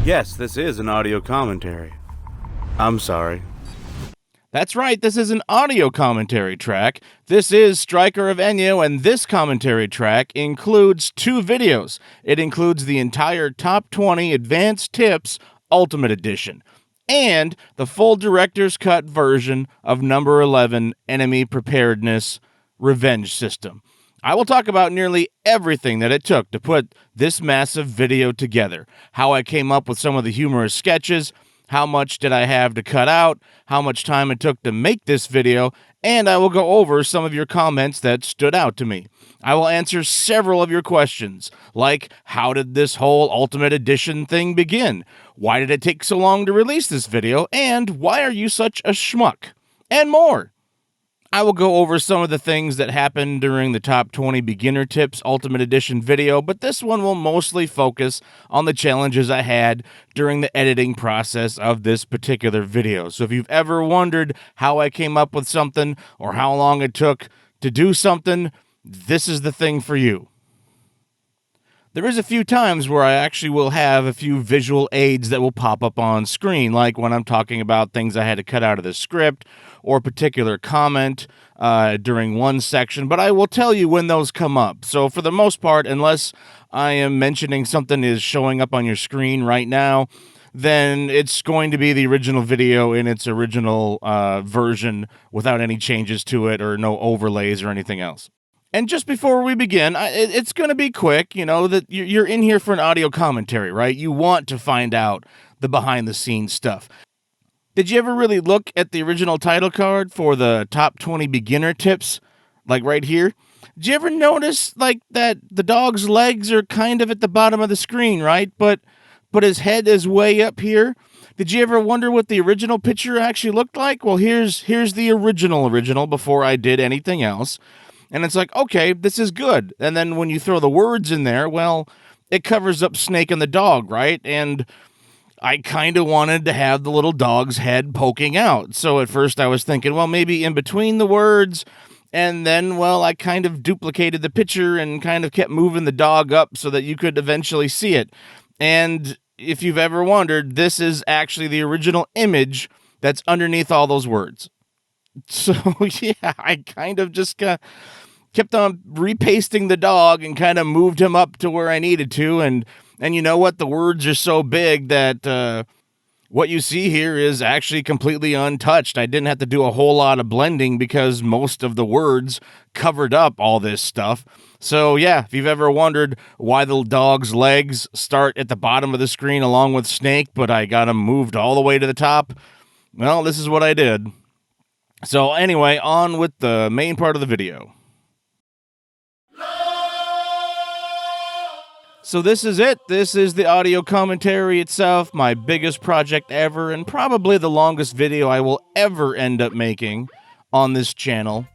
Yes, this is an audio commentary. I'm sorry. That's right, this is an audio commentary track. This is Stryker of Enyo, and this commentary track includes 2 videos. It includes the entire Top 20 Advanced Tips Ultimate Edition, and the full Director's Cut version of number 11, Enemy Preparedness Revenge System. I will talk about nearly everything that it took to put this massive video together, how I came up with some of the humorous sketches, how much did I have to cut out, how much time it took to make this video, and I will go over some of your comments that stood out to me. I will answer several of your questions, like how did this whole Ultimate Edition thing begin? Why did it take so long to release this video? And why are you such a schmuck? And more. I will go over some of the things that happened during the Top 20 Beginner Tips Ultimate Edition video, but this one will mostly focus on the challenges I had during the editing process of this particular video. So if you've ever wondered how I came up with something or how long it took to do something, this is the thing for you. There is a few times where I actually will have a few visual aids that will pop up on screen, like when I'm talking about things I had to cut out of the script or a particular comment during one section, but I will tell you when those come up. So for the most part, unless I am mentioning something is showing up on your screen right now, then it's going to be the original video in its original version without any changes to it or no overlays or anything else. And just before we begin, it's going to be quick, you know, that you're in here for an audio commentary, right? You want to find out the behind-the-scenes stuff. Did you ever really look at the original title card for the Top 20 Beginner Tips, like right here? Did you ever notice, like, that the dog's legs are kind of at the bottom of the screen, right? But his head is way up here? Did you ever wonder what the original picture actually looked like? Well, here's the original before I did anything else. And it's like, okay, this is good. And then when you throw the words in there, well, it covers up Snake and the dog, right? And I kind of wanted to have the little dog's head poking out. So at first I was thinking, well, maybe in between the words. And then, well, I kind of duplicated the picture and kind of kept moving the dog up so that you could eventually see it. And if you've ever wondered, this is actually the original image that's underneath all those words. So, yeah, I kind of just kept on repasting the dog and kind of moved him up to where I needed to. And you know what? The words are so big that what you see here is actually completely untouched. I didn't have to do a whole lot of blending because most of the words covered up all this stuff. So, yeah, if you've ever wondered why the dog's legs start at the bottom of the screen along with Snake, but I got him moved all the way to the top, well, this is what I did. So anyway, on with the main part of the video. So this is it. This is the audio commentary itself, my biggest project ever, and probably the longest video I will ever end up making on this channel.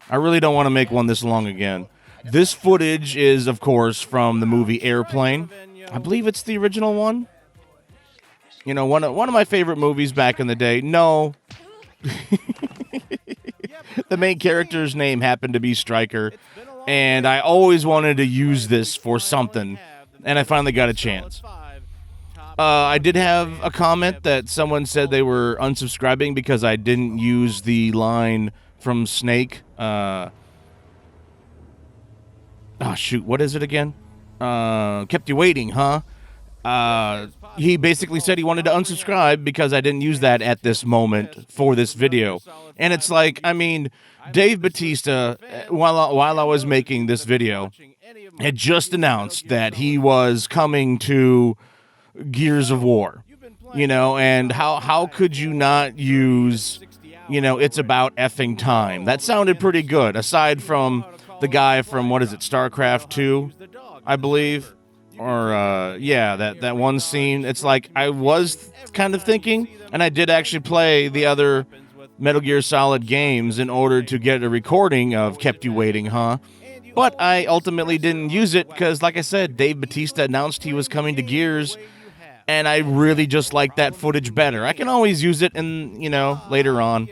I really don't want to make one this long again. This footage is, of course, from the movie Airplane. I believe it's the original one. You know, one of my favorite movies back in the day. No. The main character's name happened to be Stryker, and I always wanted to use this for something, and I finally got a chance. I did have a comment that someone said they were unsubscribing because I didn't use the line from Snake. Oh, shoot, what is it again? Kept you waiting, huh? He basically said he wanted to unsubscribe because I didn't use that at this moment for this video. And it's like, I mean, Dave Bautista, while I was making this video, had just announced that he was coming to Gears of War, you know, and how could you not use, you know, It's About Effing Time? That sounded pretty good, aside from the guy from, what is it, StarCraft 2, I believe? Or, yeah, that one scene. It's like, I was kind of thinking, and I did actually play the other Metal Gear Solid games in order to get a recording of Kept You Waiting, huh? But I ultimately didn't use it because, like I said, Dave Bautista announced he was coming to Gears, and I really just like that footage better. I can always use it in, you know, later on.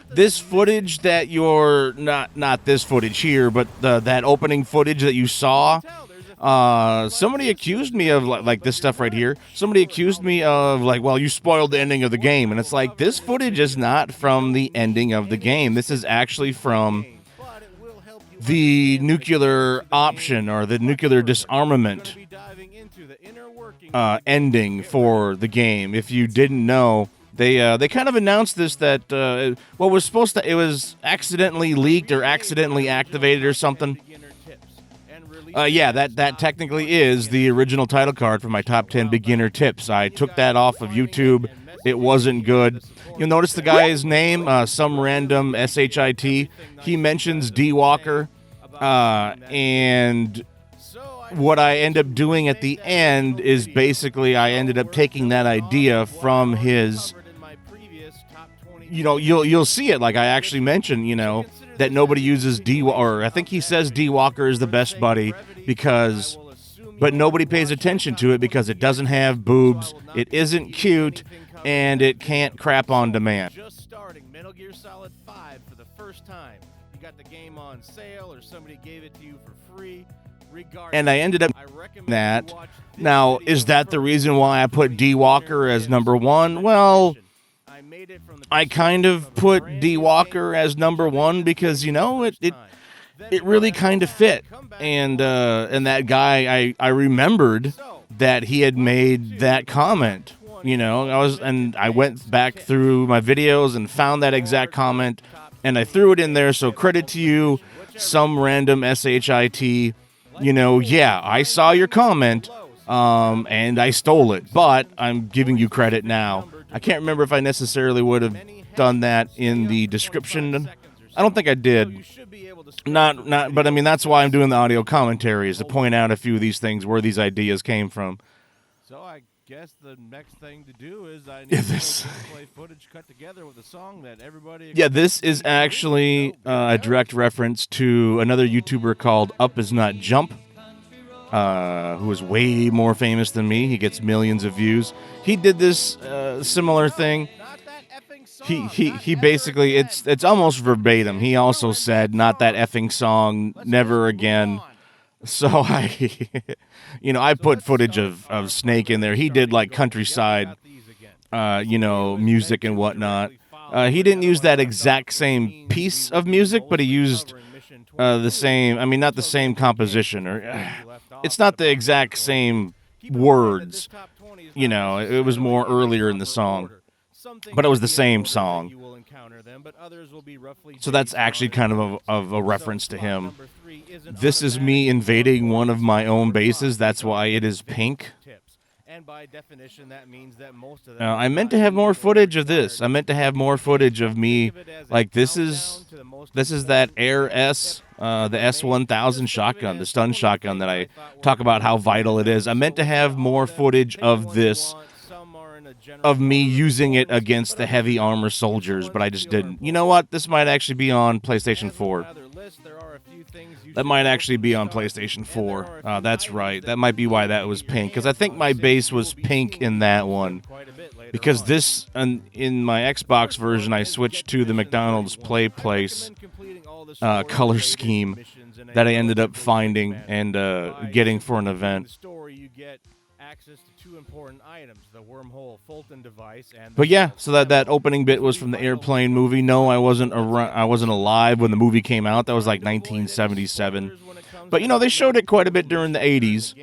This footage that you're, not this footage here, but that opening footage that you saw, Somebody accused me of like this stuff right here. Somebody accused me of like, well, you spoiled the ending of the game, and it's like this footage is not from the ending of the game. This is actually from the nuclear option or the nuclear disarmament ending for the game. If you didn't know, they kind of announced this that what was supposed to, it was accidentally leaked or accidentally activated or something. Yeah, that technically is the original title card for my top 10 beginner tips. I took that off of YouTube. It wasn't good. You'll notice the guy's name, some random SHIT. He mentions D Walker, and what I end up doing at the end is basically I ended up taking that idea from his. You'll see it. Like I actually mentioned, that nobody uses D, or I think he says D Walker is the best buddy but nobody pays attention to it because it doesn't have boobs, it isn't cute, and it can't crap on demand. Just starting Metal Gear Solid 5 for the first time. You got the game on sale or somebody gave it to you for free. And I ended up that. Now, is that the reason why I put D Walker as number one? Well, I kind of put D Walker as number one because it really kind of fit, and that guy I remembered that he had made that comment. I went back through my videos and found that exact comment, and I threw it in there. So credit to you, some random SHIT. Yeah, I saw your comment, and I stole it, but I'm giving you credit now. I can't remember if I necessarily would have done that in the description. I don't think I did. But I mean, that's why I'm doing the audio commentaries, to point out a few of these things, where these ideas came from. So I guess the next thing to do is I need to play footage cut together with a song that everybody... Yeah, this is actually a direct reference to another YouTuber called Up Is Not Jump, who is way more famous than me. He gets millions of views. He did this similar thing. He basically, it's almost verbatim. He also said, "Not that effing song, never again." So I put footage of Snake in there. He did like countryside, music and whatnot. He didn't use that exact same piece of music, but he used the same. I mean, not the same composition, or it's not the exact same words. It was more earlier in the song, but it was the same song. So that's actually kind of a reference to him. This is me invading one of my own bases. That's why it is pink. I meant to have more footage of this. I meant to have more footage of me. Like this is that Air S, the S1000 shotgun, the stun shotgun that I talk about how vital it is. I meant to have more footage of this, of me using it against the heavy armor soldiers, but I just didn't. You know what? This might actually be on PlayStation 4. That might actually be on PlayStation 4. That's right. That might be why that was pink, because I think my base was pink in that one. Because this, in my Xbox version, I switched to the McDonald's Play Place color scheme that I ended up finding and getting for an event. But yeah, so that opening bit was from the Airplane movie. No, I wasn't alive when the movie came out. That was like 1977. But they showed it quite a bit during the 80s.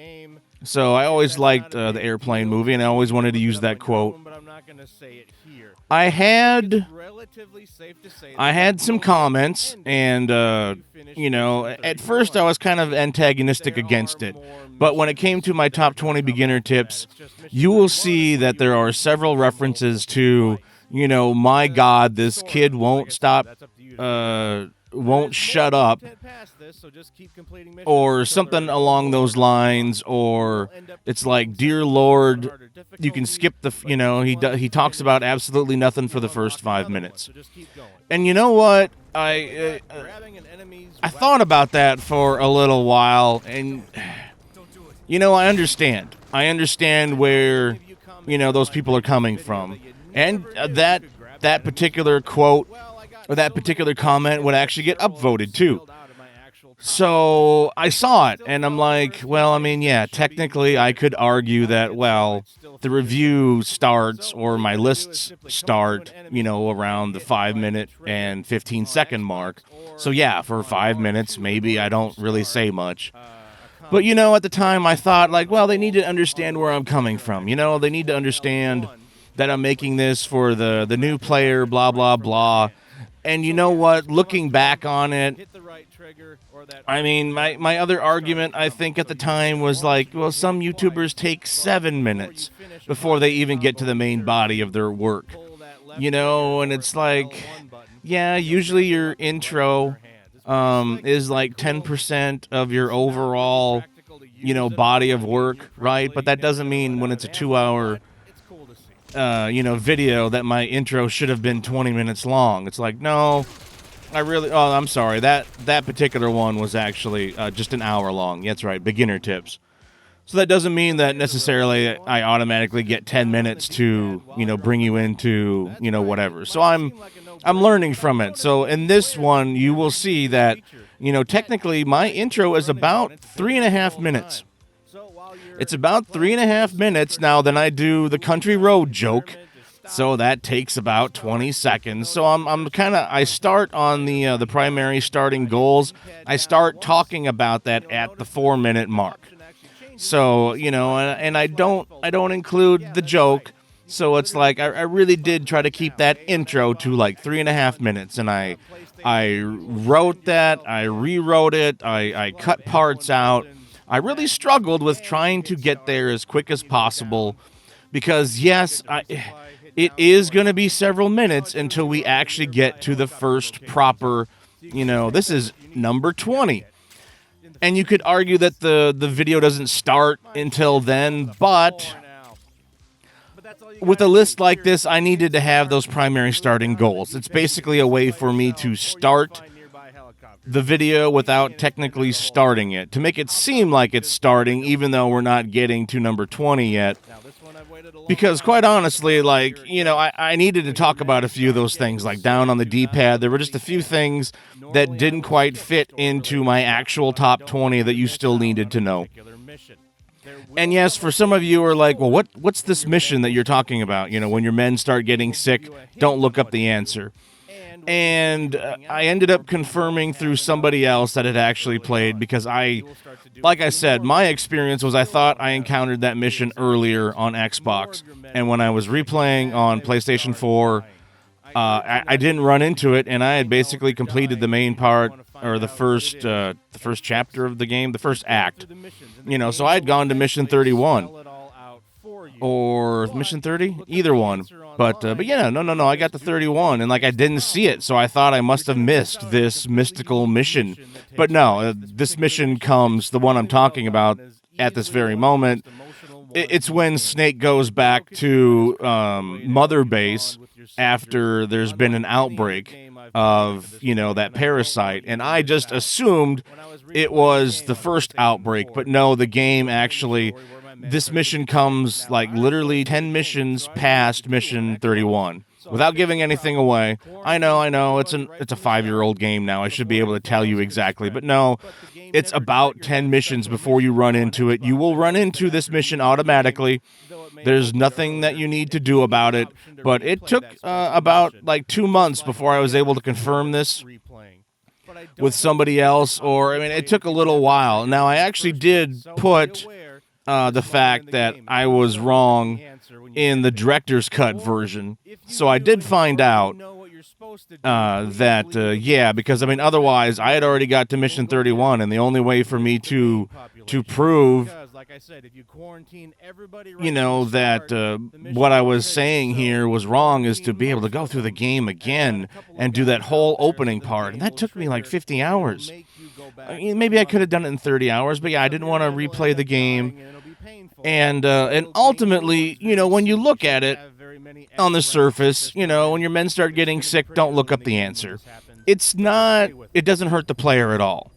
So I always liked the Airplane movie, and I always wanted to use that quote. I had some comments, and at first I was kind of antagonistic against it. But when it came to my top 20 beginner tips, you will see that there are several references to, my God, this kid won't stop, won't shut up, or something along those lines, or it's like, dear Lord, you can skip the, he talks about absolutely nothing for the first 5 minutes. And you know what? I thought about that for a little while, and I understand. I understand where, those people are coming from. And that particular quote or that particular comment would actually get upvoted too. So I saw it, and I'm like, well, I mean, yeah, technically I could argue that, well, the review starts or my lists start, around the 5-minute and 15-second mark. So yeah, for 5 minutes, maybe I don't really say much. But, at the time I thought, like, well, they need to understand where I'm coming from. They need to understand that I'm making this for the new player, blah, blah, blah. And you know what? Looking back on it, I mean, my other argument, I think, at the time was like, well, some YouTubers take 7 minutes before they even get to the main body of their work. And it's like, yeah, usually your intro is like 10% of your overall, body of work, right? But that doesn't mean when it's a 2-hour video that my intro should have been 20 minutes long. It's like, no, I'm sorry. That particular one was actually just an hour long. That's right, beginner tips. So that doesn't mean that necessarily I automatically get 10 minutes to, bring you into, whatever. So I'm learning from it. So in this one, you will see that, technically my intro is about 3.5 minutes. It's about 3.5 minutes. Now, then I do the country road joke, so that takes about 20 seconds. So I start on the primary starting goals. I start talking about that at the 4-minute mark. So, and I don't include the joke. So it's like I really did try to keep that intro to like 3.5 minutes, and I wrote that, I rewrote it, I cut parts out. I really struggled with trying to get there as quick as possible because, yes, it is going to be several minutes until we actually get to the first proper, this is number 20. And you could argue that the video doesn't start until then, but with a list like this, I needed to have those primary starting goals. It's basically a way for me to start the video without technically starting it, to make it seem like it's starting, even though we're not getting to number 20 yet. Because quite honestly, like, I needed to talk about a few of those things, like down on the D-pad. There were just a few things that didn't quite fit into my actual top 20 that you still needed to know. And yes, for some of you are like, well, what's this mission that you're talking about? When your men start getting sick, don't look up the answer. And I ended up confirming through somebody else that had actually played because like I said, my experience was I thought I encountered that mission earlier on Xbox. And when I was replaying on PlayStation 4, I didn't run into it, and I had basically completed the main part, or the first chapter of the game, the first act. So I had gone to mission 31. Or mission 30? Either one. But yeah, no, I got to 31, and like I didn't see it, so I thought I must have missed this mystical mission. But no, this mission comes, the one I'm talking about, at this very moment. It's when Snake goes back to Mother Base after there's been an outbreak of, that parasite, and I just assumed it was the first outbreak, but no, the game actually... This mission comes like literally 10 missions past mission 31. Without giving anything away, I know, it's a 5-year-old game now. I should be able to tell you exactly, but no, it's about 10 missions before you run into it. You will run into this mission automatically. There's nothing that you need to do about it, but it took about like 2 months before I was able to confirm this with somebody else, it took a little while. Now, I actually did put... the fact that I was wrong in the director's cut version. So I did find out because otherwise I had already got to mission 31, and the only way for me to prove, that what I was saying here was wrong is to be able to go through the game again and do that whole opening part. And that took me like 50 hours. Maybe I could have done it in 30 hours, but yeah, I didn't want to replay the game. And ultimately, when you look at it on the surface, when your men start getting sick, don't look up the answer. It doesn't hurt the player at all.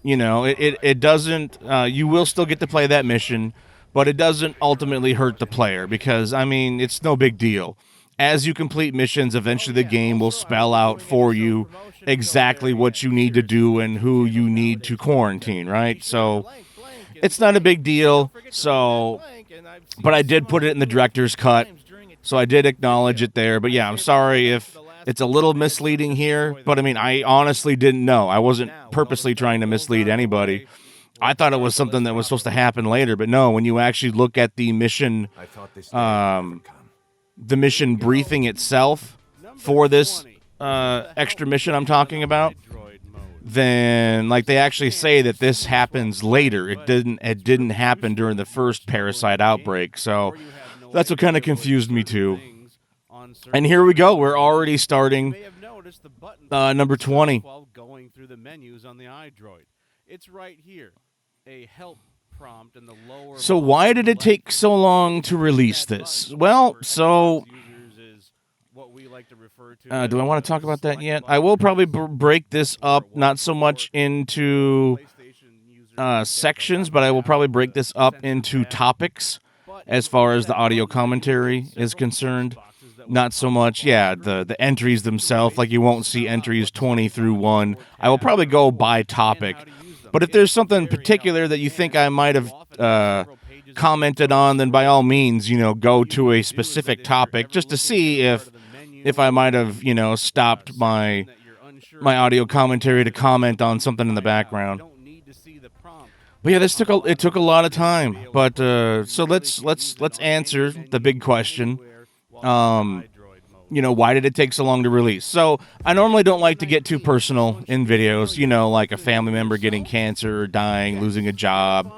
It doesn't, you will still get to play that mission, but it doesn't ultimately hurt the player because, it's no big deal. as you complete missions, eventually the game will spell out for you exactly what you need to do and who you need to quarantine, right? So it's not a big deal. So, but I did put it in the director's cut, so I did acknowledge it there. But yeah, I'm sorry if it's a little misleading here, but I mean, I honestly didn't know. I wasn't purposely trying to mislead anybody. I thought it was something that was supposed to happen later, but no, when you actually look at the mission, the mission briefing itself for this extra mission I'm talking about, then like they actually say that this happens later. It didn't happen during the first parasite outbreak, so that's what kind of confused me too. And here we go. We're already starting number 20. While going through the menus on the iDroid. It's right here. A help prompt in the lower. So why did it take so long to release this? Well, so do I want to talk about that yet? I will probably break this up, not so much into sections, but I will probably break this up into topics as far as the audio commentary is concerned. Not so much, yeah, the entries themselves, like you won't see entries 20 through 1. I will probably go by topic. But if there's something particular that you think I might have commented on, then by all means, go to a specific topic just to see if I might have, stopped my audio commentary to comment on something in the background. But yeah, it took a lot of time. But so let's answer the big question. Why did it take so long to release? So I normally don't like to get too personal in videos, like a family member getting cancer or dying, losing a job,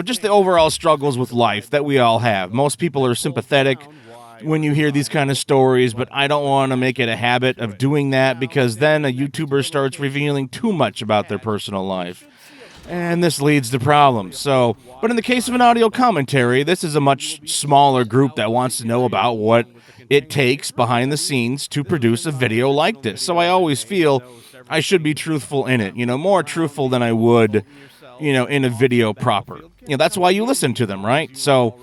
just the overall struggles with life that we all have. Most people are sympathetic when you hear these kind of stories, but I don't want to make it a habit of doing that because then a YouTuber starts revealing too much about their personal life. And this leads to problems. So, but in the case of an audio commentary, this is a much smaller group that wants to know about what it takes behind the scenes to produce a video like this. So I always feel I should be truthful in it, more truthful than I would, in a video proper. That's why you listen to them, right? So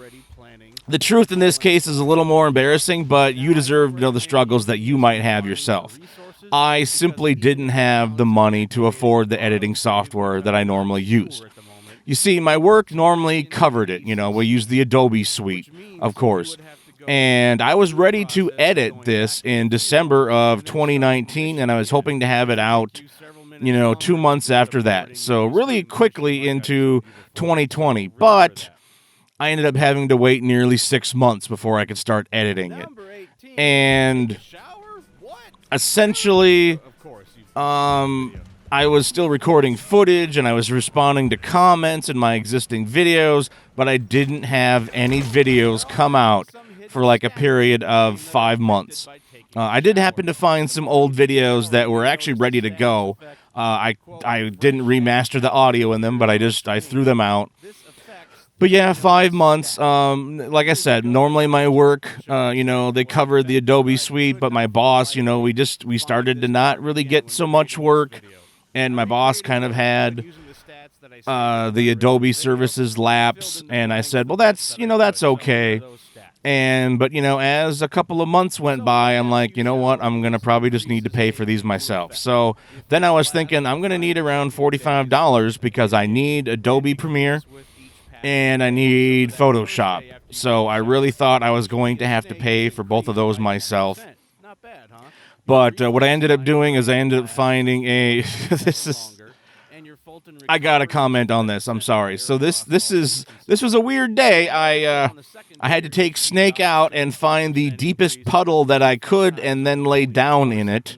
the truth in this case is a little more embarrassing, but you deserve to know the struggles that you might have yourself. I simply didn't have the money to afford the editing software that I normally use. You see, my work normally covered it. We use the Adobe suite, of course. And I was ready to edit this in December of 2019, and I was hoping to have it out, 2 months after that. So really quickly into 2020. But I ended up having to wait nearly 6 months before I could start editing it. And essentially, I was still recording footage and I was responding to comments in my existing videos, but I didn't have any videos come out for like a period of 5 months. I did happen to find some old videos that were actually ready to go. I didn't remaster the audio in them, but I threw them out. But yeah, 5 months. Like I said, normally my work, they covered the Adobe suite, but my boss, we started to not really get so much work, and my boss kind of had the Adobe services lapse, and I said, well, that's okay. But as a couple of months went by, I'm like, you know what? I'm going to probably just need to pay for these myself. So then I was thinking I'm going to need around $45 because I need Adobe Premiere and I need Photoshop. So I really thought I was going to have to pay for both of those myself. But what I ended up doing is I ended up finding I gotta comment on this. I'm sorry. So this was a weird day. I had to take Snake out and find the deepest puddle that I could, and then lay down in it.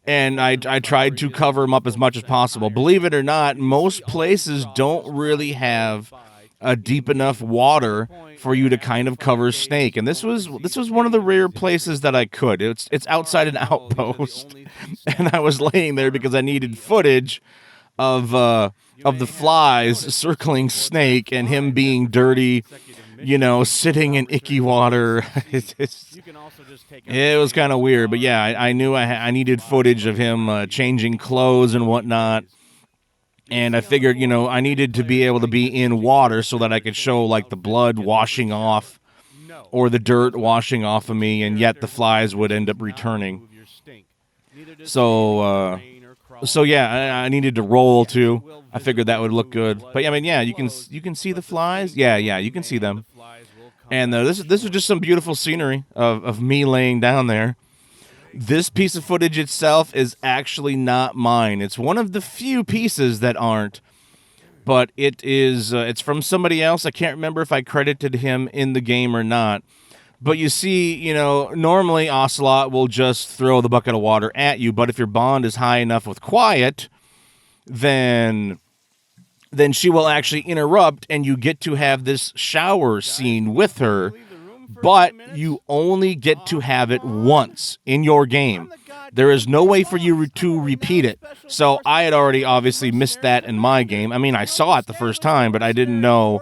And I tried to cover him up as much as possible. Believe it or not, most places don't really have a deep enough water for you to kind of cover Snake, and this was one of the rare places that I could. It's outside an outpost, and I was laying there because I needed footage of the flies circling Snake and him being dirty, sitting in icky water. It was kind of weird, but yeah, I knew I needed footage of him changing clothes and whatnot. And I figured, I needed to be able to be in water so that I could show, like, the blood washing off or the dirt washing off of me, and yet the flies would end up returning. So yeah, I needed to roll too. I figured that would look good. But I mean, yeah, you can see the flies. Yeah, you can see them. And this was just some beautiful scenery of me laying down there. This piece of footage itself is actually not mine. It's one of the few pieces that aren't. But it's from somebody else. I can't remember if I credited him in the game or not. But you see, normally Ocelot will just throw the bucket of water at you. But if your bond is high enough with Quiet, then she will actually interrupt, and you get to have this shower scene with her. But you only get to have it once in your game. There is no way for you to repeat it. So I had already obviously missed that in my game. I mean, I saw it the first time, but I didn't know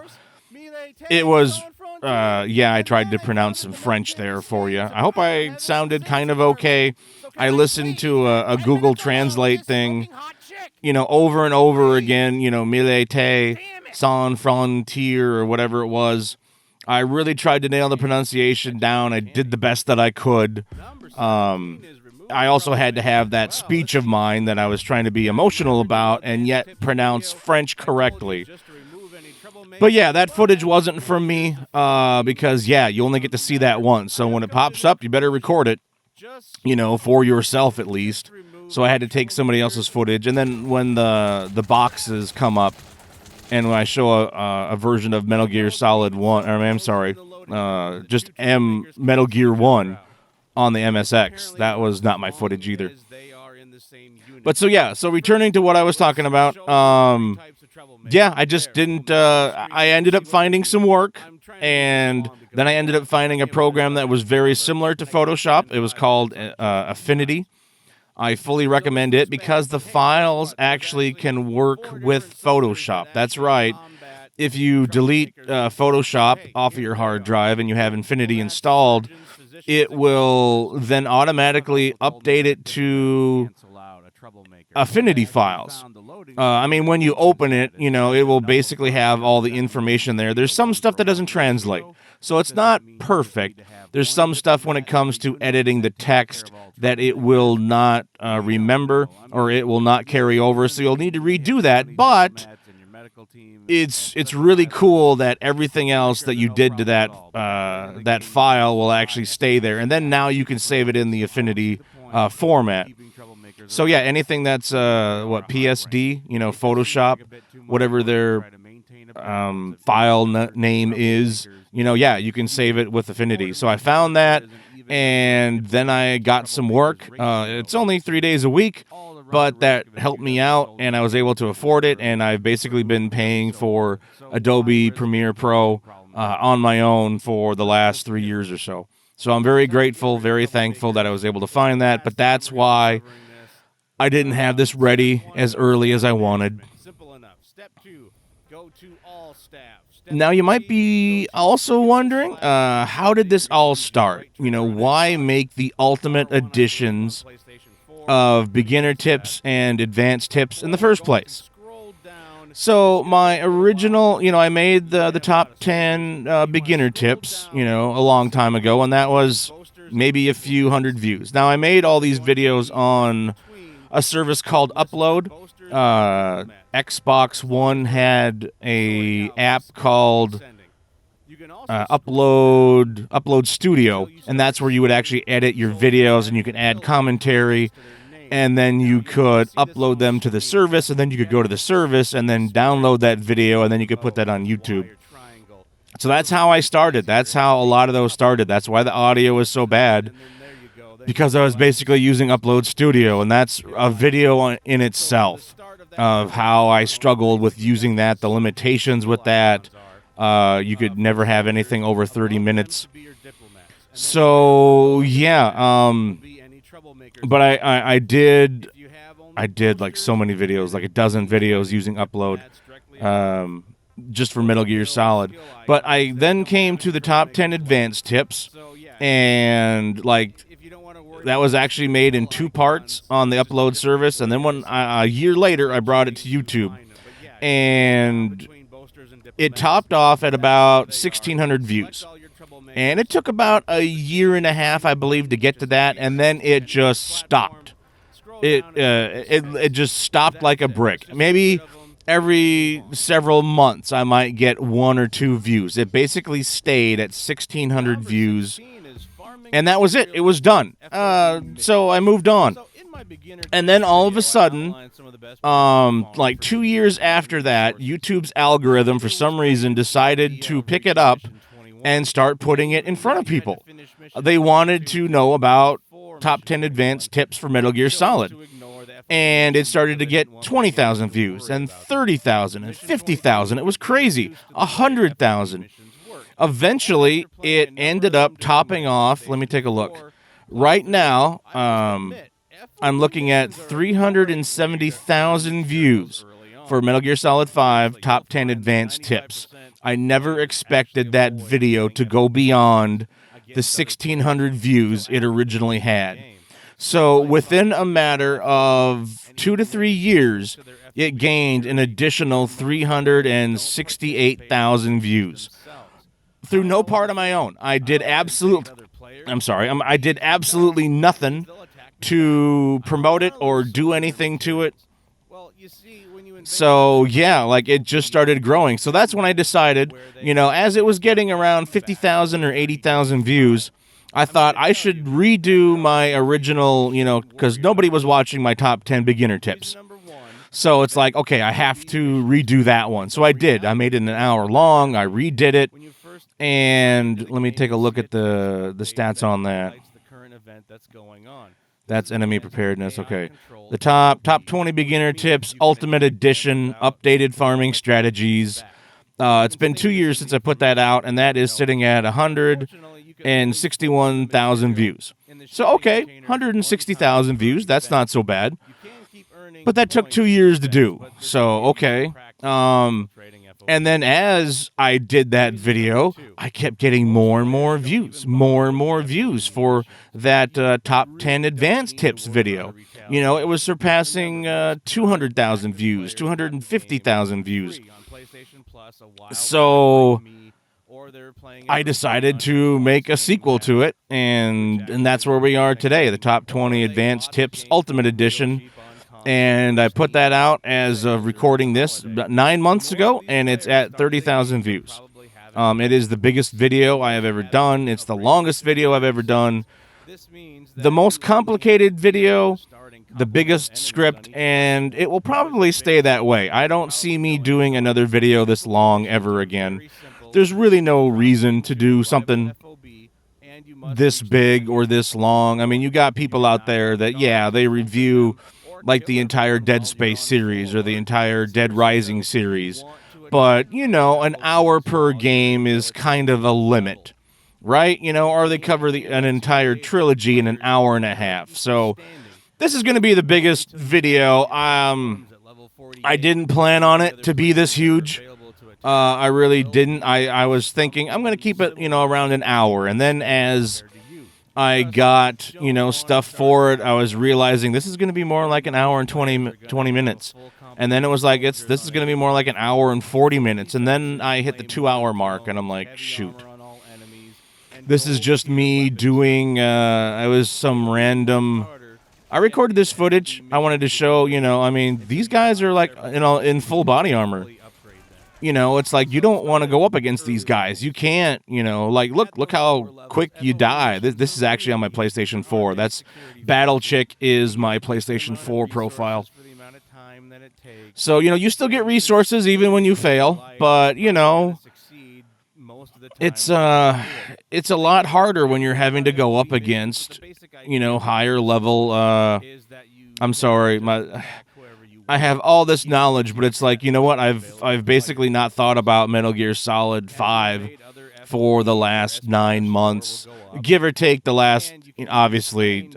it was... I tried to pronounce some French there for you. I hope I sounded kind of okay. I listened to a Google Translate thing, over and over again, Milite, Sans Frontier, or whatever it was. I really tried to nail the pronunciation down. I did the best that I could. I also had to have that speech of mine that I was trying to be emotional about and yet pronounce French correctly. But yeah, that footage wasn't from me because, you only get to see that once. So when it pops up, you better record it, for yourself at least. So I had to take somebody else's footage. And then when the boxes come up, and when I show a version of Metal Gear Solid 1, just Metal Gear 1 on the MSX, that was not my footage either. But so returning to what I was talking about, I just didn't, I ended up finding some work, and then I ended up finding a program that was very similar to Photoshop. It was called Affinity. I fully recommend it because the files actually can work with Photoshop. That's right. If you delete Photoshop off of your hard drive and you have Infinity installed, it will then automatically update it to Affinity files. When you open it, it will basically have all the information there. There's some stuff that doesn't translate, so it's not perfect. There's some stuff when it comes to editing the text that it will not remember or it will not carry over, so you'll need to redo that. But it's really cool that everything else that you did to that file will actually stay there, and then now you can save it in the Affinity format. So anything that's PSD, Photoshop, whatever their file name is, you can save it with Affinity. So I found that, and then I got some work. It's only 3 days a week, but that helped me out, and I was able to afford it, and I've basically been paying for Adobe Premiere Pro on my own for the last 3 years or so. So I'm very grateful, very thankful that I was able to find that, but that's why I didn't have this ready as early as I wanted. Now, you might be also wondering, how did this all start? Why make the ultimate editions of beginner tips and advanced tips in the first place? So my original, I made the top 10 beginner tips, a long time ago, and that was maybe a few hundred views. Now, I made all these videos on a service called Upload. Xbox One had a app called Upload Studio, and that's where you would actually edit your videos, and you could add commentary, and then you could upload them to the service, and then you could go to the service and then download that video, and then you could put that on YouTube. So that's how I started. That's how a lot of those started. That's why the audio was so bad, because I was basically using Upload Studio, and that's a video in itself of how I struggled with using that, the limitations with that. You could never have anything over 30 minutes. So, but I did like so many videos, like a dozen videos using Upload, just for Metal Gear Solid. But I then came to the top 10 advanced tips, and that was actually made in 2 parts on the Upload service, and then a year later I brought it to YouTube, and it topped off at about 1,600 views. And it took about a year and a half, I believe, to get to that, and then it just stopped. It just stopped like a brick. Maybe every several months I might get 1 or 2 views. It basically stayed at 1,600 views, and that was it. It was done. So I moved on. And then all of a sudden, like 2 years after that, YouTube's algorithm, for some reason, decided to pick it up and start putting it in front of people. They wanted to know about top 10 advanced tips for Metal Gear Solid. And it started to get 20,000 views, and 30,000, and 50,000. It was crazy. 100,000. Eventually, it ended up topping off. Let me take a look. Right now, I'm looking at 370,000 views for Metal Gear Solid 5 Top 10 Advanced Tips. I never expected that video to go beyond the 1,600 views it originally had. So within a matter of 2 to 3 years, it gained an additional 368,000 views. Through no part of my own. I did absolutely nothing to promote it or do anything to it. So, yeah, like it just started growing. So that's when I decided, as it was getting around 50,000 or 80,000 views, I thought I should redo my original, because nobody was watching my top 10 beginner tips. So it's like, okay, I have to redo that one. So I did. I made it an hour long. I redid it. And let me take a look at the stats on that. That's Enemy Preparedness. Okay. The top 20 beginner tips, Ultimate Edition, updated farming strategies. It's been 2 years since I put that out, and that is sitting at 161,000 views. So, okay, 160,000 views. That's not so bad. But that took 2 years to do. So, okay. And then as I did that video, I kept getting more and more views for that top 10 advanced tips video. It was surpassing 200,000 views, 250,000 views. So I decided to make a sequel to it, and that's where we are today, the Top 20 Advanced Tips Ultimate Edition. And I put that out as of recording this about 9 months ago, and it's at 30,000 views. It is the biggest video I have ever done. It's the longest video I've ever done. The most complicated video, the biggest script, and it will probably stay that way. I don't see me doing another video this long ever again. There's really no reason to do something this big or this long. I mean, you got people out there that, they review like the entire Dead Space series or the entire Dead Rising series. But, an hour per game is kind of a limit, right? Or they cover an entire trilogy in an hour and a half. So this is going to be the biggest video. I didn't plan on it to be this huge. I really didn't. I was thinking I'm going to keep it, around an hour. And then as I got, stuff for it, I was realizing this is going to be more like an hour and 20 minutes. And then it was like, this is going to be more like an hour and 40 minutes. And then I hit the 2-hour mark, and I'm like, shoot. This is just me doing, I was some random... I recorded this footage. I wanted to show, these guys are like, in full body armor. It's like you don't want to go up against these guys. You can't, look how quick you die. This is actually on my PlayStation 4. That's Battle Chick is my PlayStation 4 profile. So, you still get resources even when you fail, but, it's a lot harder when you're having to go up against, higher level, I'm sorry, I have all this knowledge, but it's like, what? I've basically not thought about Metal Gear Solid 5 for the last 9 months, give or take the last, obviously,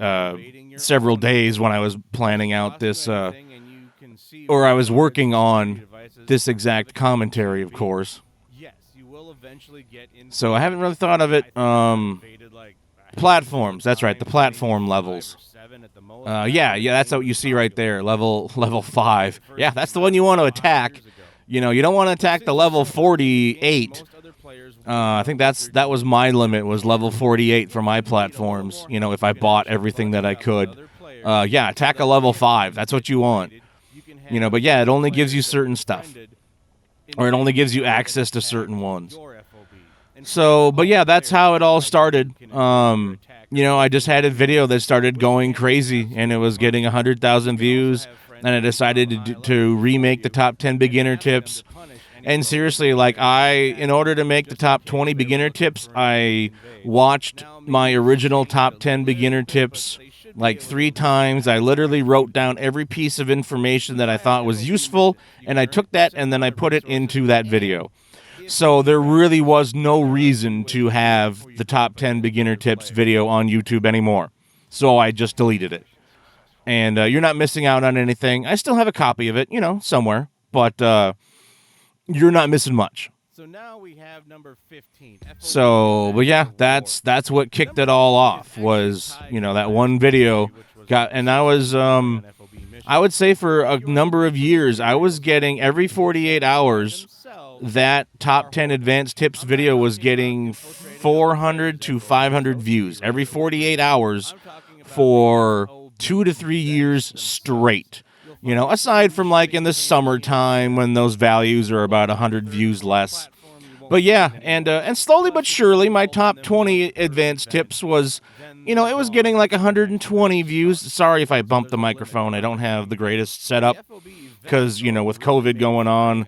several days when I was planning out this, or I was working on this exact commentary, of course. So I haven't really thought of it. Platforms, that's right, the platform levels. Yeah, that's what you see right there, level 5. Yeah, that's the one you want to attack. You don't want to attack the level 48. I think that was my limit, was level 48 for my platforms. You know, if I bought everything that I could. Yeah, attack a level 5. That's what you want. You know, but yeah, it only gives you certain stuff. Or it only gives you access to certain ones. So, but yeah, that's how it all started. You know, I just had a video that started going crazy, and it was getting 100,000 views, and I decided to remake the top 10 beginner tips. And seriously, like, in order to make the top 20 beginner tips, I watched my original top 10 beginner tips like 3 times. I literally wrote down every piece of information that I thought was useful, and I took that and then I put it into that video. So there really was no reason to have the top 10 beginner tips video on YouTube anymore. So I just deleted it. And you're not missing out on anything. I still have a copy of it, you know, somewhere. But you're not missing much. So now we have number 15. So, but yeah, that's what kicked it all off, was, you know, that one video and I was, I would say for a number of years, I was getting every 48 hours, that top 10 advanced tips video was getting 400 to 500 views every 48 hours for 2 to 3 years straight. You know, aside from like in the summertime when those values are about 100 views less. But yeah, and slowly but surely, my top 20 advanced tips was, you know, it was getting like 120 views. Sorry if I bumped the microphone. I don't have the greatest setup because, you know, with COVID going on,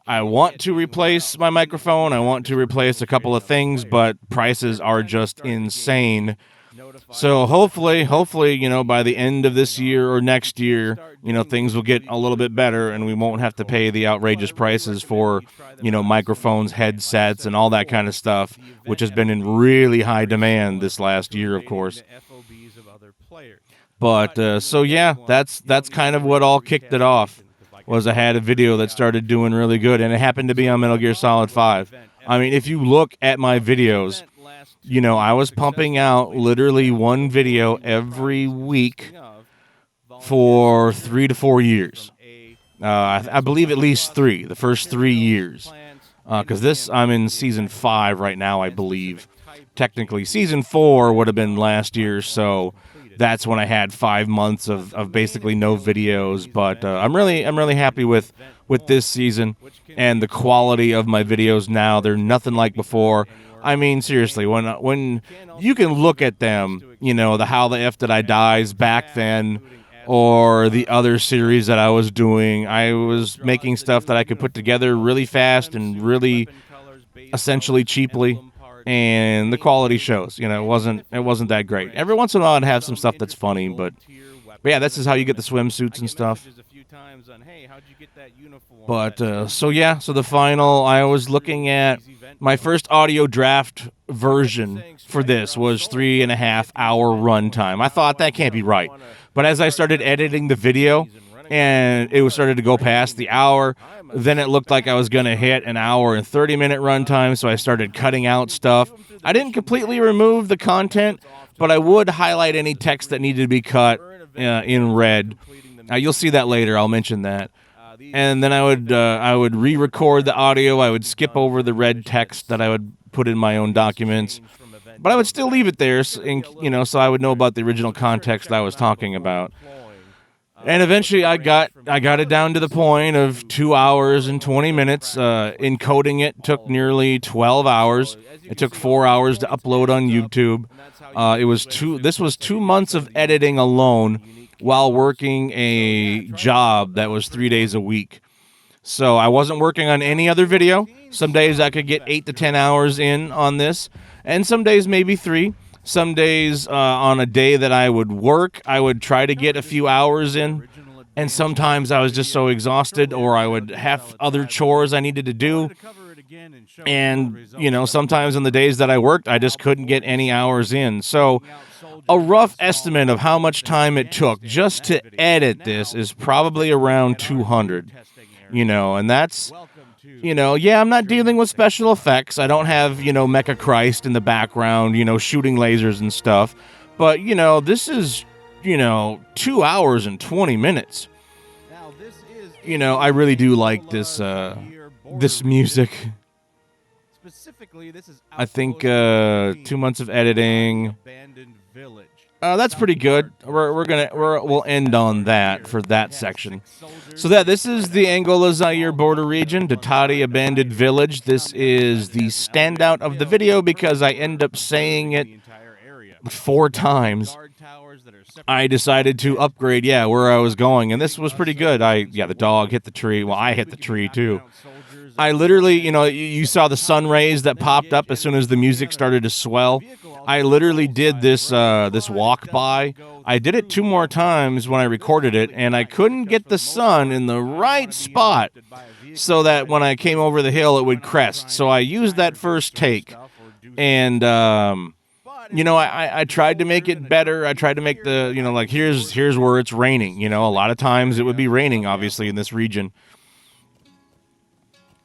I want to replace my microphone. I want to replace a couple of things, but prices are just insane. So hopefully, you know, by the end of this year or next year, you know, things will get a little bit better and we won't have to pay the outrageous prices for, you know, microphones, headsets, and all that kind of stuff, which has been in really high demand this last year, of course. But, so yeah, that's kind of what all kicked it off, was I had a video that started doing really good, and it happened to be on Metal Gear Solid 5. I mean, if you look at my videos, you know, I was pumping out literally one video every week for 3 to 4 years. I believe at least 3, the first 3 years. Because I'm in Season 5 right now, I believe. Technically, Season 4 would have been last year, so that's when I had 5 months of basically no videos. But I'm really happy with this season and the quality of my videos now. They're nothing like before. I mean, seriously, when you can look at them, you know, the How the F Did I Dies back then, or the other series that I was doing, I was making stuff that I could put together really fast and really essentially cheaply, and the quality shows. You know, it wasn't that great. Every once in a while I'd have some stuff that's funny, but yeah, this is how you get the swimsuits and stuff. But, so yeah, so the final, I was looking at my first audio draft version for this was 3.5 hour runtime. I thought that can't be right. But as I started editing the video and it was started to go past the hour, then it looked like I was going to hit an hour and 30-minute runtime, so I started cutting out stuff. I didn't completely remove the content, but I would highlight any text that needed to be cut in red. You'll see that later. I'll mention that. And then I would re-record the audio. I would skip over the red text that I would put in my own documents, but I would still leave it there, you know, so I would know about the original context I was talking about. And eventually, I got it down to the point of 2 hours and 20 minutes. Encoding it took nearly 12 hours. It took 4 hours to upload on YouTube. This was 2 months of editing alone, while working a job that was 3 days a week. So I wasn't working on any other video. Some days I could get 8 to 10 hours in on this, and some days maybe 3. Some days on a day that I would work, I would try to get a few hours in, and sometimes I was just so exhausted, or I would have other chores I needed to do. And, you know, sometimes on the days that I worked, I just couldn't get any hours in. So a rough estimate of how much time it took just to edit this is probably around 200, you know, and that's, you know, yeah, I'm not dealing with special effects. I don't have, you know, Mecha Christ in the background, you know, shooting lasers and stuff. But, you know, this is, you know, 2 hours and 20 minutes. You know, I really do like this, this music. Specifically, this is I think Outpost 2 months of editing. Abandoned Village. That's pretty good. We'll end on that for that section. So this is the Angola Zaire border region, Datati Abandoned Village. This is the standout of the video because I end up saying it 4 times. I decided to upgrade, where I was going, and this was pretty good. The dog hit the tree. Well, I hit the tree too. I literally, you saw the sun rays that popped up as soon as the music started to swell. I literally did this walk by. I did it 2 more times when I recorded it, and I couldn't get the sun in the right spot so that when I came over the hill, it would crest. So I used that first take, and I tried to make it better. I tried to make the, like here's where it's raining. A lot of times it would be raining, obviously, in this region.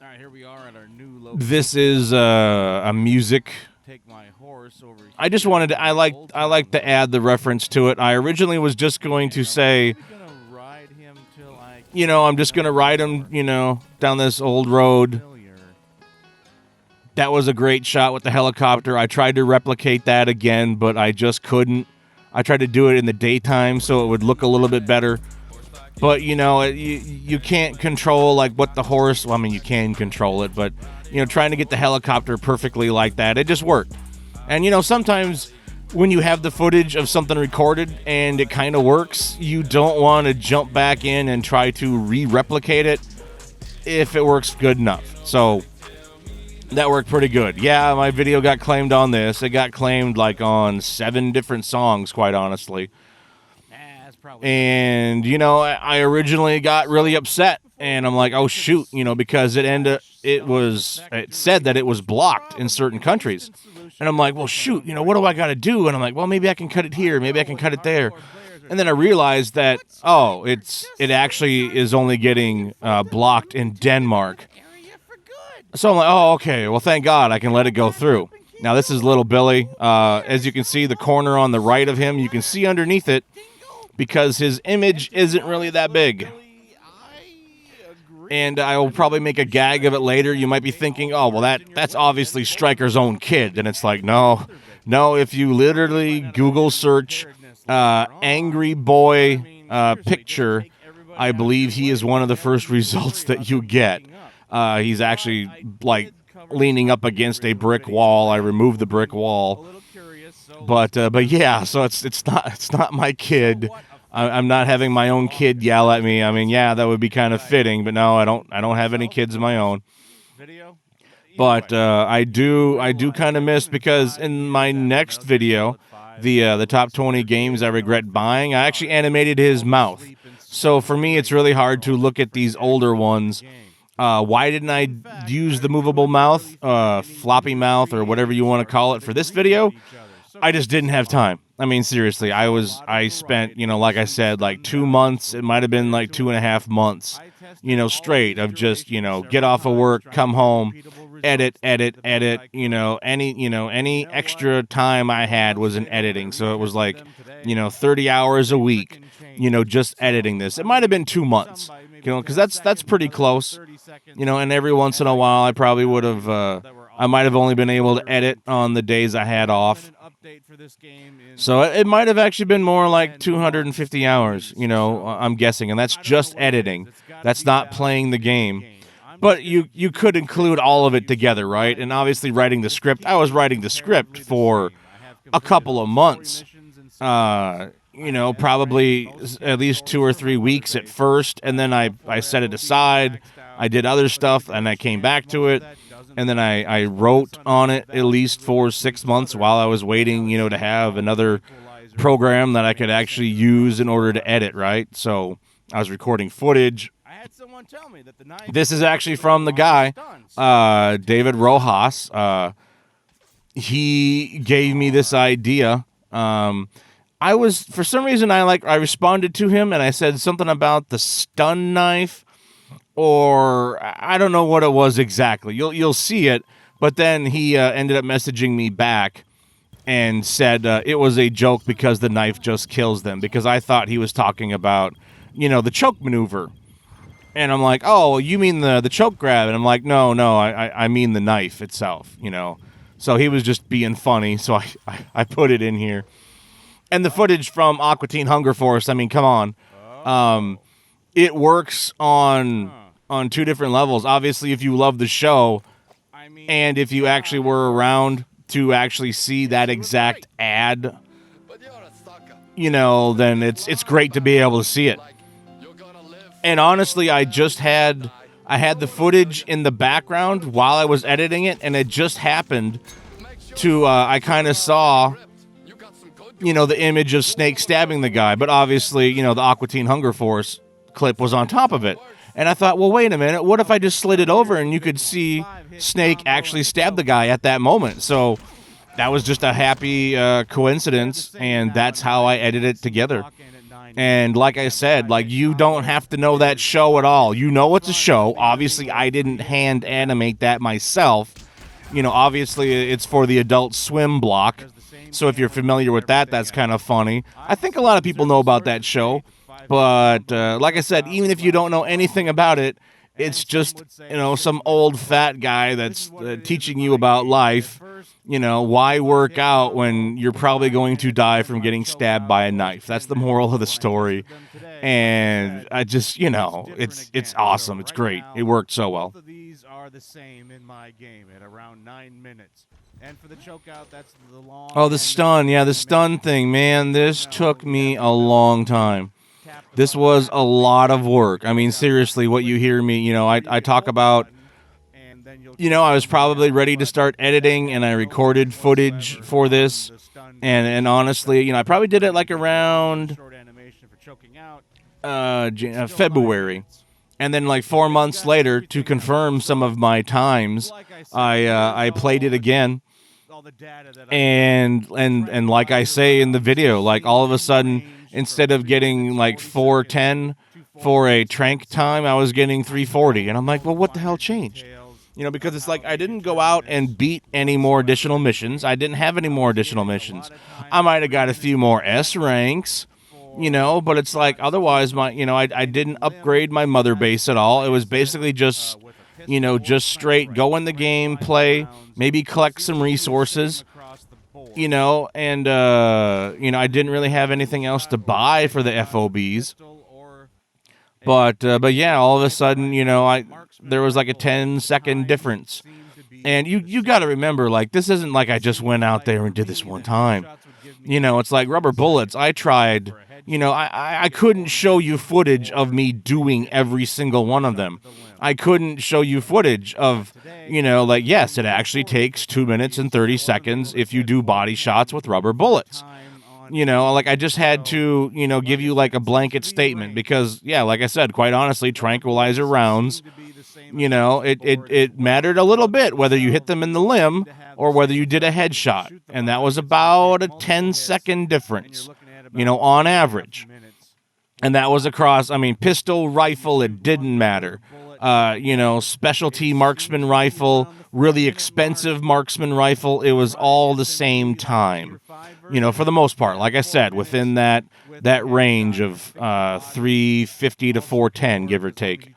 All right, here we are at our new location. This is a music. Take my horse over here. I just wanted to, I like to add the reference to it. I originally was just going to say, I'm just going to ride him, down this old road. That was a great shot with the helicopter. I tried to replicate that again, but I just couldn't. I tried to do it in the daytime so it would look a little bit better. But, you can't control, like, what the horse... Well, I mean, you can control it, but, trying to get the helicopter perfectly like that, it just worked. And, sometimes when you have the footage of something recorded and it kind of works, you don't want to jump back in and try to re-replicate it if it works good enough. So... that worked pretty good. Yeah, my video got claimed on this. It got claimed like on 7 different songs, quite honestly. And, I originally got really upset. And I'm like, oh, shoot, because it said that it was blocked in certain countries. And I'm like, well, shoot, what do I got to do? And I'm like, well, maybe I can cut it here. Maybe I can cut it there. And then I realized that, it actually is only getting blocked in Denmark. So I'm like, oh, okay, well, thank God I can let it go through. Now, this is Little Billy. As you can see, the corner on the right of him, you can see underneath it because his image isn't really that big. And I will probably make a gag of it later. You might be thinking, oh, well, that's obviously Stryker's own kid. And it's like, no, if you literally Google search angry boy picture, I believe he is one of the first results that you get. He's actually like leaning up against a brick wall. I removed the brick wall, but yeah. So it's not my kid. I'm not having my own kid yell at me. I mean, yeah, that would be kind of fitting, but no, I don't have any kids of my own. But I do kind of miss because in my next video, the top 20 games I regret buying, I actually animated his mouth. So for me, it's really hard to look at these older ones. Why didn't I use the movable mouth, floppy mouth, or whatever you want to call it for this video? I just didn't have time. I mean, seriously, I spent, like I said, like 2 months. It might have been like 2.5 months, straight of just, get off of work, come home, edit, any extra time I had was in editing. So it was like, 30 hours a week, just editing this. It might have been 2 months, because that's pretty close. And every once in a while, I probably would have, I might have only been able to edit on the days I had off. So it might have actually been more like 250 hours, I'm guessing. And that's just editing. That's not playing the game. But you could include all of it together, right? And obviously writing the script. I was writing the script for a couple of months. Probably at least 2 or 3 weeks at first. And then I set it aside. I did other stuff, and I came back to it, and then I wrote on it at least for 6 months while I was waiting, to have another program that I could actually use in order to edit, right? So I was recording footage. This is actually from the guy, David Rojas. He gave me this idea. For some reason, I responded to him, and I said something about the stun knife. Or I don't know what it was exactly. You'll see it. But then he ended up messaging me back and said it was a joke because the knife just kills them. Because I thought he was talking about, the choke maneuver. And I'm like, oh, you mean the choke grab? And I'm like, no, I mean the knife itself, you know. So he was just being funny, so I put it in here. And the footage from Aqua Teen Hunger Force, I mean, come on. It works on 2 different levels. Obviously, if you love the show, and if you actually were around to actually see that exact ad, you know, then it's great to be able to see it. And honestly, I had the footage in the background while I was editing it, and it just happened to, I kind of saw, you know, the image of Snake stabbing the guy. But obviously, you know, the Aqua Teen Hunger Force clip was on top of it. And I thought, well, wait a minute, what if I just slid it over and you could see Snake actually stab the guy at that moment? So that was just a happy coincidence, and that's how I edited it together. And like I said, like, you don't have to know that show at all. You know it's a show. Obviously, I didn't hand animate that myself. You know, obviously, it's for the Adult Swim block. So if you're familiar with that, that's kind of funny. I think a lot of people know about that show. But like I said, even if you don't know anything about it, it's just, you know, some old fat guy that's teaching you about life. You know, why work out when you're probably going to die from getting stabbed by a knife? That's the moral of the story. And I just, you know, it's awesome. It's great. It worked so well. Both of these are the same in my game at around 9 minutes. And for the choke out, that's the long... Oh, the stun. Yeah, the stun thing, man. This took me a long time. This was a lot of work. I mean, seriously, what you hear me, you know, I talk about, you know, I was probably ready to start editing, and I recorded footage for this. And honestly, you know, I probably did it like around February. And then like 4 months later, to confirm some of my times, I played it again. And like I say in the video, like all of a sudden, instead of getting like 410 for a trank time, I was getting 340. And I'm like, well, what the hell changed? You know, because it's like I didn't go out and beat any more additional missions. I didn't have any more additional missions. I might have got a few more S ranks, you know, but it's like otherwise my, you know, I didn't upgrade my mother base at all. It was basically just, you know, just straight go in the game, play, maybe collect some resources, you know, and, you know, I didn't really have anything else to buy for the FOBs. But yeah, all of a sudden, you know, there was like a 10-second difference. And you got to remember, like, this isn't like I just went out there and did this one time. You know, it's like rubber bullets. I tried, you know, I couldn't show you footage of me doing every single one of them. I couldn't show you footage of, you know, like, yes, it actually takes 2 minutes and 30 seconds if you do body shots with rubber bullets. You know, like I just had to, you know, give you like a blanket statement because, yeah, like I said, quite honestly, tranquilizer rounds, you know, it mattered a little bit whether you hit them in the limb or whether you did a headshot. And that was about a 10-second difference, you know, on average. And that was across, I mean, pistol, rifle, it didn't matter. You know, specialty marksman rifle, really expensive marksman rifle, it was all the same time. You know, for the most part, like I said, within that range of 350 to 410, give or take.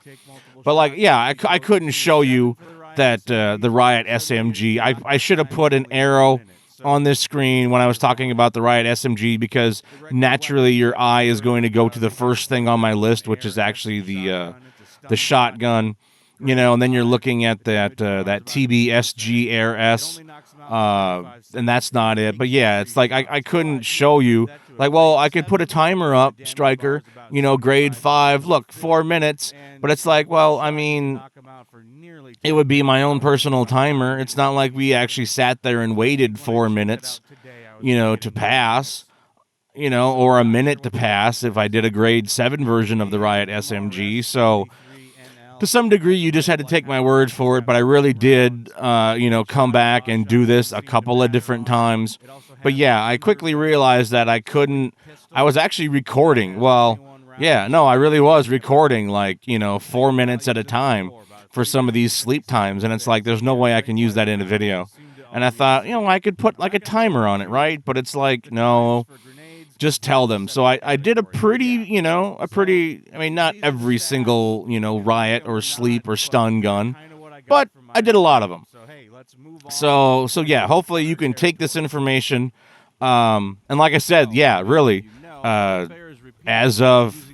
But like, yeah, I couldn't show you that the Riot SMG. I should have put an arrow on this screen when I was talking about the Riot SMG because naturally your eye is going to go to the first thing on my list, which is actually the shotgun. You know, and then you're looking at that TBSG Air S, and that's not it. But yeah, it's like I couldn't show you. Like, well, I could put a timer up, Stryker, you know, grade 5, look, 4 minutes. But it's like, well, I mean, it would be my own personal timer. It's not like we actually sat there and waited 4 minutes, you know, to pass, you know, or a minute to pass if I did a grade 7 version of the Riot SMG. So to some degree, you just had to take my word for it, but I really did, you know, come back and do this a couple of different times. But yeah, I quickly realized that I was actually recording. Well, yeah, no, I really was recording like, you know, 4 minutes at a time for some of these sleep times. And it's like, there's no way I can use that in a video. And I thought, you know, I could put like a timer on it, right? But it's like, no, just tell them. So I did a pretty, I mean, not every single, riot or sleep or stun gun, but I did a lot of them. So yeah, hopefully you can take this information. And like I said, yeah, really, as of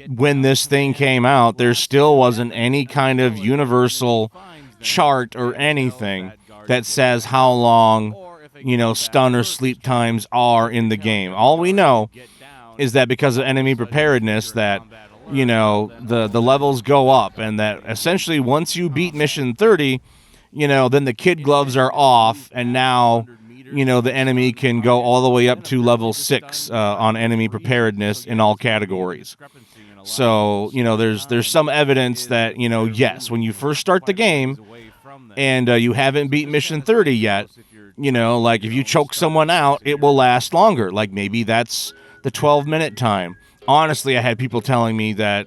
when this thing came out, there still wasn't any kind of universal chart or anything that says how long, stun or sleep times are in the game. All we know is that because of enemy preparedness, that, the levels go up, and that essentially once you beat mission 30, then the kid gloves are off, and now, the enemy can go all the way up to level 6 on enemy preparedness in all categories. So, there's some evidence that, yes, when you first start the game and you haven't beat mission 30 yet, like if you choke someone out, it will last longer. Like maybe that's the 12-minute time. Honestly, I had people telling me that,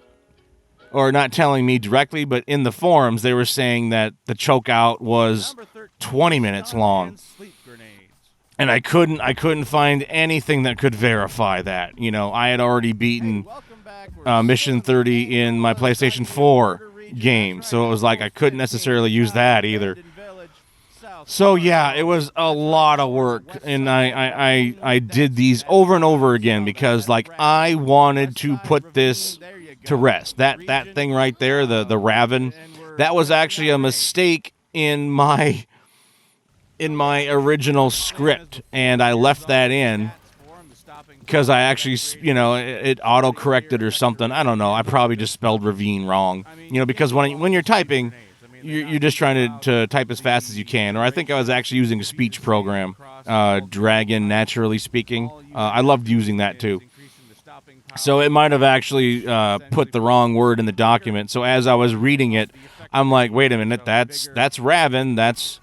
or not telling me directly, but in the forums, they were saying that the choke out was 20 minutes long. And I couldn't find anything that could verify that. I had already beaten Mission 30 in my PlayStation 4 game, so it was like I couldn't necessarily use that either. So yeah, it was a lot of work, and I did these over and over again because like I wanted to put this to rest. That thing right there, the Raven, that was actually a mistake in my original script, and I left that in because I actually, it auto-corrected or something. I don't know. I probably just spelled ravine wrong. Because when you're typing, you're just trying to type as fast as you can. Or I think I was actually using a speech program, Dragon Naturally Speaking. I loved using that too. So it might have actually put the wrong word in the document. So as I was reading it, I'm like, wait a minute, that's Raven. That's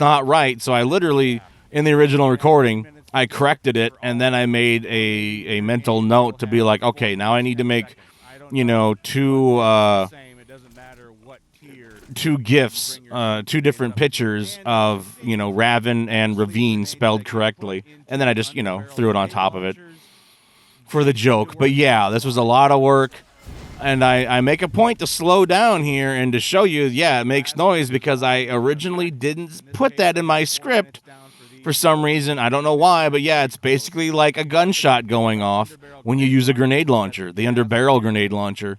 not right. So I literally, in the original recording, I corrected it, and then I made a mental note to be like, okay, now I need to make, two GIFs, two different pictures of, Raven and Ravine spelled correctly, and then I just, threw it on top of it for the joke. But yeah, this was a lot of work, and I make a point to slow down here and to show you, yeah, it makes noise because I originally didn't put that in my script. For some reason, I don't know why, but yeah, it's basically like a gunshot going off when you use a grenade launcher, the underbarrel grenade launcher.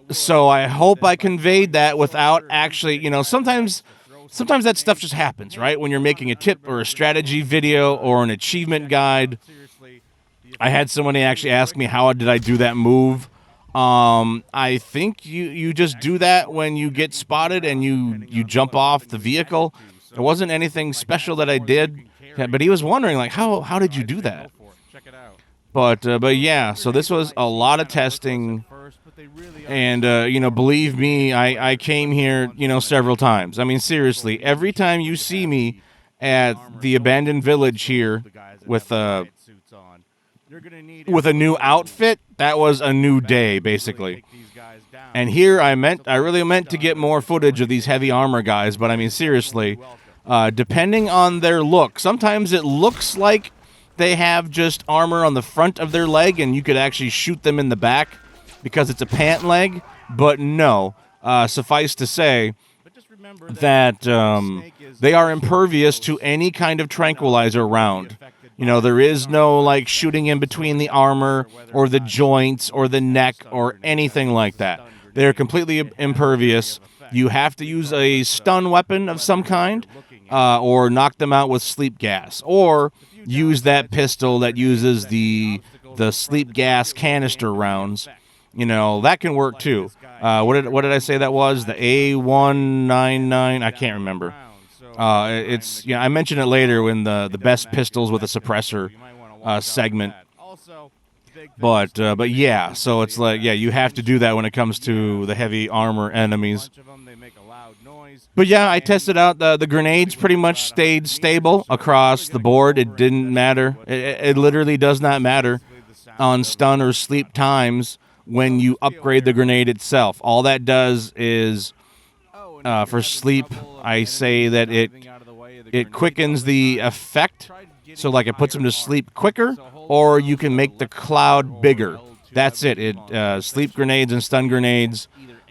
So I hope I conveyed that without actually, sometimes that stuff just happens, right? When you're making a tip or a strategy video or an achievement guide. I had somebody actually ask me how did I do that move. I think you just do that when you get spotted and you jump off the vehicle. It wasn't anything special that I did, but he was wondering, like, how did you do that? But yeah, so this was a lot of testing, and, believe me, I came here, several times. I mean, seriously, every time you see me at the abandoned village here with a new outfit, that was a new day, basically. And here I really meant to get more footage of these heavy armor guys, but I mean, seriously, depending on their look, sometimes it looks like they have just armor on the front of their leg and you could actually shoot them in the back because it's a pant leg, but no. Suffice to say that they are impervious to any kind of tranquilizer round. There is no, like, shooting in between the armor or the joints or the neck or anything like that. They're completely impervious. You have to use a stun weapon of some kind, or knock them out with sleep gas, or use that pistol that uses the sleep gas canister rounds. That can work too. What did I say that was? The A199? I can't remember. I mentioned it later when the best pistols with a suppressor segment. But yeah, so it's like, yeah, you have to do that when it comes to the heavy armor enemies. But yeah, I tested out the grenades pretty much stayed stable across the board. It didn't matter. It literally does not matter on stun or sleep times when you upgrade the grenade itself. All that does is, for sleep, I say that it quickens the effect. So like it puts them to sleep quicker, or you can make the cloud bigger. That's it. Sleep grenades and stun grenades,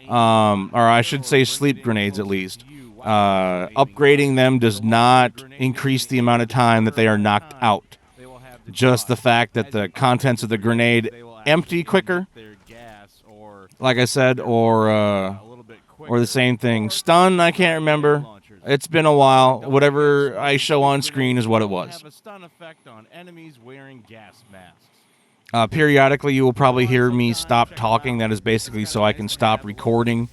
or I should say sleep grenades at least. Upgrading them does not increase the amount of time that they are knocked out. Just the fact that the contents of the grenade empty quicker, like I said, or the same thing. Stun, I can't remember. It's been a while. Whatever I show on screen is what it was. Periodically, you will probably hear me stop talking. That is basically so I can stop recording.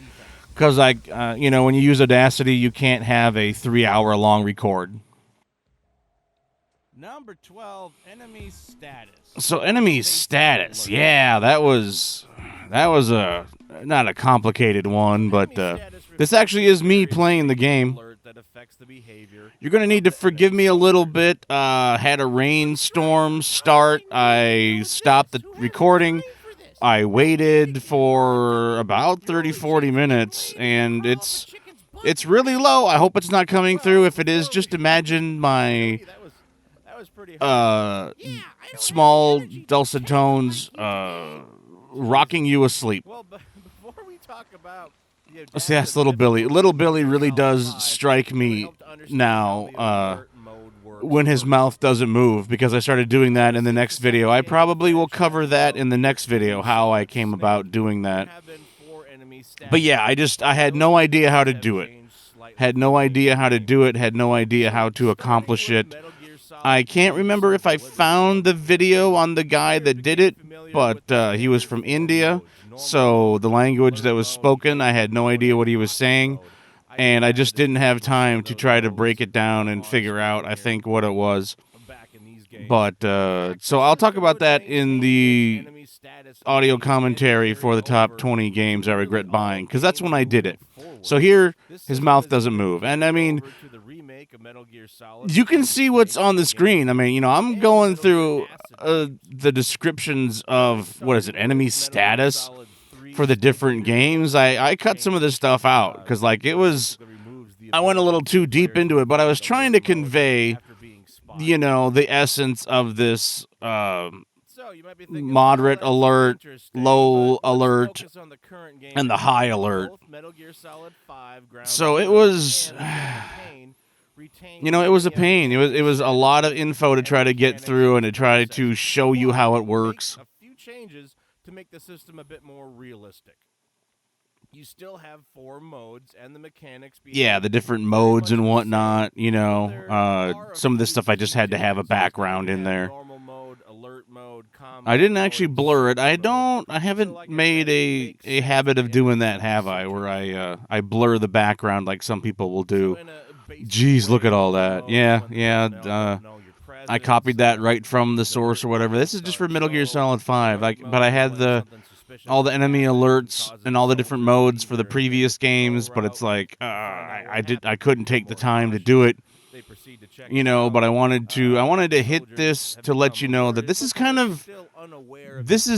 Because, when you use Audacity, you can't have a 3-hour-long record. Number 12, enemy status. So, enemy status. Yeah, that was not a complicated one, but this actually is me playing the game. You're going to need to forgive me a little bit. Had a rainstorm start. I stopped the recording. I waited for about 30-40 minutes, and it's really low. I hope it's not coming through. If it is, just imagine my small dulcet tones rocking you asleep. Well, before we talk about See, that's Little Billy. Little Billy really does strike me now when his mouth doesn't move, because I started doing that in the next video. I probably will cover that in the next video, how I came about doing that. But yeah, I had no idea how to do it. Had no idea how to do it. Had no idea how to accomplish it. I can't remember if I found the video on the guy that did it, but he was from India. So the language that was spoken, I had no idea what he was saying, and I just didn't have time to try to break it down and figure out, I think, what it was. But so I'll talk about that in the audio commentary for the top 20 games I regret buying, because that's when I did it. So here, his mouth doesn't move, and I mean, you can see what's on the screen. I mean, I'm going through the descriptions of, enemy status for the different games. I cut some of this stuff out because, I went a little too deep into it, but I was trying to convey, the essence of this moderate alert, low alert, and the high alert. So it was... it was a pain. It was a lot of info to try to get through and to try to show you how it works. A few changes to make the system a bit more realistic. You still have 4 modes and the mechanics. Yeah, the different modes and whatnot. Some of this stuff I just had to have a background in there. Normal mode, alert mode, I didn't actually blur it. I haven't made a habit of doing that, have I? Where I blur the background like some people will do. Jeez, look at all that. Yeah. I copied that right from the source or whatever. This is just for Metal Gear Solid 5. But I had all the enemy alerts and all the different modes for the previous games, but it's I couldn't take the time to do it. But I wanted to hit this to let you know that this is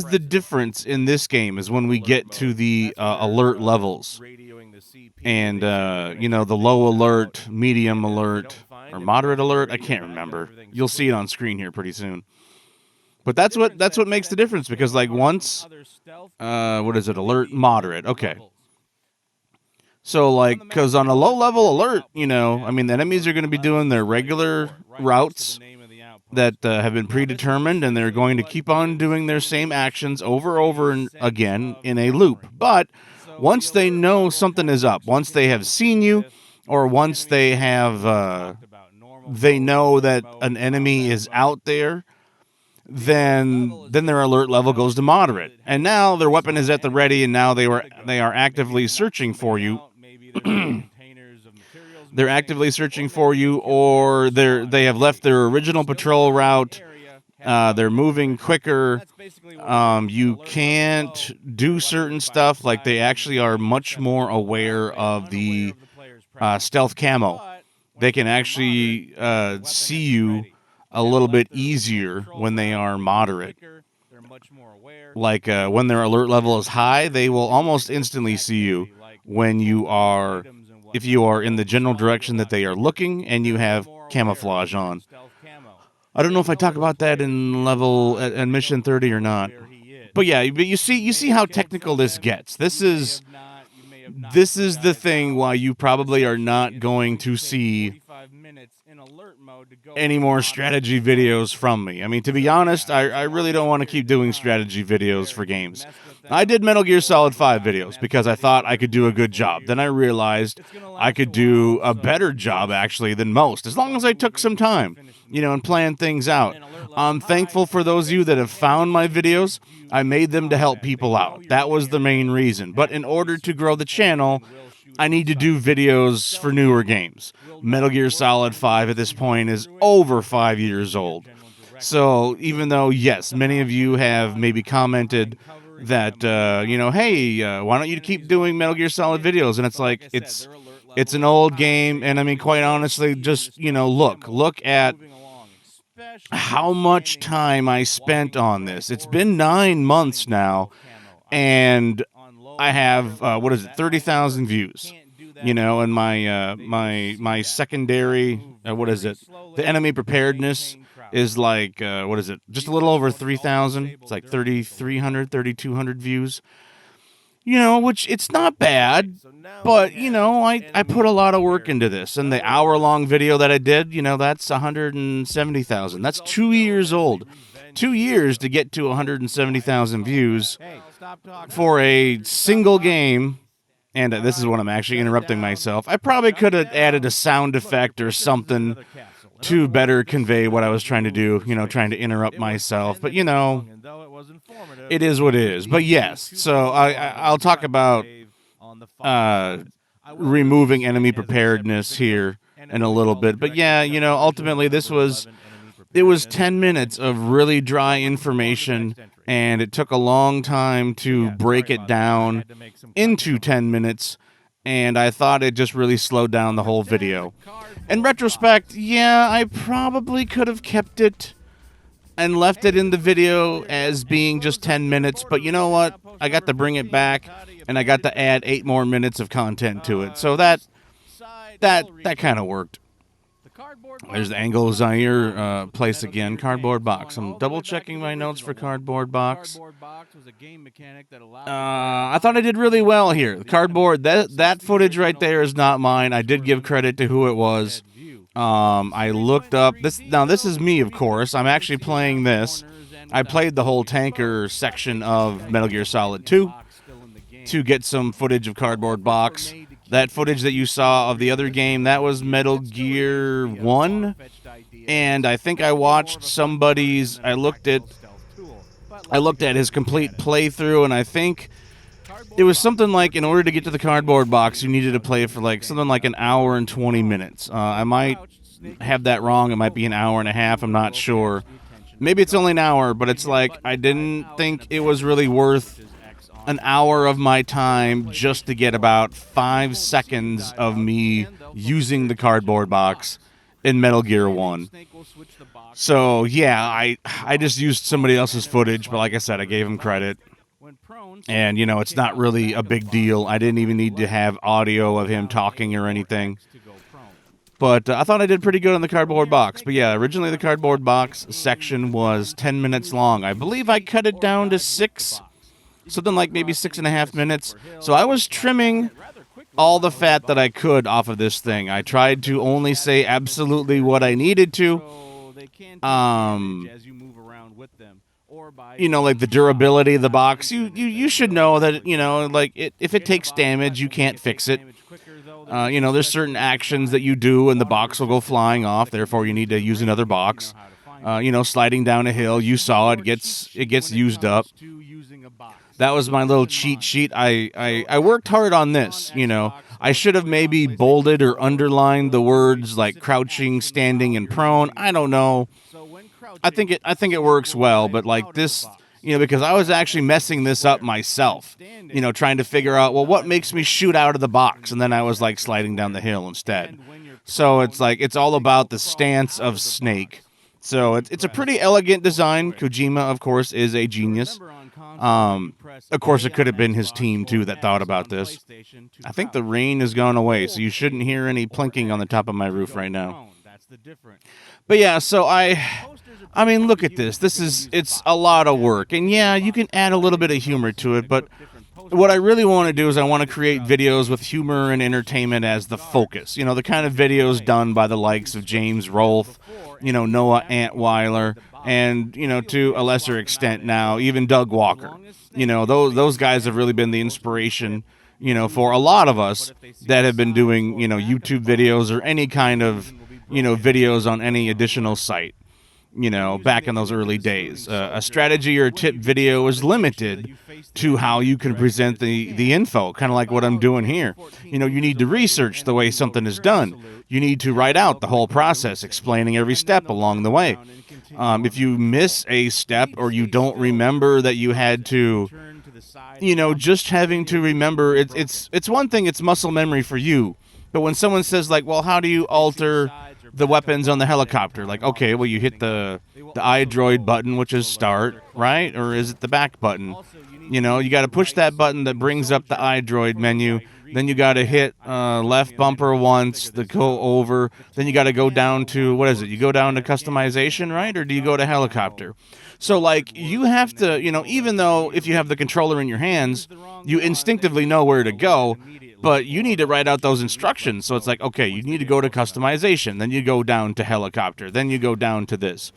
the difference in this game, is when we get to the alert levels. And, the low alert, medium alert, or moderate alert, I can't remember. You'll see it on screen here pretty soon. But that's what makes the difference, because, once, alert, moderate, okay. So, because on a low-level alert, the enemies are going to be doing their regular routes that have been predetermined, and they're going to keep on doing their same actions over and again in a loop. But once they know something is up, once they have seen you, or once they have, they know that an enemy is out there, then their alert level goes to moderate. And now their weapon is at the ready, and now they are actively searching for you. They're actively searching for you, or they have left their original patrol route. They're moving quicker. You can't do certain stuff. They actually are much more aware of the stealth camo. They can actually see you a little bit easier when they are moderate. When their alert level is high, they will almost instantly see you if you are in the general direction that they are looking and you have camouflage on. I don't know if I talk about that in level at mission 30 or not. But yeah, but you see how technical this gets. This is the thing why you probably are not going to see any more strategy videos from me. I mean, to be honest, I really don't want to keep doing strategy videos for games. I did Metal Gear Solid 5 videos because I thought I could do a good job. Then I realized I could do a better job, actually, than most, as long as I took some time, and planned things out. I'm thankful for those of you that have found my videos. I made them to help people out. That was the main reason. But in order to grow the channel, I need to do videos for newer games. Metal Gear Solid 5 at this point is over 5 years old. So even though, yes, many of you have maybe commented that, hey, why don't you keep doing Metal Gear Solid videos? And it's like, it's an old game. And I mean, quite honestly, just, look at how much time I spent on this. It's been 9 months now, and I have 30,000 views. And my secondary, the Enemy Preparedness is like just a little over 3,000. It's like 3,300, 3,200 views. Which it's not bad, but I put a lot of work into this, and the hour-long video that I did, that's 170,000. That's 2 years old. 2 years to get to 170,000 views for a single game. And this is when I'm actually interrupting myself. I probably could have added a sound effect or something to better convey what I was trying to do, trying to interrupt myself. But, it is what it is. But yes, so I'll talk about removing enemy preparedness here in a little bit. But yeah, ultimately it was 10 minutes of really dry information, and it took a long time to break it down into 10 minutes, and I thought it just really slowed down the whole video. In retrospect, yeah, I probably could have kept it and left it in the video as being just 10 minutes, but you know what? I got to bring it back, and I got to add 8 more minutes of content to it, so that kind of worked. There's the Angle Zaire place again. Cardboard box. I'm double-checking my notes for cardboard box. I thought I did really well here. The cardboard, that footage right there is not mine. I did give credit to who it was. I looked up this. Now, this is me, of course. I'm actually playing this. I played the whole tanker section of Metal Gear Solid 2 to get some footage of cardboard box. That footage that you saw of the other game, that was Metal Gear 1. And I think I watched somebody's, I looked at his complete playthrough, and I think it was something like, in order to get to the cardboard box, you needed to play for like something like an hour and 20 minutes. I might have that wrong. It might be an hour and a half. I'm not sure. Maybe it's only an hour, but it's like I didn't think it was really worth an hour of my time just to get about 5 seconds of me using the cardboard box in Metal Gear 1. So, yeah, I just used somebody else's footage, but like I said, I gave him credit. And, it's not really a big deal. I didn't even need to have audio of him talking or anything. But I thought I did pretty good on the cardboard box. But yeah, originally the cardboard box section was 10 minutes long. I believe I cut it down to 6. Something like maybe 6.5 minutes. So I was trimming all the fat that I could off of this thing. I tried to only say absolutely what I needed to. Like the durability of the box. You should know that, if it takes damage, you can't fix it. There's certain actions that you do and the box will go flying off. Therefore, you need to use another box. Sliding down a hill, you saw it gets used up. That was my little cheat sheet. I worked hard on this, I should have maybe bolded or underlined the words like crouching, standing, and prone. I don't know. I think it works well, but like this, because I was actually messing this up myself, trying to figure out, well, what makes me shoot out of the box? And then I was like sliding down the hill instead. So it's like, it's all about the stance of Snake. So it's a pretty elegant design. Kojima, of course, is a genius. Of course, it could have been his team, too, that thought about this. I think the rain has gone away, so you shouldn't hear any plinking on the top of my roof right now. But yeah, so I I mean, look at this. It's a lot of work. And yeah, you can add a little bit of humor to it, but what I really want to do is I want to create videos with humor and entertainment as the focus. You know, the kind of videos done by the likes of James Rolfe, you know, Noah Antweiler, and, you know, to a lesser extent now, even Doug Walker. You know, those guys have really been the inspiration, you know, for a lot of us that have been doing, you know, YouTube videos or any kind of, you know, videos on any additional site. You know, back in those early days, a strategy or tip video is limited to how you can present the info, kind of like what I'm doing here. You know, you need to research the way something is done. You need to write out the whole process, explaining every step along the way. If you miss a step or you don't remember that you had to, you know, just having to remember, it's one thing, it's muscle memory for you. But when someone says, like, well, how do you alter the weapons on the helicopter? Like, okay, well, you hit the iDroid button, which is start, right? Or is it the back button? You know, you got to push that button that brings up the iDroid menu. Then you got to hit left bumper once, the go over. Then you got to go down to, what is it? You go down to customization, right? Or do you go to helicopter? So, like, you have to, you know, even though if you have the controller in your hands, you instinctively know where to go, but you need to write out those instructions. So it's like, okay, you need to go to customization, then you go down to helicopter, then you go down to this.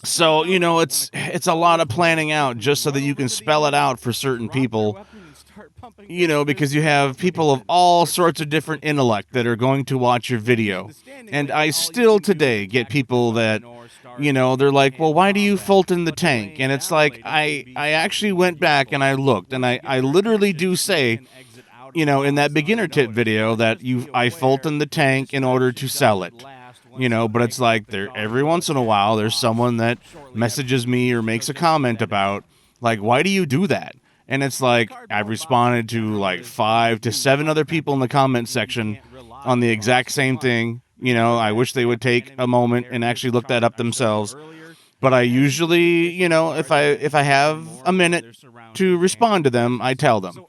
So, you know, it's a lot of planning out just so that you can spell it out for certain people, you know, because you have people of all sorts of different intellect that are going to watch your video. And I still today get people that, you know, they're like, well, why do you Fulton the tank? And it's like, I actually went back and I looked, and I literally do say, you know, in that beginner tip video that I Fulton the tank in order to sell it. You know, but it's like every once in a while there's someone that messages me or makes a comment about, like, why do you do that? And it's like, I've responded to like 5 to 7 other people in the comment section on the exact same thing. You know, I wish they would take a moment and actually look that up themselves. But I usually, you know, if I have a minute to respond to them, I tell them.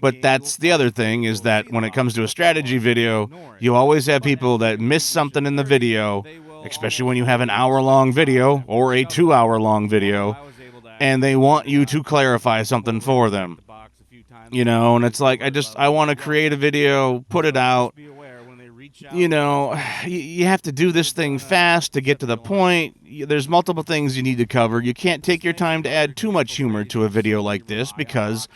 But that's the other thing, is that when it comes to a strategy video, you always have people that miss something in the video, especially when you have an hour-long video or a 2-hour-long video, and they want you to clarify something for them. You know, and it's like, I want to create a video, put it out. You know, you have to do this thing fast to get to the point. There's multiple things you need to cover. You can't take your time to add too much humor to a video like this, because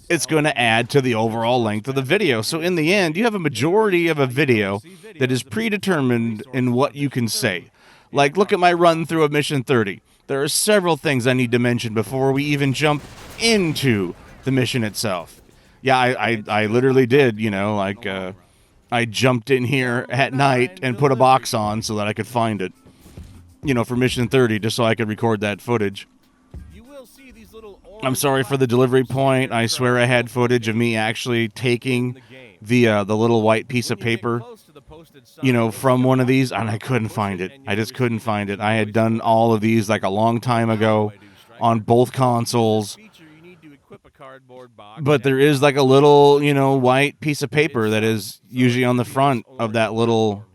it's going to add to the overall length of the video. So in the end, you have a majority of a video that is predetermined in what you can say. Like, look at my run through of Mission 30. There are several things I need to mention before we even jump into the mission itself. Yeah, I literally did, you know, like, I jumped in here at night and put a box on so that I could find it, you know, for Mission 30, just so I could record that footage. I'm sorry for the delivery point. I swear I had footage of me actually taking the little white piece of paper, you know, from one of these, and I couldn't find it. I just couldn't find it. I had done all of these like a long time ago on both consoles, but there is like a little, you know, white piece of paper that is usually on the front of that little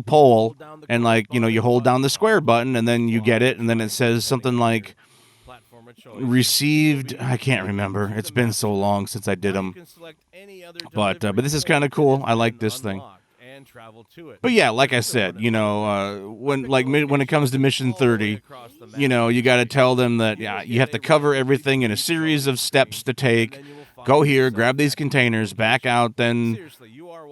pole, and, like, you know, you hold down the square button and then you get it, and then it says something like received. I can't remember. It's been so long since I did them. But this is kind of cool. I like this thing. But yeah, like I said, you know, when it comes to Mission 30, you know, you got to tell them that, yeah, you have to cover everything in a series of steps to take. Go here, grab these containers, back out, then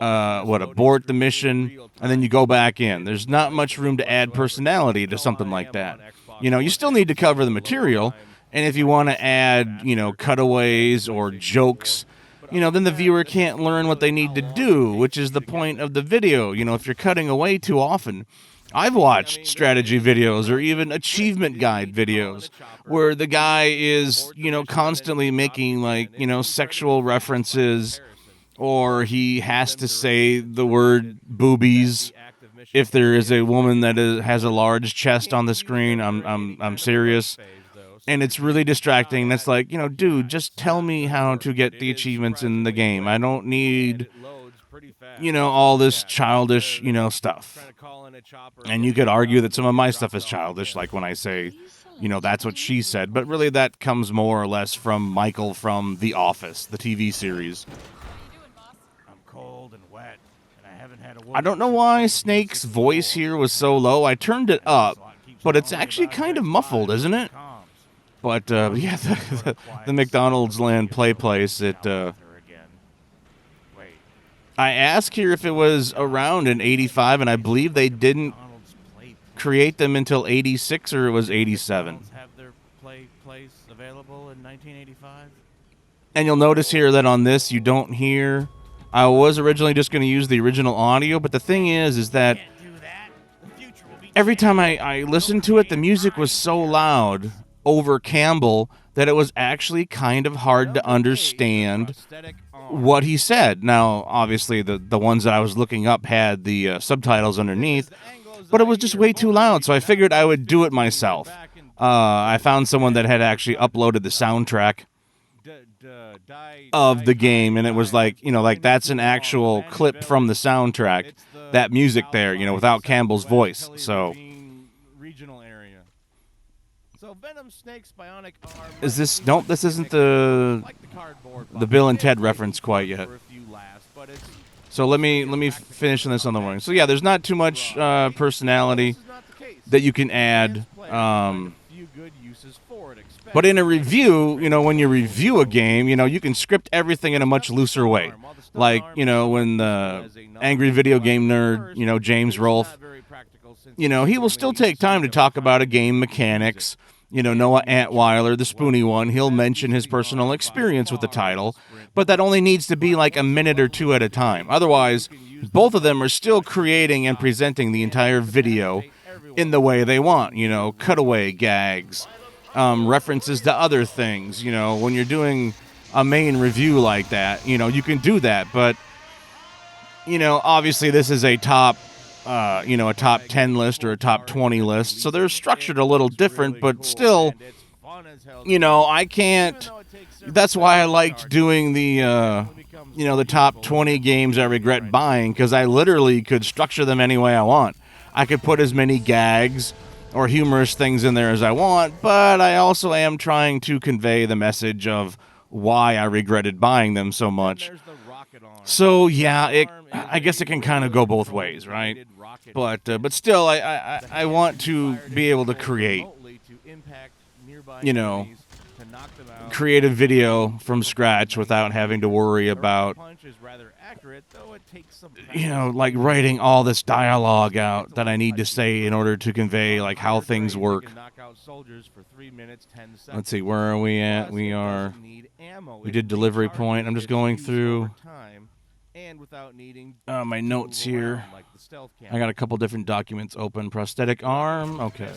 abort the mission, and then you go back in. There's not much room to add personality to something like that. You know, you still need to cover the material. And if you want to add, you know, cutaways or jokes, you know, then the viewer can't learn what they need to do, which is the point of the video. You know, if you're cutting away too often. I've watched strategy videos or even achievement guide videos where the guy is, you know, constantly making, like, you know, sexual references, or he has to say the word boobies if there is a woman that has a large chest on the screen. I'm serious. And it's really distracting. That's like, you know, dude, just tell me how to get the achievements in the game. I don't need, pretty fast. you know, all this Yeah, childish, you know, stuff. Trying to call in a chopper And you could argue that some of my stuff is childish, like when I say, you know, that's what she said. But really, that comes more or less from Michael from The Office, the TV series. I'm cold and wet, and I haven't had a I don't know why Snake's voice here was so low. I turned it up, but it's actually kind of muffled, isn't it? But, yeah, the McDonald's Land Play Place, I asked here if it was around in 85, and I believe they didn't create them until 86, or it was 87. Have their place available in 1985? And you'll notice here that on this, you don't hear... I was originally just going to use the original audio, but the thing is that every time I listened to it, the music was so loud over Campbell that it was actually kind of hard to understand what he said. Now, obviously, the ones that I was looking up had the subtitles underneath, but it was just way too loud, so I figured I would do it myself. I found someone that had actually uploaded the soundtrack of the game, and it was like, you know, like that's an actual clip from the soundtrack, that music there, you know, without Campbell's voice. So is this... Nope, this isn't the Bill and Ted reference quite yet. So let me finish this on the morning. So yeah, there's not too much personality that you can add. But in a review, you know, when you review a game, you know, you can script everything in a much looser way. Like, you know, when the Angry Video Game Nerd, you know, James Rolfe, you know, he will still take time to talk about a game mechanics. You know, Noah Antweiler, the Spoony one, he'll mention his personal experience with the title, but that only needs to be like a minute or two at a time. Otherwise, both of them are still creating and presenting the entire video in the way they want. You know, cutaway gags, references to other things. You know, when you're doing a main review like that, you know, you can do that. But, you know, obviously this is a top, you know, a top 10 list or a top 20 list. So they're structured a little different, but still, you know, I can't... That's why I liked doing the, you know, the top 20 games I regret buying, because I literally could structure them any way I want. I could put as many gags or humorous things in there as I want, but I also am trying to convey the message of why I regretted buying them so much. So yeah, I guess it can kind of go both ways, right? But still, I want to be able to create, you know, create a video from scratch without having to worry about, you know, like writing all this dialogue out that I need to say in order to convey like how things work. Let's see, where are we at? We did delivery point. I'm just going through my notes here. I got a couple different documents open. Prosthetic arm, okay.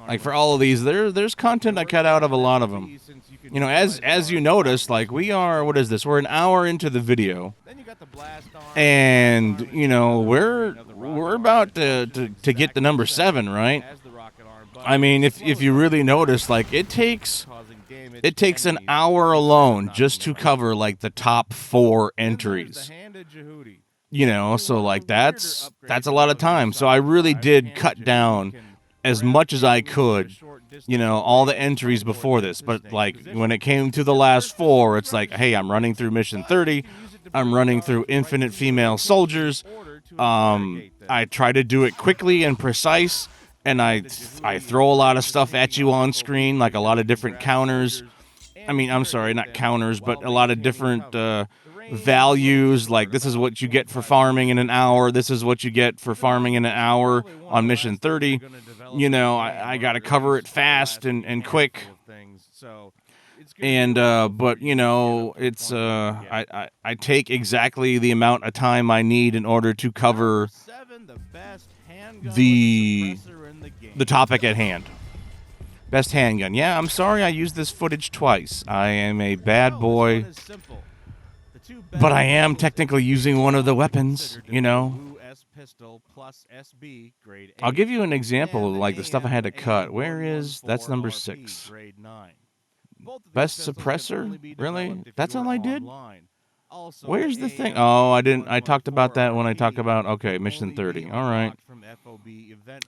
Like for all of these, there's content I cut out of a lot of them. You know, as you notice, like we are, what is this? We're an hour into the video, and you know we're about to get the number 7, right? I mean, if you really notice, like it takes an hour alone just to cover like the top 4 entries. You know, so like that's a lot of time. So I really did cut down as much as I could, you know, all the entries before this. But like when it came to the last 4, it's like, hey, I'm running through mission 30. I'm running through Infinite Female Soldiers. I try to do it quickly and precise, and I throw a lot of stuff at you on screen, like a lot of different counters. I mean, I'm sorry, not counters, but a lot of different values. Like this is what you get for farming in an hour. This is what you get for farming in an hour on mission 30. You know, I got to cover it fast and quick. And but you know, it's I take exactly the amount of time I need in order to cover the topic at hand. Best handgun. Yeah, I'm sorry I used this footage twice. I am a bad boy, but I am technically using one of the weapons, you know. I'll give you an example of like the stuff I had to cut. Where is... That's number 6. Both of these Best pistols can suppressor? only be Really? developed if That's you all are I did? online. Also, Where's the thing? AM Oh, I didn't. I talked about that when I 1114 talk about, okay, can Mission only be 30. All right. unlocked from FOB event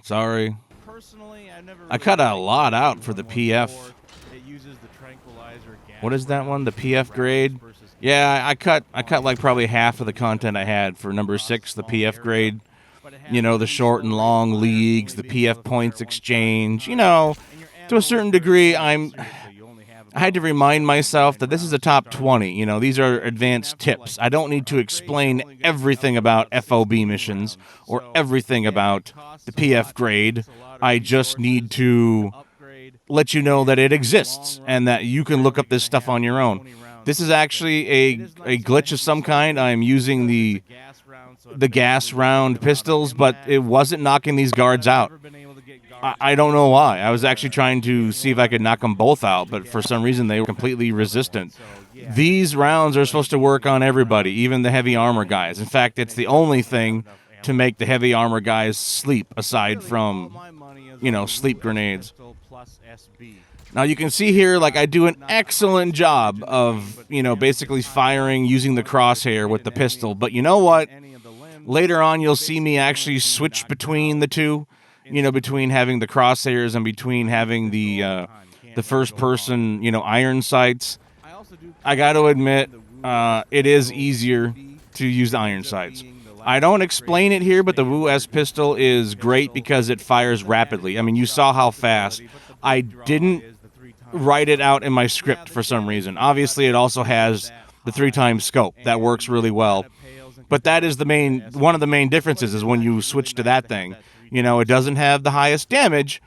Sorry. Personally, I never I really cut a liked lot the out for the 1114. PF. It uses the tranquilizer gas What is that one? The rounds PF rounds grade? versus Yeah, I cut like probably arms. half of the content I had for number 6, the Small PF area, grade. but it You has know, to the be short and slow rate long fire, leagues, only the being able PF to points fire one shot at a exchange. You time, know, and your to a ammo certain is very degree, limited, so you only have I had to about remind 7 myself that blank this is a rounds to top start 20. with. You know, these are And advanced after, tips. like, I don't 4 need to upgrades, explain you're only gonna be everything up to about about FOB 16 missions rounds. or So, everything yeah, about it costs the a PF lot. grade. Takes a lot of I just need resources to upgrade. let you know that it And in the exists long and run, that you you're can look barely up this gonna stuff have on your own. 20 rounds This is to spare. actually It is a nice to glitch have of some these kind. soldiers I'm using because the it's a gas round, so it the basically gas gives you a round good amount of pistols, but impact. it wasn't knocking these But guards I've out. never been able to get guards I don't know why. I was actually trying to to get see if I could knock them both out, the but for gas some reason they were effect completely of the other resistant. one. So, yeah, These it's rounds are gonna supposed to be work on really everybody, round. even the heavy armor And guys. In fact, it's it the just only doesn't have thing enough to ammo. make the heavy armor guys sleep, aside Really, all from, my money is you on know, the sleep Wu S grenades. pistol plus SB. Now you can see here, like, I do an Not the excellent highest job damage in the game, of, but you know, damage is basically high firing enough using the to warrant it crosshair hit with an the enemy pistol. But you know in what? any of the limbs. Later on, you'll You see me basically want actually it to be switch knocked between out the two. You know, between having the crosshairs and between having instantly. the All the time. You can't really first go wrong. person, you know, iron sights. I also do I got to admit, the Wu it is pistol easier 2D to use the ends iron up sights. being the I last don't upgrade explain to it the here, but the standard Wu S pistol is great pistol. because it fires Doesn't have rapidly. I mean, you enough saw how stop fast. stability, but the I big draw didn't is the 3 times write it scope. out in my Yeah, script the for some damage reason. from the Obviously, it weapon also isn't has that the 3x scope. That works and really it well. kinda pales in But that is comparison to the one of the main SMG. But differences it is is when you actually switch really to nice that to have thing. that 3 You know, it times doesn't have the highest damage,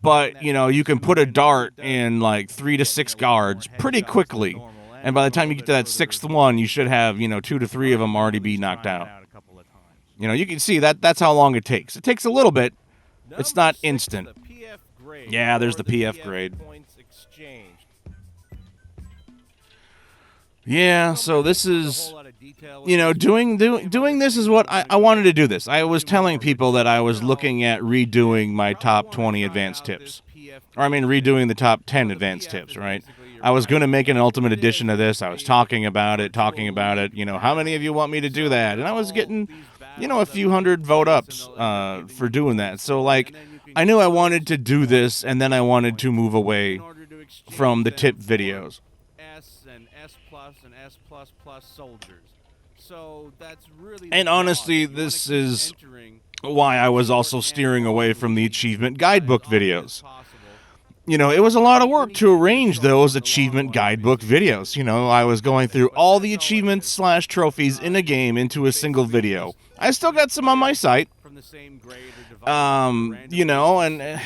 but, you know, you can put a dart in like 3 to 6 guards pretty quickly. And by the time you get to that 6th one, you should have, you know, 2 to 3 of them already be knocked out. You know, you can see that's how long it takes. It takes a little bit. It's not instant. Yeah, there's the PF grade. Yeah, so this is, you know, doing this is what I wanted to do this. I was telling people that I was looking at redoing my top 20 advanced tips. Or I mean, redoing the top 10 advanced tips, right? I was going to make an ultimate edition of this. I was talking about it, you know, how many of you want me to do that? And I was getting, you know, a few hundred vote ups for doing that. So, like, I knew I wanted to do this, and then I wanted to move away from the tip videos. And S plus and S plus plus soldiers. So that's really And honestly, this is why I was also steering away from the achievement guidebook videos. You know, it was a lot of work to arrange those achievement guidebook videos. You know, I was going through all the achievements / trophies in a game into a single video. I still got some on my site. You know, and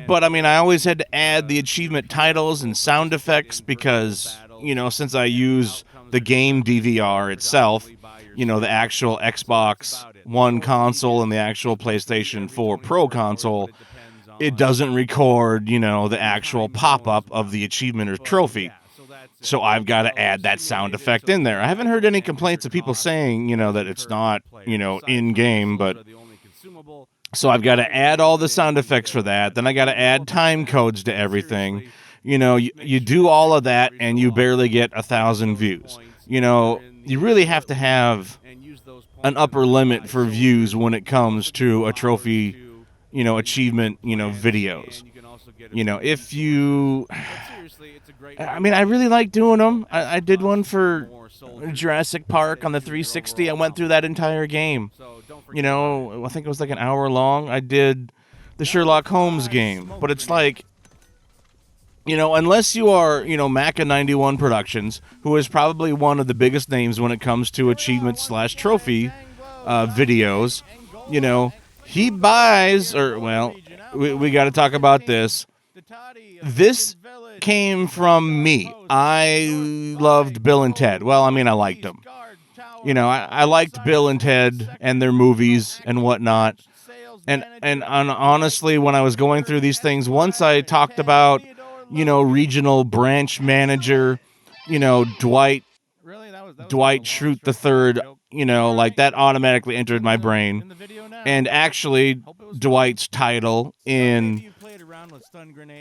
but I mean, I always had to add the achievement titles and sound effects because, you know, since I use the game DVR itself, you know, the actual Xbox One console and the actual PlayStation 4 Pro console, it doesn't record, you know, the actual pop-up of the achievement or trophy. So I've got to add that sound effect in there. I haven't heard any complaints of people saying, you know, that it's not, you know, in-game, but so I've got to add all the sound effects for that. Then I got to add time codes to everything. You know, you do all of that and you barely get 1,000 views. You know, you really have to have an upper limit for views when it comes to a trophy, you know, achievement, you know, videos. You know, if you, I mean, I really like doing them. I did one for Jurassic Park on the 360. I went through that entire game. You know, I think it was like an hour long. I did the Sherlock Holmes game, but it's like, you know, unless you are, you know, Maca 91 Productions, who is probably one of the biggest names when it comes to achievement / trophy videos, you know, he buys, or, well, we got to talk about this. This came from me. I loved Bill and Ted. Well, I mean, I liked them. You know, I liked Bill and Ted and their movies and whatnot. And honestly, when I was going through these things, once I talked about, you know, regional branch manager, you know, Dwight Schrute the Third, you know, like that automatically entered my brain. And actually, Dwight's title in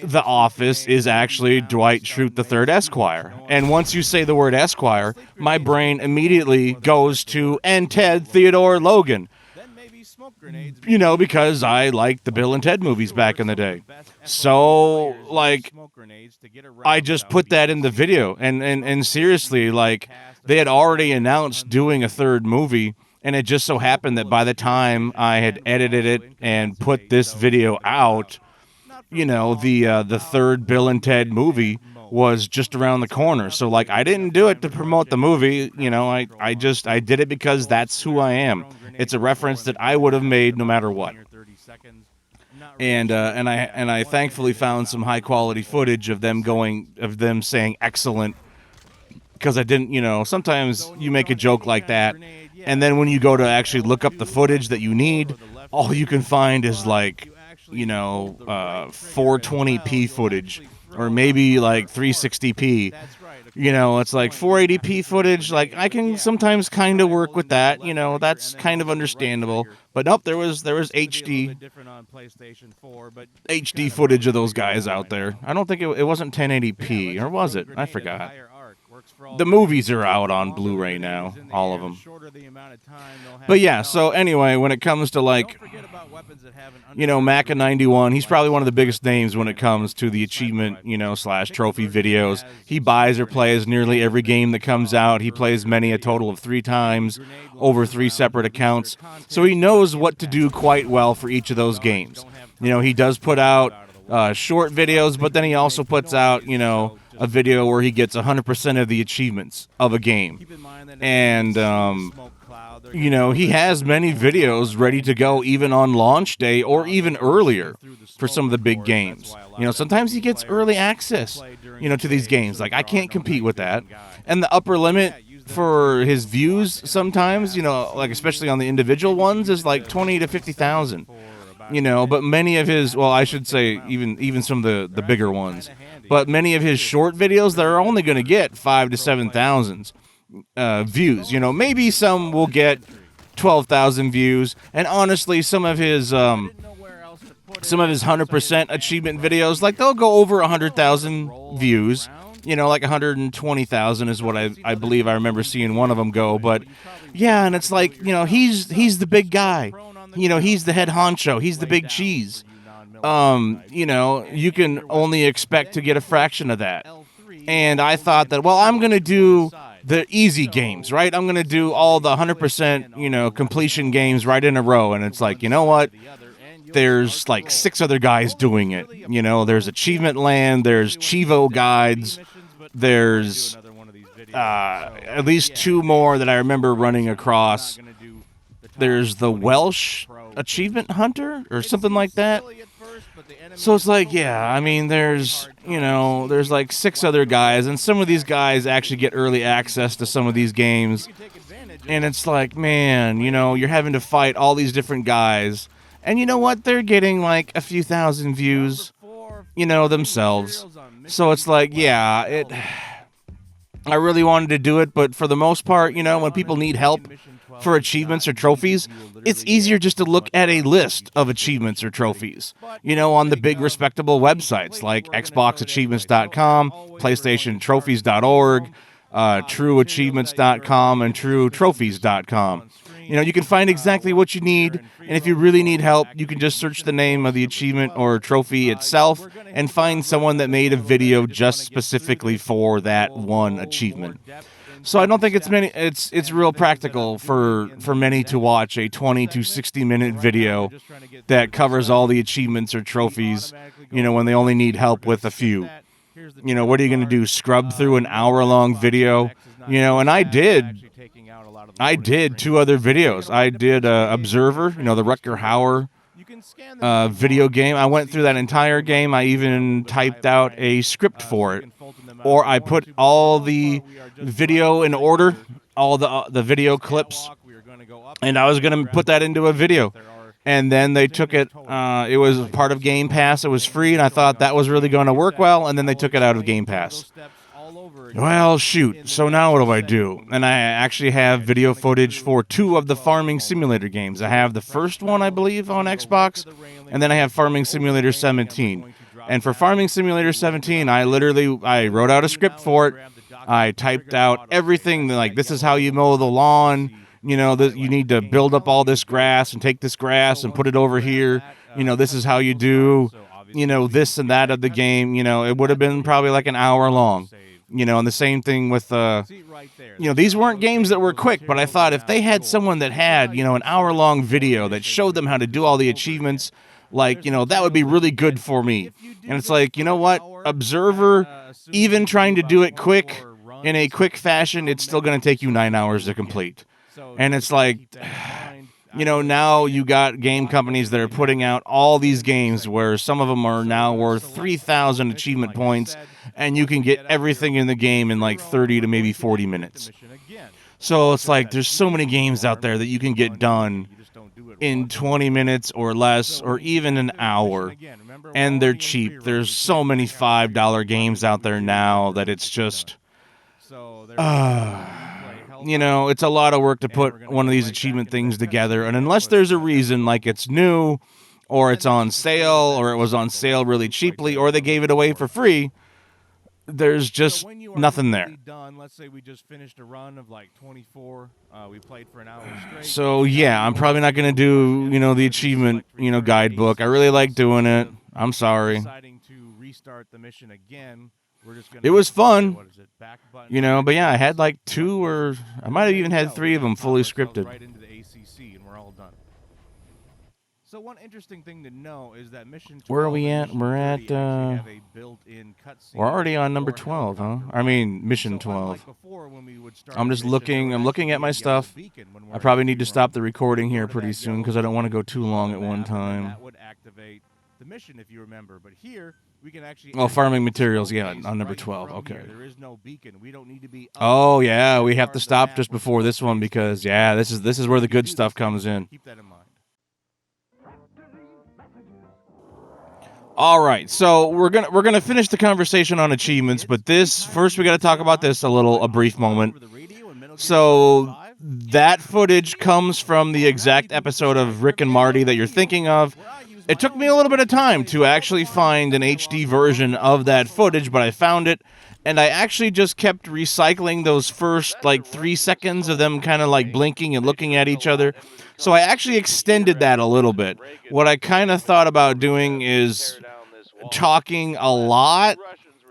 The Office is actually Dwight Schrute III Esquire. And once you say the word Esquire, my brain immediately goes to and Ted Theodore Logan. You know, because I liked the Bill and Ted movies back in the day. So, like, I just put that in the video. And seriously, like, they had already announced doing a third movie, and it just so happened that by the time I had edited it and put this video out, you know, the third Bill and Ted movie was just around the corner. So, like, I didn't do it to promote the movie. You know, I did it because that's who I am. It's a reference that I would have made no matter what. And I thankfully found some high quality footage of them saying excellent, because I didn't, you know, sometimes you make a joke like that, and then when you go to actually look up the footage that you need, all you can find is like, you know, 420p footage, or maybe like 360p. You know, it's like 480p footage. Like, I can sometimes kind of work with that. You know, that's kind of understandable. But nope, there was HD footage of those guys out there. I don't think it wasn't 1080p, or was it? I forgot. The movies are out on Blu-ray now, all of them. But yeah, so anyway, when it comes to, like, you know, Maca91, he's probably one of the biggest names when it comes to the achievement, you know, / trophy videos. He buys or plays nearly every game that comes out. He plays many, a total of 3 times, over 3 separate accounts. So he knows what to do quite well for each of those games. You know, he does put out short videos, but then he also puts out, you know, a video where he gets 100% of the achievements of a game. And, you know, he has many videos ready to go even on launch day or even earlier for some of the big games. You know, sometimes he gets early access, you know, to these games. Like, I can't compete with that. And the upper limit for his views sometimes, you know, like especially on the individual ones, is like 20 to 50,000. You know, but many of his, well, I should say even some of the bigger ones, but many of his short videos, they're only going to get 5 to 7,000 views. You know, maybe some will get 12,000 views, and honestly, some of his 100% achievement videos, like, they'll go over 100,000 views. You know, like 120,000 is what I believe I remember seeing one of them go. But yeah, and it's like, you know, he's the big guy. You know, he's the head honcho. He's the big cheese. You know, you can only expect to get a fraction of that. And I thought that, well, I'm going to do the easy games, right? I'm going to do all the 100%, you know, completion games right in a row. And it's like, you know what? There's like 6 other guys doing it. You know, there's Achievement Land, there's Chivo Guides, there's at least 2 more that I remember running across. There's the Welsh Achievement Hunter or something like that. So it's like, yeah, I mean, there's like 6 other guys, and some of these guys actually get early access to some of these games. And it's like, man, you know, you're having to fight all these different guys. And you know what? They're getting like a few thousand views, you know, themselves. So it's like, yeah, I really wanted to do it, but for the most part, you know, when people need help for achievements or trophies, it's easier just to look at a list of achievements or trophies, you know, on the big respectable websites like xboxachievements.com, playstationtrophies.org, trueachievements.com, and truetrophies.com. You know, you can find exactly what you need, and if you really need help, you can just search the name of the achievement or trophy itself and find someone that made a video just specifically for that one achievement. So I don't think it's real practical for many to watch a 20 to 60 minute video that covers all the achievements or trophies, you know, when they only need help with a few. You know, what are you going to do, scrub through an hour-long video? You know, and I did 2 other videos. I did Observer, you know, the Rutger Hauer video game. I went through that entire game. I even typed out a script for it. Or I put all the video in order, all the video clips, and I was going to put that into a video. And then they took it, it was part of Game Pass, it was free, and I thought that was really going to work well, and then they took it out of Game Pass. Well, shoot, so now what do I do? And I actually have video footage for 2 of the Farming Simulator games. I have the first one, I believe, on Xbox, and then I have Farming Simulator 17. And for Farming Simulator 17, I wrote out a script for it. I typed out everything, like, this is how you mow the lawn. You know, you need to build up all this grass and take this grass and put it over here. You know, this is how you do, you know, this and that of the game. You know, it would have been probably like an hour long. You know, and the same thing with, you know, these weren't games that were quick, but I thought if they had someone that had, you know, an hour-long video that showed them how to do all the achievements, like, you know, that would be really good for me. And it's like, you know what, Observer, even trying to do it quick, in a quick fashion, it's still going to take you 9 hours to complete. And it's like, you know, now you got game companies that are putting out all these games where some of them are now worth 3,000 achievement points, and you can get everything in the game in like 30 to maybe 40 minutes. So it's like there's so many games out there that you can get done in 20 minutes or less, or even an hour, and they're cheap. There's so many $5 games out there now that it's just, you know, it's a lot of work to put one of these achievement things together. And unless there's a reason, like it's new, or it's on sale, or it was on sale really cheaply, or they gave it away for free, there's just nothing there. Let's say we just finished a run of like 24. We played for an hour straight. So yeah, I'm probably not going to do, you know, the achievement, you know, guidebook. I really like doing it. I'm sorry. Deciding to restart the mission again. It was fun, you know, but yeah, I had like 2 or I might have even had 3 of them fully scripted. Right into the ACC, and we're all done. So one interesting thing to know is that mission 12 Where are we at? We're at, we're already on number 12, huh? I mean, mission 12. I'm just looking, I'm looking at my stuff. I probably need to stop the recording here pretty soon because I don't want to go too long at one time. That would activate the mission if you remember, but here we can actually farming materials, yeah, on number 12. Okay. There is no beacon. We don't need to be Oh, yeah, we have to stop just before this one because yeah, this is where the good stuff comes in. Keep that in mind. All right, so we're gonna finish the conversation on achievements, but first we got to talk about this a brief moment. So that footage comes from the exact episode of Rick and Marty that you're thinking of. It took me a little bit of time to actually find an HD version of that footage, but I found it, and I actually just kept recycling those first like 3 seconds of them kind of like blinking and looking at each other. So I actually extended that a little bit. What I kind of thought about doing is talking a lot,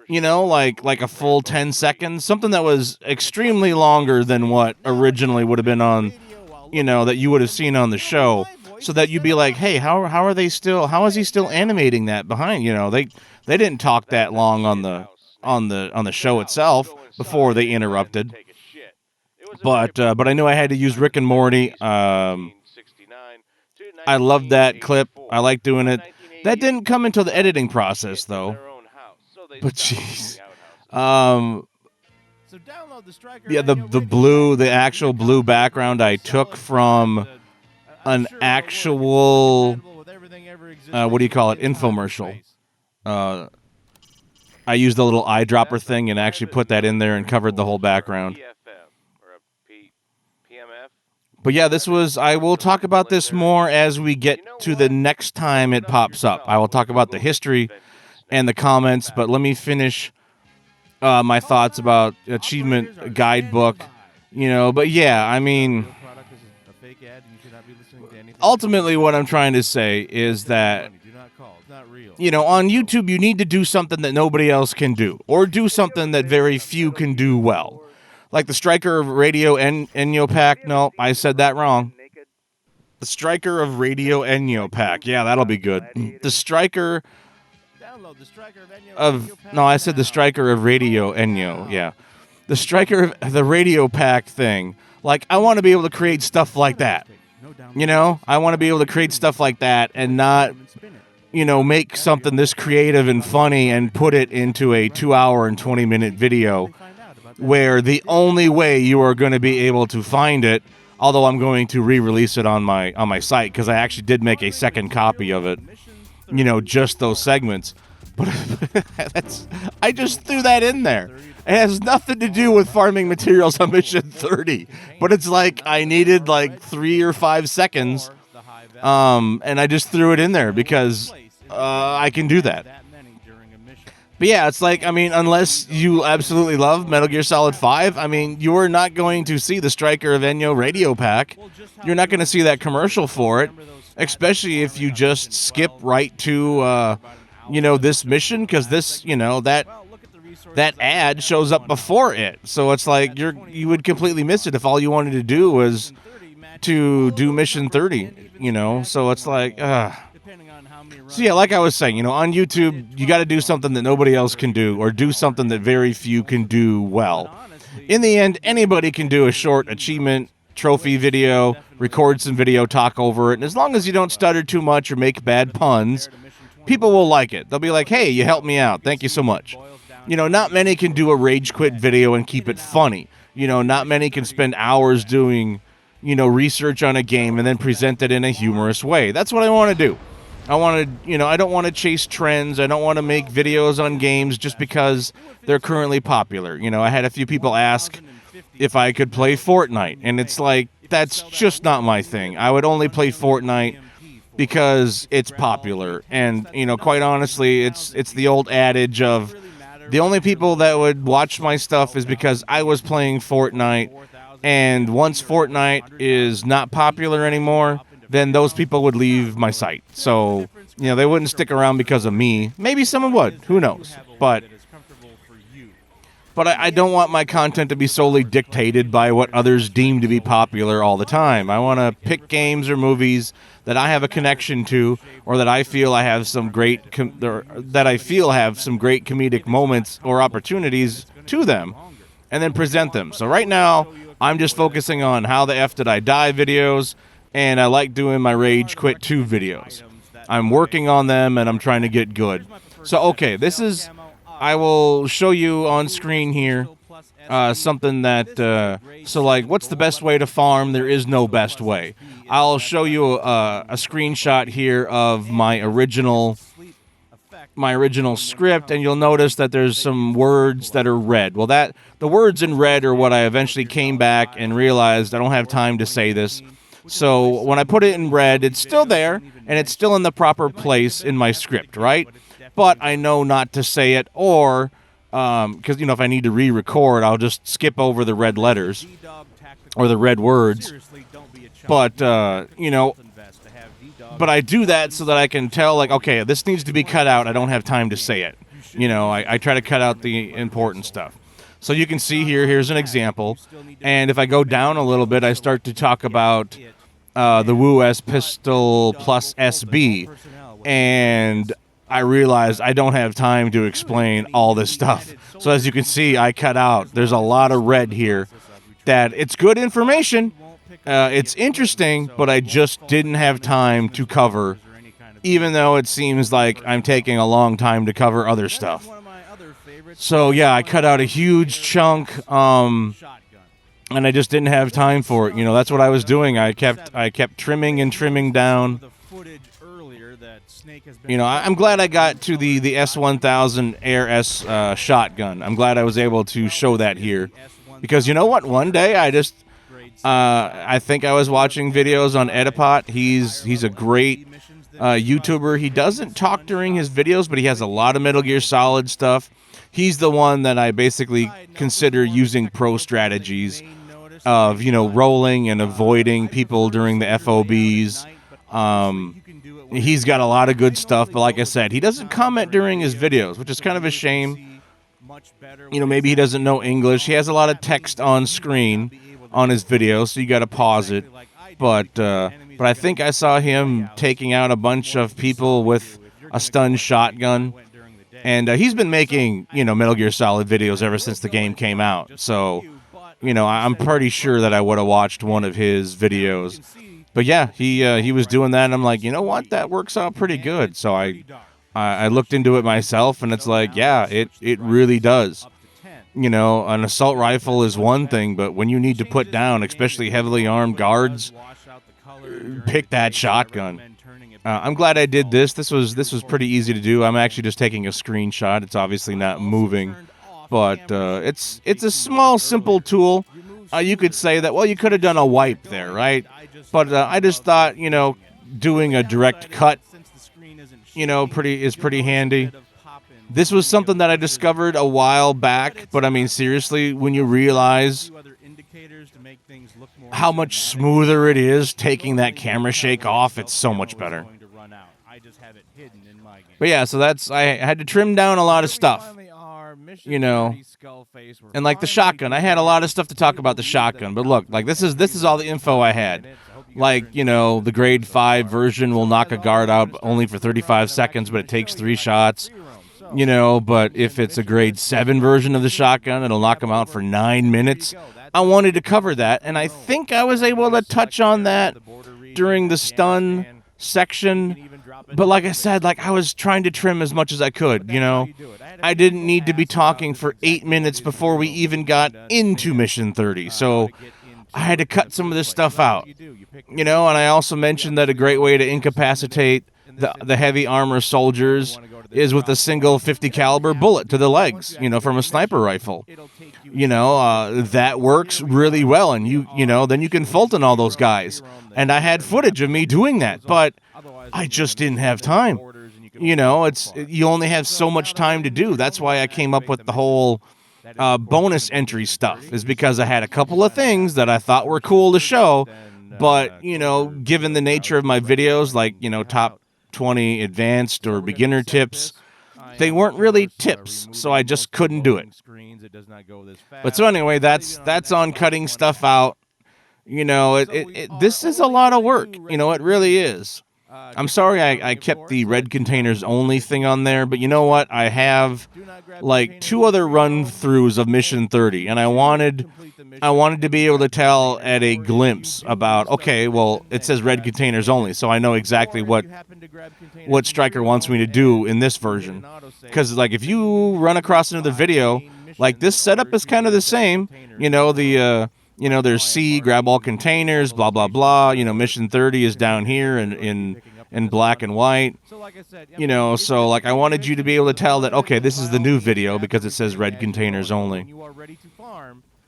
you know, like a full 10 seconds, something that was extremely longer than what originally would have been on, you know, that you would have seen on the show, so that you'd be like, hey, how is he still animating that behind? You know, they didn't talk that long on the show itself before they interrupted. But I knew I had to use Rick and Morty. I loved that clip. I like doing it. That didn't come until the editing process, though. But jeez. Yeah, the actual blue background I took from an actual, what do you call it, infomercial. I used the little eyedropper thing and actually put that in there and covered the whole background. But yeah, I will talk about this more as we get to the next time it pops up. I will talk about the history and the comments, but let me finish my thoughts about achievement guidebook, you know. But yeah, I mean, ultimately what I'm trying to say is that, you know, on YouTube you need to do something that nobody else can do, or do something that very few can do well. Like the Stryker of Radio Enyo pack. No, I said that wrong. The Stryker of Radio Enyo pack. Yeah, that'll be good. The Stryker of... No, I said the Stryker of Radio Enyo. Yeah. The Stryker of the Radio pack thing. Like, I want to be able to create stuff like that. You know? I want to be able to create stuff like that and not, you know, make something this creative and funny and put it into a 2-hour and 20-minute video, where the only way you are going to be able to find it, although I'm going to re-release it on my site, because I actually did make a second copy of it, you know, just those segments. But I just threw that in there. It has nothing to do with farming materials on mission 30, but it's like I needed like 3 or 5 seconds, and I just threw it in there because I can do that. But yeah, it's like, I mean, unless you absolutely love Metal Gear Solid 5, I mean, you're not going to see the Stryker of Enyo radio pack. You're not going to see that commercial for it, especially if you just skip right to, this mission, because this, that ad shows up before it. So it's like you would completely miss it if all you wanted to do was to do mission 30, So it's like, So yeah, like I was saying, on YouTube, you got to do something that nobody else can do, or do something that very few can do well. In the end, anybody can do a short achievement trophy video, record some video, talk over it, and as long as you don't stutter too much or make bad puns, people will like it. They'll be like, hey, you helped me out. Thank you so much. Not many can do a rage quit video and keep it funny. Not many can spend hours doing, research on a game and then present it in a humorous way. That's what I want to do. I don't want to chase trends. I don't want to make videos on games just because they're currently popular. I had a few people ask if I could play Fortnite, and it's like, that's just not my thing. I would only play Fortnite because it's popular. And, quite honestly, it's the old adage of the only people that would watch my stuff is because I was playing Fortnite, and once Fortnite is not popular anymore, then those people would leave my site. So, they wouldn't stick around because of me. Maybe someone would. Who knows? But I don't want my content to be solely dictated by what others deem to be popular all the time. I want to pick games or movies that I have a connection to, or that I feel I have some great comedic moments or opportunities to them, and then present them. So right now, I'm just focusing on How the F Did I Die videos, and I like doing my Rage Quit 2 videos. I'm working on them, and I'm trying to get good. So, okay, I will show you on screen here something that, what's the best way to farm? There is no best way. I'll show you a screenshot here of my original script, and you'll notice that there's some words that are red. Well, the words in red are what I eventually came back and realized I don't have time to say this. So when I put it in red, it's still there, and it's still in the proper place in my script, right? But I know not to say it, or, because, if I need to re-record, I'll just skip over the red letters, or the red words. But, but I do that so that I can tell, okay, this needs to be cut out. I don't have time to say it. I try to cut out the important stuff. So you can see here's an example. And if I go down a little bit, I start to talk about the Wu S Pistol plus SB. And I realize I don't have time to explain all this stuff. So as you can see, I cut out. There's a lot of red here. That it's good information. It's interesting, but I just didn't have time to cover, even though it seems like I'm taking a long time to cover other stuff. So yeah, I cut out a huge chunk, and I just didn't have time for it. That's what I was doing. I kept trimming and trimming down. I'm glad I got to the S1000 Air S shotgun. I'm glad I was able to show that here, because you know what? One day I think I was watching videos on Edepot. He's a great YouTuber. He doesn't talk during his videos, but he has a lot of Metal Gear Solid stuff. He's the one that I basically consider using pro strategies of, rolling and avoiding people during the FOBs. He's got a lot of good stuff, but like I said, he doesn't comment during his videos, which is kind of a shame. Maybe he doesn't know English. He has a lot of text on screen on his videos, so you got to pause it. But I think I saw him taking out a bunch of people with a stun shotgun. And he's been making, Metal Gear Solid videos ever since the game came out. So, I'm pretty sure that I would have watched one of his videos. But yeah, he was doing that, and I'm like, you know what? That works out pretty good. So I looked into it myself, and it's like, yeah, it really does. An assault rifle is one thing, but when you need to put down, especially heavily armed guards, pick that shotgun. I'm glad I did this. This was pretty easy to do. I'm actually just taking a screenshot. It's obviously not moving, but it's a small, simple tool. You could say that, well, you could have done a wipe there, right? But I just thought, doing a direct cut, is pretty handy. this was something that I discovered a while back, but I mean, seriously, when you realize how much smoother it is taking that camera shake off, it's so much better. But yeah, so I had to trim down a lot of stuff, you know, and like the shotgun, I had a lot of stuff to talk about the shotgun, but look, like this is all the info I had. Like, you know, the grade 5 version will knock a guard out only for 35 seconds, but it takes 3 shots. You know, but if it's a grade 7 version of the shotgun, it'll knock them out for 9 minutes. I wanted to cover that, and I think I was able to touch on that during the stun section. But like I said, like I was trying to trim as much as I could, you know. I didn't need to be talking for 8 minutes before we even got into Mission 30, so I had to cut some of this stuff out. You know, and I also mentioned that a great way to incapacitate the heavy armor soldiers is with a single 50 caliber bullet to the legs, you know, from a sniper rifle. You know, that works really well, and you know, then you can Fulton all those guys. And I had footage of me doing that, but I just didn't have time. You know, you only have so much time to do. That's why I came up with the whole bonus entry stuff, is because I had a couple of things that I thought were cool to show, but, you know, given the nature of my videos, like, you know, top 20 advanced or beginner tips, they weren't really tips, so I just couldn't do it. But so anyway, that's on cutting stuff out. You know, this is a lot of work. You know, it really is. I'm sorry I kept the red containers only thing on there, but you know what? I have like 2 other run-throughs of Mission 30, and I wanted to be able to tell at a glimpse about, okay, well, it says red containers only, so I know exactly what Stryker wants me to do in this version. Because, like, if you run across another video, like, this setup is kind of the same. You know, you know, there's C, grab all containers, blah, blah, blah. You know, Mission 30 is down here in black and white. You know, so, like, I wanted you to be able to tell that, okay, this is the new video because it says red containers only.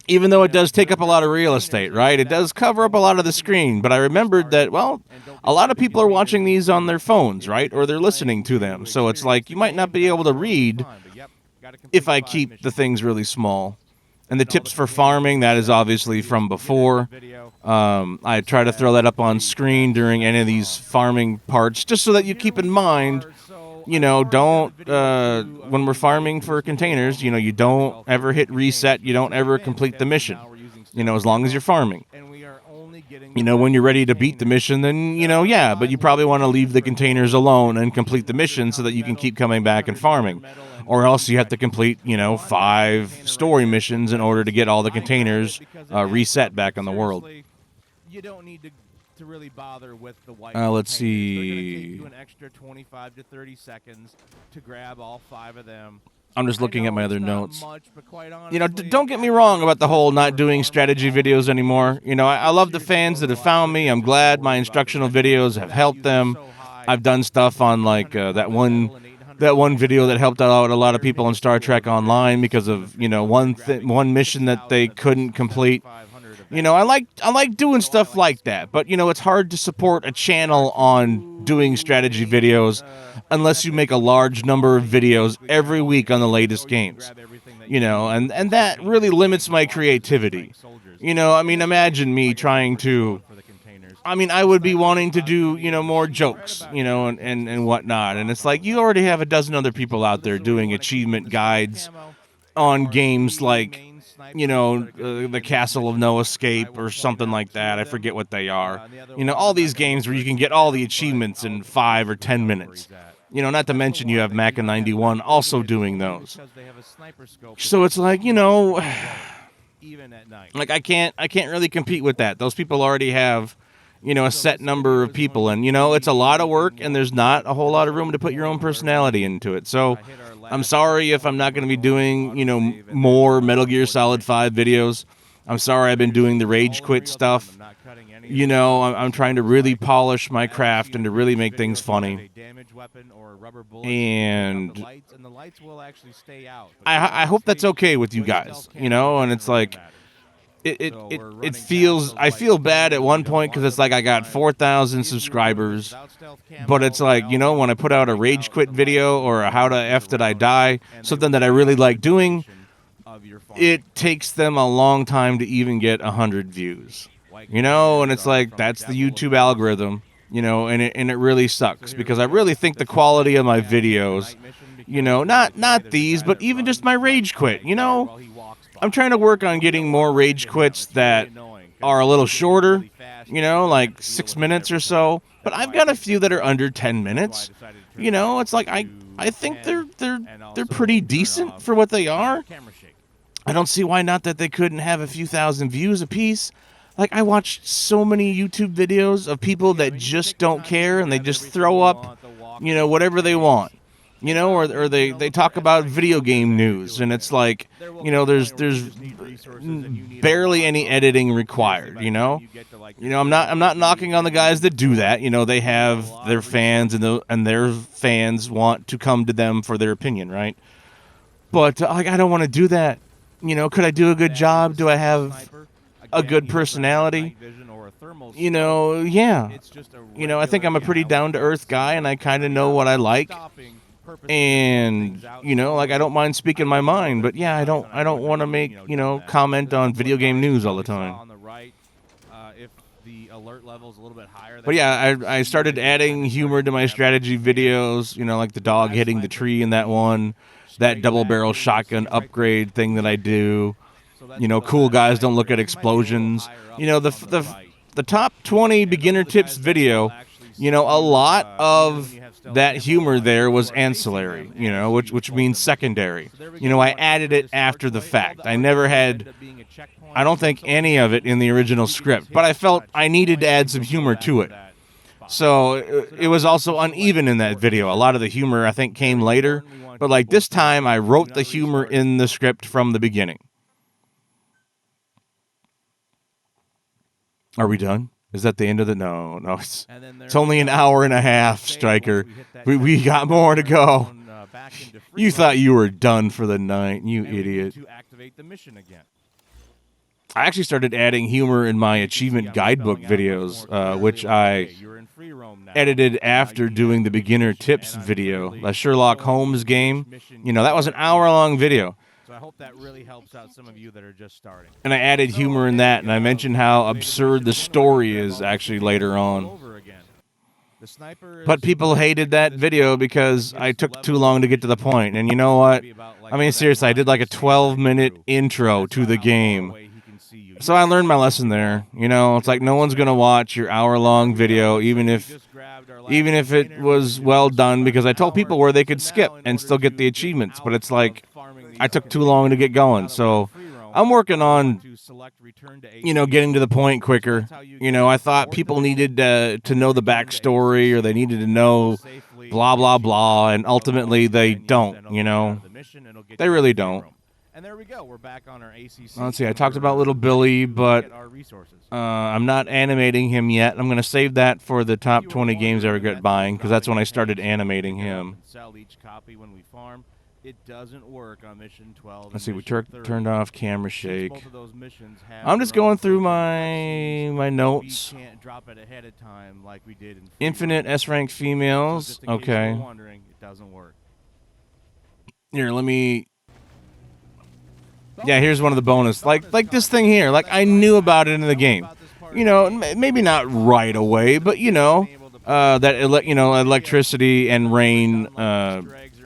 Even though it does take up a lot of real estate, right? It does cover up a lot of the screen, but I remembered that, well, a lot of people are watching these on their phones, right? Or they're listening to them. So it's like you might not be able to read if I keep the things really small. And the tips for farming, that is obviously from before. I try to throw that up on screen during any of these farming parts, just so that you keep in mind, you know, don't, when we're farming for containers, you know, you don't ever hit reset, you don't ever complete the mission, you know, as long as you're farming. You know, when you're ready to beat the mission, then, you know, yeah, but you probably want to leave the containers alone and complete the mission so that you can keep coming back and farming. Or else you have to complete, you know, 5 story missions in order to get all the containers reset back on the world. You don't need to really bother with the white. Let's see. Take you an extra 25 to 30 seconds to grab all 5 of them. I'm just looking at my other notes. You know, don't get me wrong about the whole not doing strategy videos anymore. You know, I love the fans that have found me. I'm glad my instructional videos have helped them. I've done stuff on like that one video that helped out a lot of people on Star Trek Online because of, you know, one mission that they couldn't complete. You know, I like doing stuff like that, but, you know, it's hard to support a channel on doing strategy videos unless you make a large number of videos every week on the latest games. You know, and that really limits my creativity. You know, I mean, imagine me trying to... I mean, I would be wanting to do, you know, more jokes, you know, and whatnot. And it's like, you already have a dozen other people out there doing achievement guides on games like, you know, the Castle of No Escape or something like that. I forget what they are. You know, all these games where you can get all the achievements in 5 or 10 minutes. You know, not to mention you have Maca91 also doing those. So it's like, you know, like I can't really compete with that. Those people already have, you know, a set number of people, and, you know, it's a lot of work, and there's not a whole lot of room to put your own personality into it. So I'm sorry if I'm not going to be doing, you know, more Metal Gear Solid 5 videos. I'm sorry I've been doing the Rage Quit stuff. You know, I'm trying to really polish my craft and to really make things funny. And I hope that's okay with you guys, you know, and it's like, it feels, I feel bad at one point because it's like I got 4,000 subscribers, but it's like, you know, when I put out a rage quit video or a how the F did I die, something that I really like doing, it takes them a long time to even get 100 views, you know, and it's like, that's the YouTube algorithm, you know, and it really sucks because I really think the quality of my videos, you know, not these, but even just my rage quit, you know, I'm trying to work on getting more rage quits that are a little shorter, you know, like 6 minutes or so, but I've got a few that are under 10 minutes, you know, it's like, I think they're pretty decent for what they are. I don't see why not that they couldn't have a few thousand views a piece. Like, I watched so many YouTube videos of people that just don't care and they just throw up, you know, whatever they want, you know, or they talk about video game news, and it's like, you know, there's barely any editing required, you know. You know, I'm not knocking on the guys that do that. You know, they have their fans, and their fans want to come to them for their opinion, right? But like, I don't want to do that. You know, could I do a good job? Do I have a good personality? You know, yeah. You know, I think I'm a pretty down-to-earth guy, and I kind of know what I like. And, you know, like, I don't mind speaking my mind, but yeah, I don't want to make, you know, comment on video game news all the time. But yeah, I started adding humor to my strategy videos, you know, like the dog hitting the tree in that one, that double barrel shotgun upgrade thing that I do. You know, cool guys don't look at explosions. You know, the top 20 beginner tips video, you know, a lot of that humor there was ancillary, you know, which means secondary. You know, I added it after the fact. I never had, I don't think, any of it in the original script, but I felt I needed to add some humor to it. So it was also uneven in that video. A lot of the humor, I think, came later, but like this time I wrote the humor in the script from the beginning. Are we done? Is that the end of the... No, it's only an hour and a half, Stryker. We got more to go. You thought you were done for the night, you idiot. I actually started adding humor in my achievement guidebook videos, which I edited after doing the beginner tips video. The Sherlock Holmes game, you know, that was an hour-long video. So I hope that really helps out some of you that are just starting. And I added humor in that, and I mentioned how absurd the story is actually later on. But people hated that video because I took too long to get to the point. And you know what? I mean, seriously, I did like a 12-minute intro to the game. So I learned my lesson there. You know, it's like no one's going to watch your hour-long video, even if it was well done, because I told people where they could skip and still get the achievements. But it's like, I took too long to get going, so I'm working on, you know, getting to the point quicker. You know, I thought people needed to know the backstory, or they needed to know blah, blah, blah, and ultimately they don't, you know. They really don't. And there we go. We're back on our ACC. Let's see, I talked about Little Billy, but I'm not animating him yet. I'm going to save that for the top 20 games I regret buying, because that's when I started animating him. Sell each copy when we farm. It doesn't work on mission 12. Let's see, we turned off camera shake. I'm just going through my notes. Can't drop it ahead of time like we did in Infinite S-rank females. Okay. It doesn't work. Here, let me... Yeah, here's one of the bonus. Like this thing here. Like, I knew about it in the game. You know, maybe not right away, but, you know, that electricity and rain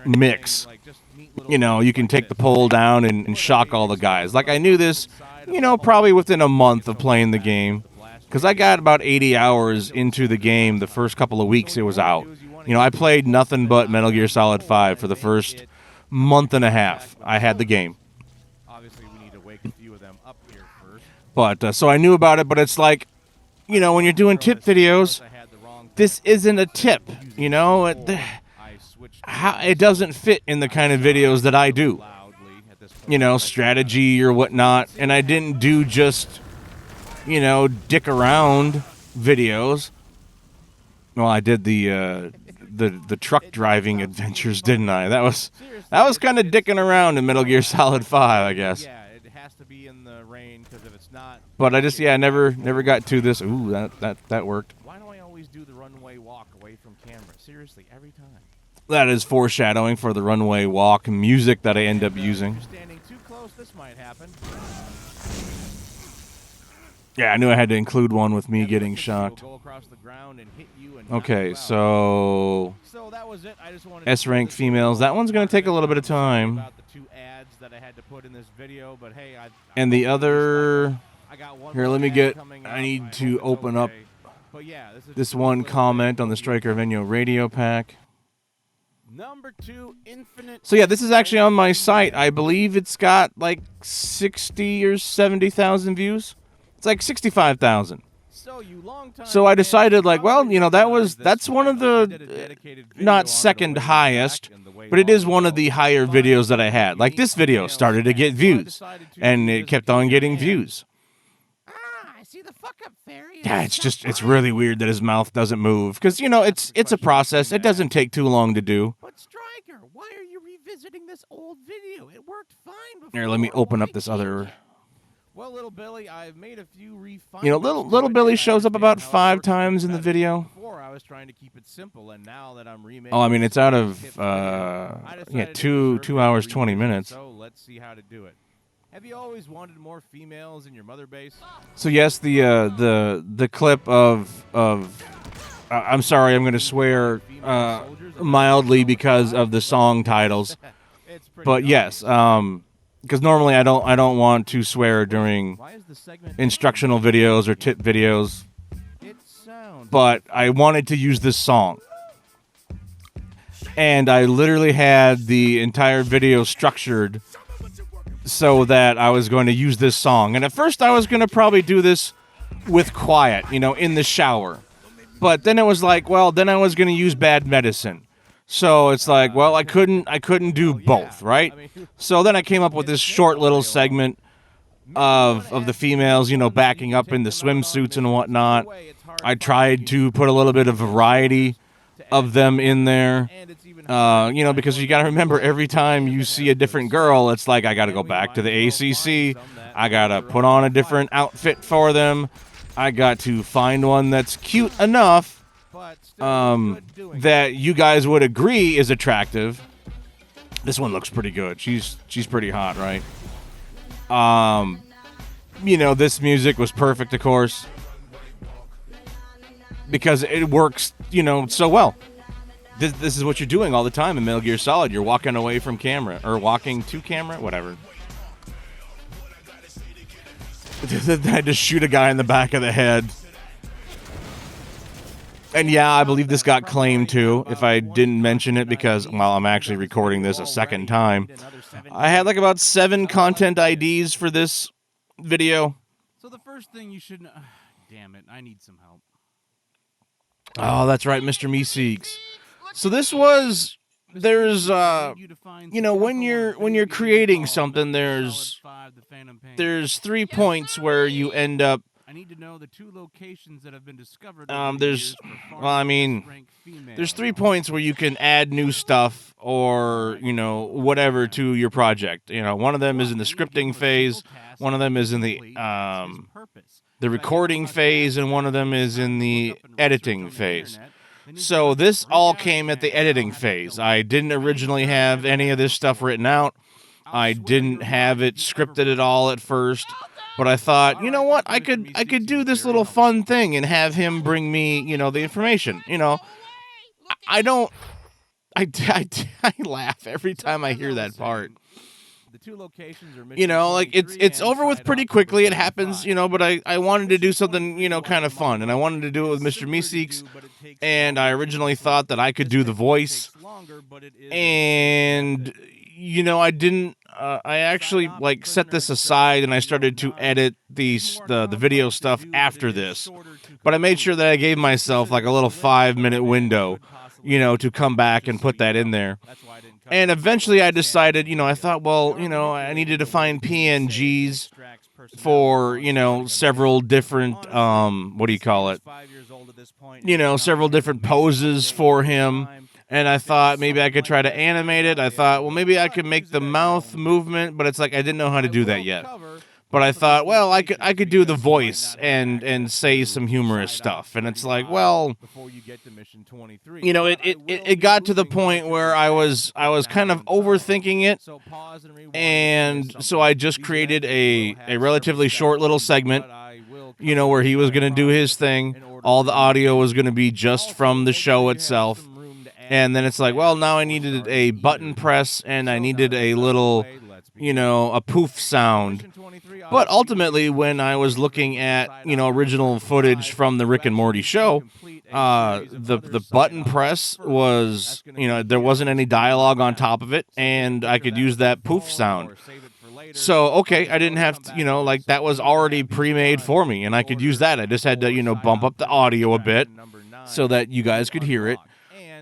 mix. You know, you can take the pole down and shock all the guys. Like, I knew this, you know, probably within a month of playing the game. Because I got about 80 hours into the game the first couple of weeks it was out. You know, I played nothing but Metal Gear Solid 5 for the first month and a half I had the game. Obviously, we need to wake a few of them up here first. But, so I knew about it, but it's like, you know, when you're doing tip videos, this isn't a tip, you know? It doesn't fit in the kind of videos that I do. You know, strategy or whatnot. And I didn't do just, you know, dick around videos. Well, I did the truck driving adventures, didn't I? That was kind of dicking around in Metal Gear Solid 5, I guess. Yeah, it has to be in the rain, because if it's it's not. But I just, never got to this. Ooh, that worked. Why do I always do the runway walk away from camera? Seriously, every time. That is foreshadowing for the runway walk music that I end up using. If you're standing too close, this might happen. Yeah, I knew I had to include one with me getting shot. Go across the ground and hit you and Okay, so that was it. I just wanted S-rank females. That one's going to take a little bit of time. About the 2 ads that I had to put in this video, but hey, And the other... I got one Here, let me get... I need to open up but yeah, this one comment on the Stryker of Enyo radio pack. Number 2, Infinite. So yeah, this is actually on my site. I believe it's got like 60 or 70,000 views. It's like 65,000. So I decided, like, well, you know, that's one of the not second highest, but it is one of the higher videos that I had. Like, this video started to get views, and it kept on getting views. I see the fuck up fairy. Yeah, it's really weird that his mouth doesn't move, because, you know, it's a process. It doesn't take too long to do. But Stryker, why are you revisiting this old video? It worked fine before. Here, let me open up this other... Well, little Billy, I've made a few refinements. You know, little Billy shows up about 5 times in the video. Before I was trying to keep it simple, and now that I'm remaking. Oh, I mean, it's out of 2 hours 20 minutes. So let's see how to do it. Have you always wanted more females in your mother base? So yes, the clip of I'm sorry, I'm going to swear mildly because of the song titles, but yes, because normally I don't want to swear during instructional videos or tip videos, but I wanted to use this song, and I literally had the entire video structured so that I was going to use this song. And at first I was going to probably do this with quiet, you know, in the shower, but then it was like, well, then I was going to use Bad Medicine. So it's like, well, I couldn't do both, right? So then I came up with this short little segment of the females, you know, backing up in the swimsuits and whatnot. I tried to put a little bit of variety of them in there, you know, because you got to remember, every time you see a different girl, it's like, I got to go back to the ACC. I got to put on a different outfit for them. I got to find one that's cute enough that you guys would agree is attractive. This one looks pretty good. She's pretty hot, right? You know, this music was perfect, of course, because it works, you know, so well. This is what you're doing all the time in Metal Gear Solid. You're walking away from camera, or walking to camera, whatever. I just shoot a guy in the back of the head. And yeah, I believe this got claimed too, if I didn't mention it, because, well, I'm actually recording this a second time. I had like about 7 content IDs for this video. So the first thing you should know... Damn it, I need some help. Oh, that's right, Mr. Meseeks. So this was... There's, you know, when you're creating something, there's 3 points where you end up... I need to know the 2 locations that have been discovered. There's 3 points where you can add new stuff or, you know, whatever to your project. You know, one of them is in the scripting phase, one of them is in the recording phase, and one of them is in the editing phase. So this all came at the editing phase. I didn't originally have any of this stuff written out. I didn't have it scripted at all at first. But I thought, you know what, I could do this little fun thing and have him bring me, you know, the information. You know, I laugh every time I hear that part. You know, like, it's over with pretty quickly. It happens, you know, but I wanted to do something, you know, kind of fun. And I wanted to do it with Mr. Meseeks. And I originally thought that I could do the voice. And... you know, I didn't. I actually like set this aside, and I started to edit the video stuff after this. But I made sure that I gave myself like a little 5-minute window, you know, to come back and put that in there. And eventually, I decided, you know, I thought, well, you know, I needed to find PNGs for, you know, several different what do you call it? You know, several different poses for him. And I thought maybe I could try to animate it. I thought, well, maybe I could make the mouth movement, but it's like I didn't know how to do that yet. But I thought, well, I could do the voice and say some humorous stuff. And it's like, well, you know, it got to the point where I was kind of overthinking it. And so I just created a relatively short little segment, you know, where he was going to do his thing. All the audio was going to be just from the show itself. And then it's like, well, now I needed a button press and I needed a little, you know, a poof sound. But ultimately, when I was looking at, you know, original footage from the Rick and Morty show, the button press was, you know, there wasn't any dialogue on top of it, and I could use that poof sound. So, okay, I didn't have to, you know, like that was already pre-made for me, and I could use that. I just had to, you know, bump up the audio a bit so that you guys could hear it.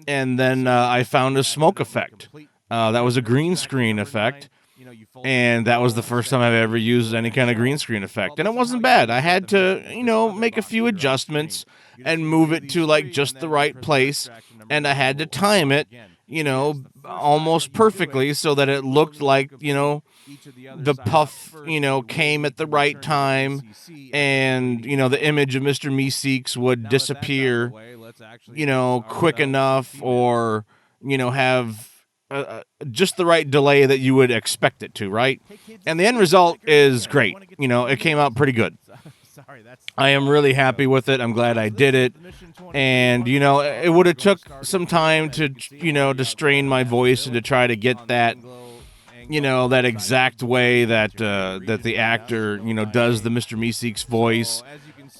And then I found a smoke effect. That was a green screen effect. And that was the first time I've ever used any kind of green screen effect. And it wasn't bad. I had to, you know, make a few adjustments and move it to, like, just the right place. And I had to time it, you know, almost perfectly so that it looked like, you know, the puff, you know, came at the right time. And, you know, the image of Mr. Meseeks would disappear, you know, quick enough, or, you know, have just the right delay that you would expect it to, right? And the end result is great. You know, it came out pretty good. I am really happy with it. I'm glad I did it. And, you know, it would have took some time to, you know, to strain my voice and to try to get that, you know, that exact way that that the actor, you know, does the Mr. Meseeks voice.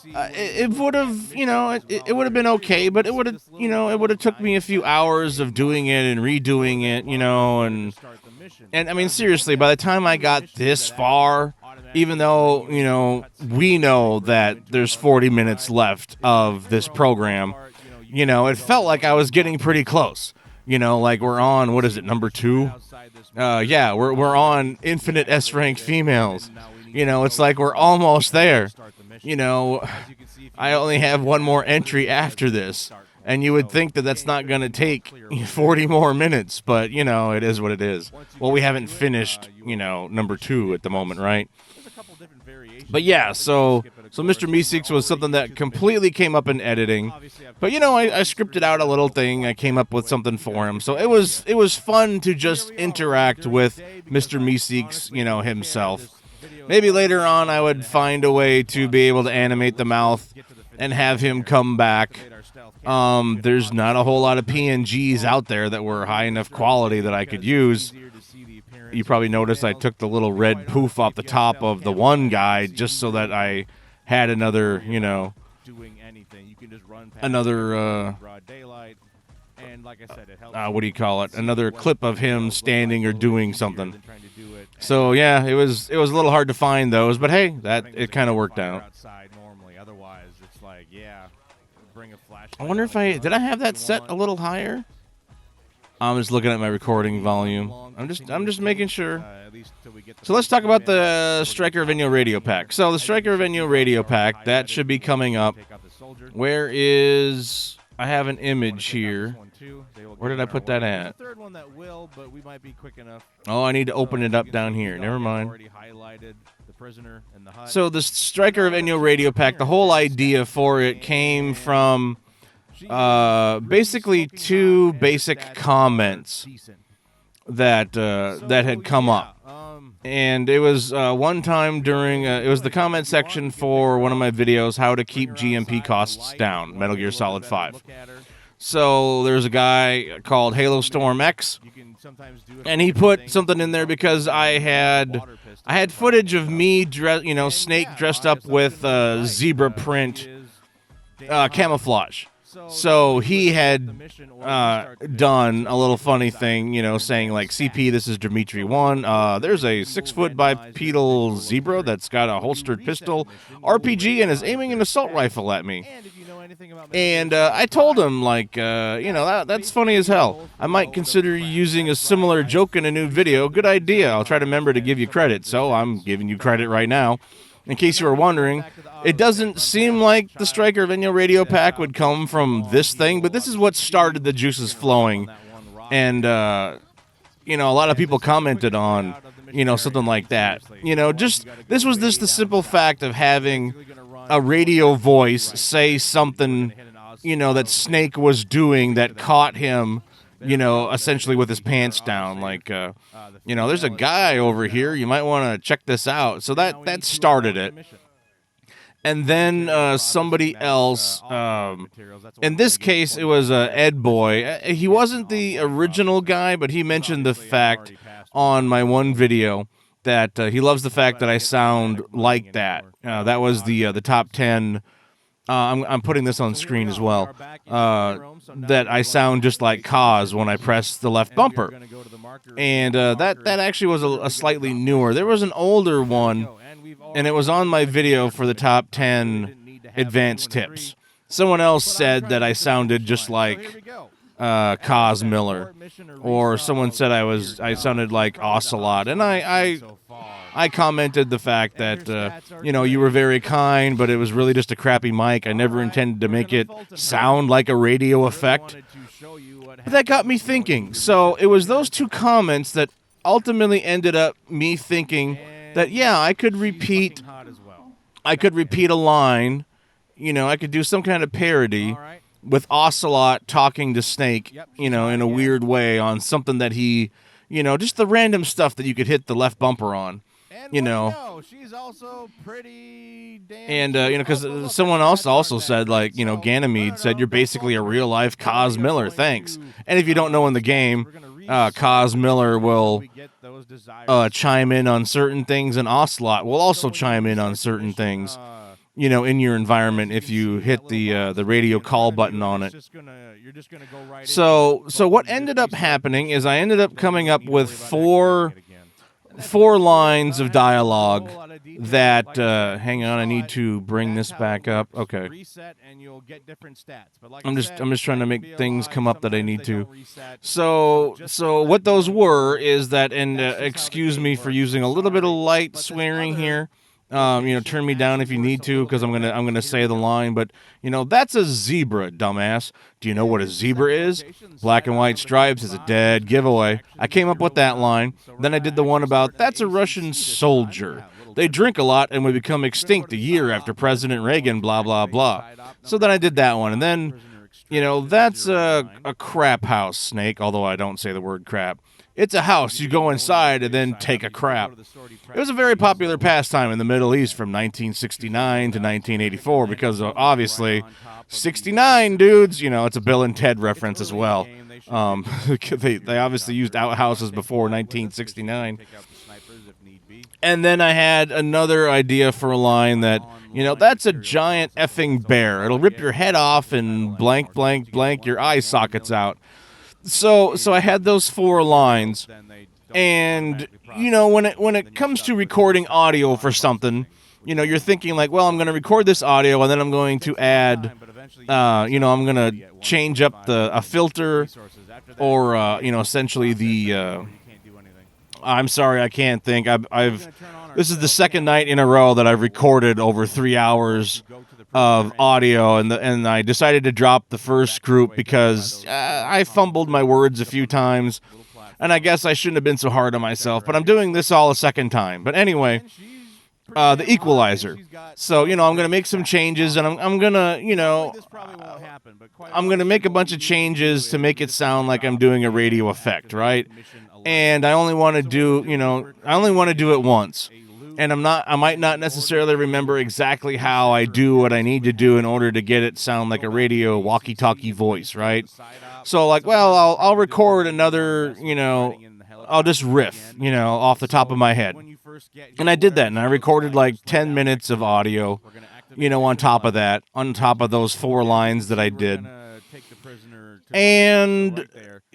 It would have, you know, it would have been okay, but it would have, you know, it would have took me a few hours of doing it and redoing it, you know, and I mean, seriously, by the time I got this far, even though, you know, we know that there's 40 minutes left of this program, you know, it felt like I was getting pretty close. You know, like we're on, what is it, number 2? Yeah, we're on Infinite S-Rank Females. You know, it's like we're almost there. You know, I only have one more entry after this, and you would think that that's not going to take 40 more minutes, but, you know, it is what it is. Well, we haven't finished, you know, number 2 at the moment, right? But yeah, so Mr. Meseeks was something that completely came up in editing. But, you know, I scripted out a little thing. I came up with something for him. So it was fun to just interact with Mr. Meseeks, you know, himself. Maybe later on I would find a way to be able to animate the mouth and have him come back. There's not a whole lot of PNGs out there that were high enough quality that I could use. You probably noticed I took the little red poof off the top of the one guy just so that I had another, you know, another, what do you call it? Another clip of him standing or doing something. So yeah, it was a little hard to find those, but hey, it kind of worked out. I wonder if did I have that set a little higher? I'm just looking at my recording volume. I'm just making sure. So let's talk about the Stryker of Enyo Radio Pack. So the Stryker of Enyo Radio Pack, that should be coming up. Where is... I have an image here. Where did I put that at? Oh, I need to open it up down here. Never mind. So the Stryker of Enyo Radio Pack, the whole idea for it came from basically 2 basic comments that had come up. And it was one time during, it was the comment section for one of my videos, how to keep GMP costs down, Metal Gear Solid 5. So there's a guy called Halo Storm X, and he put something in there because I had footage of me, Snake dressed up with zebra print camouflage. So he had done a little funny thing, you know, saying like, CP, this is Dimitri 1. There's a 6-foot bipedal zebra that's got a holstered pistol, RPG, and is aiming an assault rifle at me. And I told him, like, you know, that's funny as hell. I might consider using a similar joke in a new video. Good idea. I'll try to remember to give you credit. So I'm giving you credit right now. In case you were wondering, it doesn't seem like the Stryker of Enyo Radio Pack would come from this thing, but this is what started the juices flowing. And, you know, a lot of people commented on, something like that. This was just the simple fact of having a radio voice say something, that Snake was doing that caught him, essentially with his pants down. Like, there's a guy over here. You might want to check this out. So that started it. And then somebody else, in this case, it was Ed Boy. He wasn't the original guy, but he mentioned the fact on my one video that he loves the fact that I sound like that. That was the top 10. I'm putting this on screen as well. That I sound just like Kaz when I press the left bumper. And that actually was a slightly newer. There was an older one, and it was on my video for the top 10 advanced tips. Someone else said that I sounded just like Kaz Miller, or someone said I sounded like Ocelot, and I commented the fact that you were very kind, but it was really just a crappy mic. I never intended to make it sound like a radio effect. But that got me thinking. So it was those two comments that ultimately ended up me thinking that I could repeat a line, I could do some kind of parody with Ocelot talking to Snake, in a weird way on something that he, just the random stuff that you could hit the left bumper on. She's also pretty damn. And because someone else also said, like, Ganymede said, you're basically a real life Kaz Miller. Thanks. And if you don't know in the game, Kaz Miller will chime in on certain things, and Ocelot will also chime in on certain things. In your environment, if you hit the radio call button on it. So what ended up happening is I ended up coming up with four lines of dialogue that hang on, I need to bring this back up. Okay. I'm just trying to make things come up that I need to. So what those were is that, and excuse me for using a little bit of light swearing here. Turn me down if you need to, because I'm gonna say the line. But that's a zebra, dumbass. Do you know what a zebra is? Black and white stripes is a dead giveaway. I came up with that line. Then I did the one about that's a Russian soldier. They drink a lot and would become extinct a year after President Reagan. Blah blah blah. So then I did that one, and then that's a crap house, Snake. Although I don't say the word crap. It's a house. You go inside and then take a crap. It was a very popular pastime in the Middle East from 1969 to 1984 because obviously 69 dudes, it's a Bill and Ted reference as well. They obviously used outhouses before 1969. And then I had another idea for a line that, that's a giant effing bear. It'll rip your head off and blank, blank, blank your eye sockets out. So I had those four lines, and when it comes to recording audio for something, you're thinking like, well, I'm going to record this audio, and then I'm going to add, I'm going to change up a filter, or essentially the. I'm sorry, I can't think. This is the second night in a row that I've recorded over 3 hours of audio, and I decided to drop the first group because I fumbled my words a few times, and I guess I shouldn't have been so hard on myself, but I'm doing this all a second time. But anyway, the equalizer. So, I'm going to make some changes, and I'm going to, I'm going to make a bunch of changes to make it sound like I'm doing a radio effect, right? And I only want to do, it once. And I might not necessarily remember exactly how I do what I need to do in order to get it sound like a radio walkie-talkie voice, right? So like, well, I'll record another, I'll just riff, off the top of my head. And I did that, and I recorded like 10 minutes of audio, on top of that, on top of those four lines that I did. And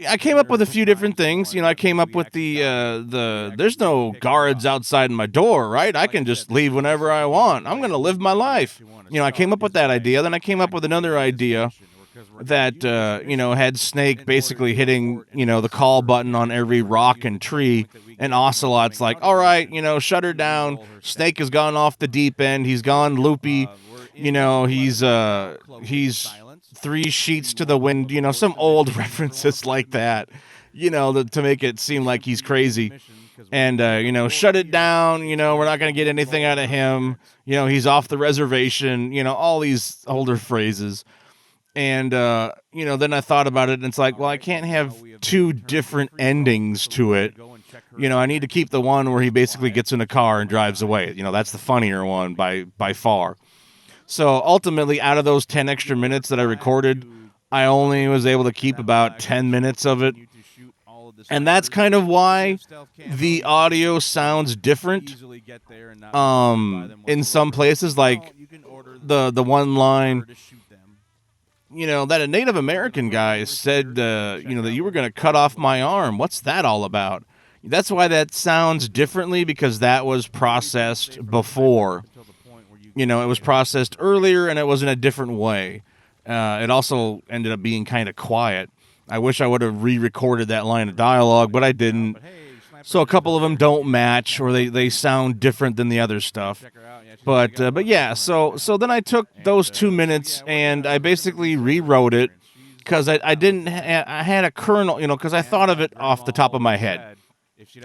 I came up with a few different things. I came up with the there's no guards outside my door, right? I can just leave whenever I want. I'm going to live my life. I came up with that idea. Then I came up with another idea that, had Snake basically hitting, the call button on every rock and tree. And Ocelot's like, all right, shut her down. Snake has gone off the deep end. He's gone loopy. He's 3 sheets to the wind, some old references like that. to make it seem like he's crazy. And, shut it down. We're not going to get anything out of him. He's off the reservation, all these older phrases. And, then I thought about it, and it's like, well, I can't have two different endings to it. I need to keep the one where he basically gets in a car and drives away. That's the funnier one by far. So ultimately, out of those 10 extra minutes that I recorded, I only was able to keep about 10 minutes of it. And that's kind of why the audio sounds different. In some places, like the one line, that a Native American guy said, that you were going to cut off my arm. What's that all about? That's why that sounds differently, because that was processed before. It was processed earlier, and it was in a different way. It also ended up being kind of quiet. I wish I would have re-recorded that line of dialogue, but I didn't. So a couple of them don't match, or they sound different than the other stuff. But yeah, so then I took those 2 minutes and I basically rewrote it, because I had a kernel, because I thought of it off the top of my head.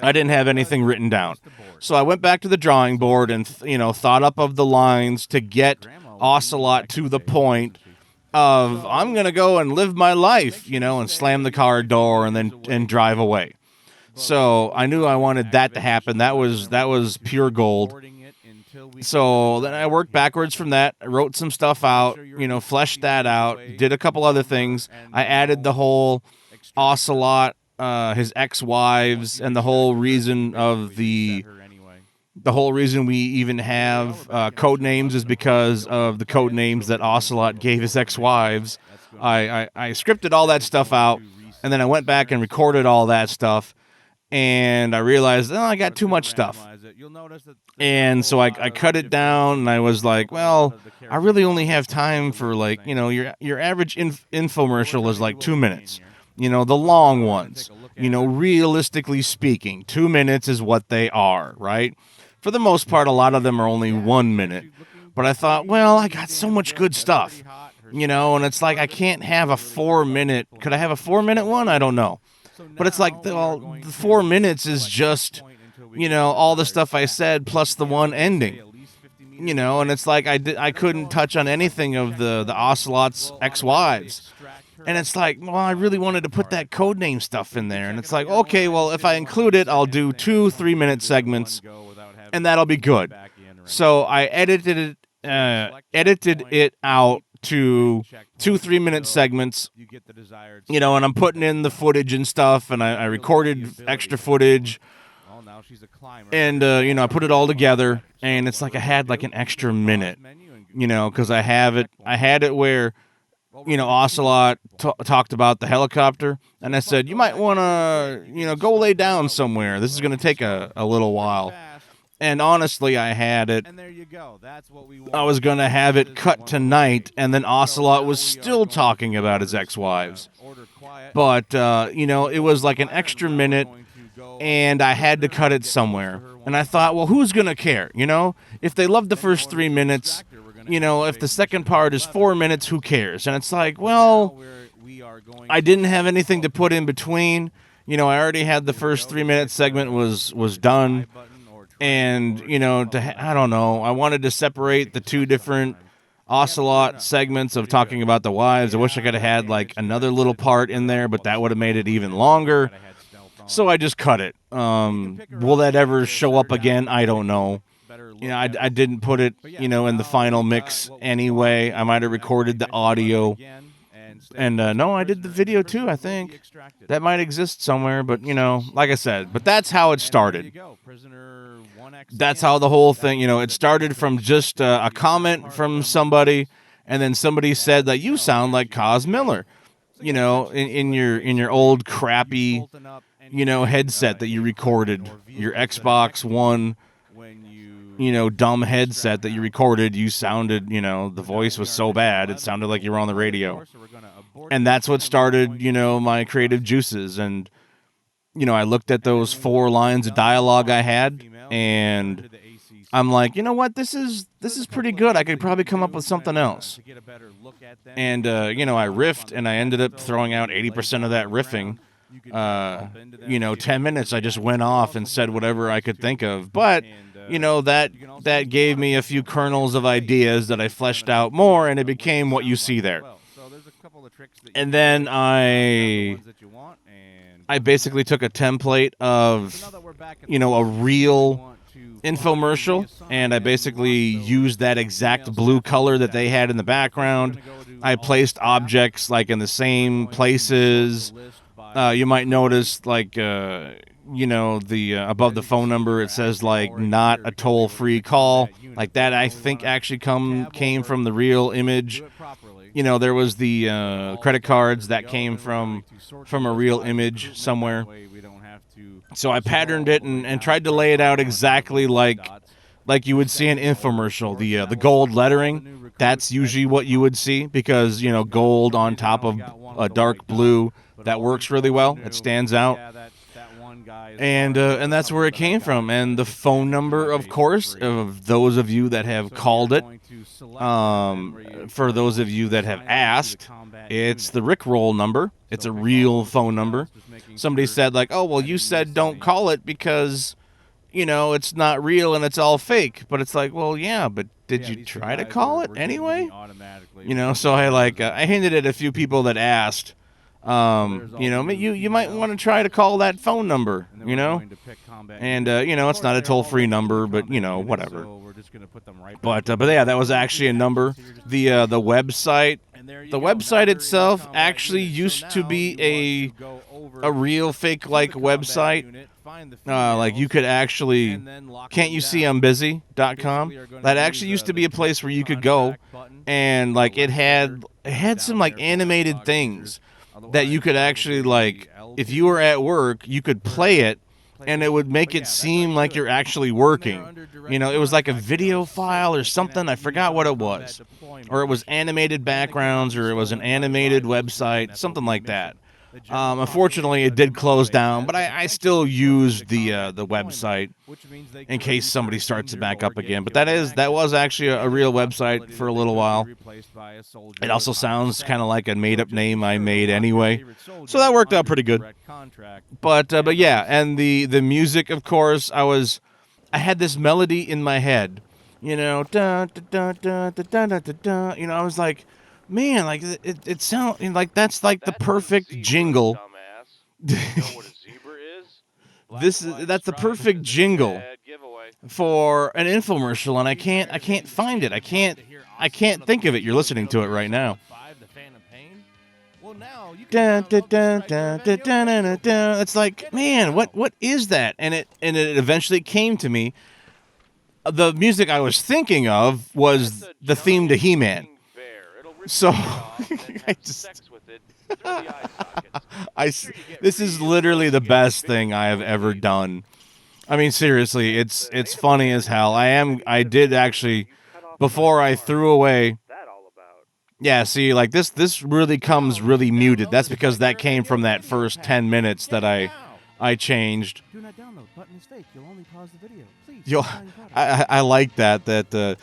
I didn't have anything written down. So I went back to the drawing board and thought up of the lines to get Ocelot to the point of, I'm going to go and live my life, and slam the car door and drive away. So I knew I wanted that to happen. That was pure gold. So then I worked backwards from that. I wrote some stuff out, fleshed that out, did a couple other things. I added the whole Ocelot, his ex-wives, and the whole reason we even have code names is because of the code names that Ocelot gave his ex-wives. I scripted all that stuff out, and then I went back and recorded all that stuff, and I realized, I got too much stuff. And so I cut it down, and I was like, well, I really only have time for, your average infomercial is like 2 minutes. The long ones, realistically speaking, 2 minutes is what they are, right? For the most part, a lot of them are only 1 minute. But I thought, well, I got so much good stuff, and it's like I can't have a 4 minute. Could I have a 4 minute one? I don't know. But it's like, the 4 minutes is just, all the stuff I said plus the one ending. And it's like I couldn't touch on anything of the Ocelot's ex-wives. And it's like, well, I really wanted to put that codename stuff in there. And it's like, okay, well, if I include it, I'll do 2 3-minute segments, and that'll be good. So I edited it out to 2 3-minute segments, and I'm putting in the footage and stuff, and I recorded extra footage. And, I put it all together, and it's like I had like an extra minute, because I had it where, Ocelot talked about the helicopter, and I said, you might want to, go lay down somewhere. This is going to take a little while. And honestly, I had it. I was going to have it cut tonight, and then Ocelot was still talking about his ex-wives. But, it was like an extra minute, and I had to cut it somewhere. And I thought, well, who's going to care? If they love the first 3 minutes, if the second part is 4 minutes, who cares? And it's like, well, I didn't have anything to put in between. I already had the first 3-minute segment was done. And, I don't know, I wanted to separate the 2 different Ocelot segments of talking about the wives. I wish I could have had like another little part in there, but that would have made it even longer. So I just cut it. Will that ever show up again? I don't know. I didn't put it, in the final mix anyway. I might have recorded the audio. And no, I did the video too, I think. That might exist somewhere, but, like I said, but that's how it started. That's how the whole thing, it started from just a comment from somebody, and then somebody said that you sound like Cos Miller, in your old crappy, headset that you recorded, your Xbox One, dumb headset that you recorded. You sounded, the voice was so bad, it sounded like you were on the radio. And that's what started, my creative juices. And, I looked at those 4 lines of dialogue I had, and I'm like, you know what, this is pretty good. I could probably come up with something else. And, I riffed, and I ended up throwing out 80% of that riffing. 10 minutes, I just went off and said whatever I could think of. But, that gave me a few kernels of ideas that I fleshed out more, and it became what you see there. And then I basically took a template of, a real infomercial, and I basically used that exact blue color that they had in the background. I placed objects like in the same places. You might notice like the above the phone number it says like not a toll-free call, like that. I think actually came from the real image. There was the credit cards that came from a real image somewhere. So I patterned it and tried to lay it out exactly like you would see an infomercial. The gold lettering, that's usually what you would see, because gold on top of a dark blue, that works really well. It stands out. And that's where it came from. And the phone number, of course, of those of you that have called it, for those of you that have asked, it's the Rickroll number. It's a real phone number. Somebody said like, oh, well, you said don't call it because, it's not real and it's all fake. But it's like, well, yeah, but did you try to call it anyway? So I hinted at a few people that asked, you might want to try to call that phone number, and it's not a toll-free number, but whatever. But yeah, that was actually a number. The website itself actually used to be a real fake-like website. Like you could actually, can't you see I'm busy.com? That actually used to be a place where you could go, and like it had some like animated things that you could actually, like, if you were at work, you could play it, and it would make it seem like you're actually working. It was like a video file or something. I forgot what it was. Or it was animated backgrounds, or it was an animated website, something like that. Unfortunately, it did close down, but I still use the website in case somebody starts it back up again. But that was actually a real website for a little while. It also sounds kind of like a made-up name I made anyway, so that worked out pretty good. But yeah, and the music, of course, I had this melody in my head, da da da da da da da da. I was like, man, like it sounds like that's like the perfect jingle. That's the perfect jingle for an infomercial, and I can't find it. I can't think of it. You're listening to it right now. It's like, man, what is that? And it eventually came to me. The music I was thinking of was the theme to He-Man. So this is literally the best thing I have ever done. I mean, seriously, it's funny as hell. I did actually, before I threw away. Yeah, see, like this really comes really muted. That's because that came from that first 10 minutes that I changed. Do not download. Button is fake. You'll only pause the video. Please. I like that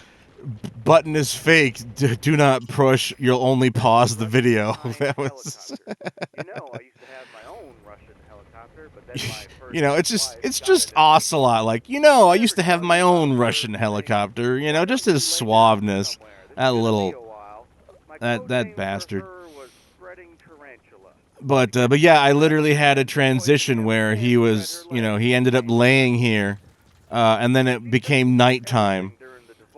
button is fake. Do not push. You'll only pause the video. That was. I used to have my own Russian helicopter, but then my first it's just Ocelot. Like, I used to have my own Russian helicopter. Just his suaveness. That little. That bastard. But yeah, I literally had a transition where he was, he ended up laying here, and then it became nighttime,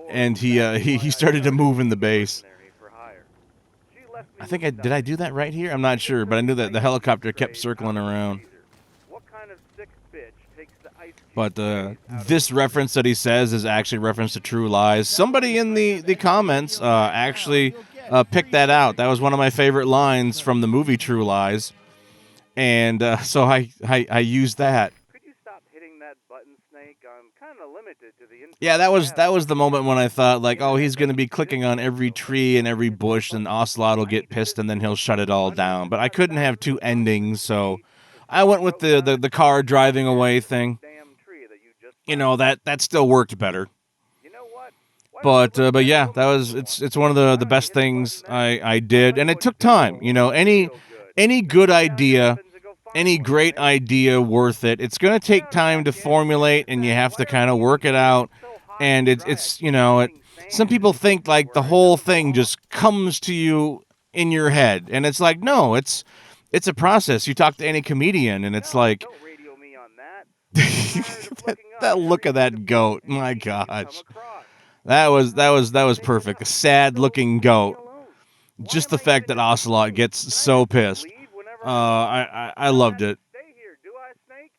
and he started to move in the base. I think did I do that right here? I'm not sure, but I knew that the helicopter kept circling around. But this reference that he says is actually reference to True Lies. Somebody in the comments actually picked that out. That was one of my favorite lines from the movie True Lies, and so I used that. Could you stop hitting that button, Snake? I'm kind of limited to the. Yeah, that was the moment when I thought, like, oh, he's going to be clicking on every tree and every bush, and Ocelot will get pissed, and then he'll shut it all down. But I couldn't have two endings, so I went with the car driving away thing. That still worked better. But yeah, it's one of the best things I did, and it took time. Any good idea any great idea worth it. It's going to take time to formulate, and you have to kind of work it out. And it's you know, some people think like the whole thing just comes to you in your head, and it's like, no, it's a process. You talk to any comedian, and it's like, Don't radio me on that. that look of that goat, my gosh, that was perfect. A sad looking goat. Just the fact that Ocelot gets so pissed. I loved it. Stay here, do I, Snake?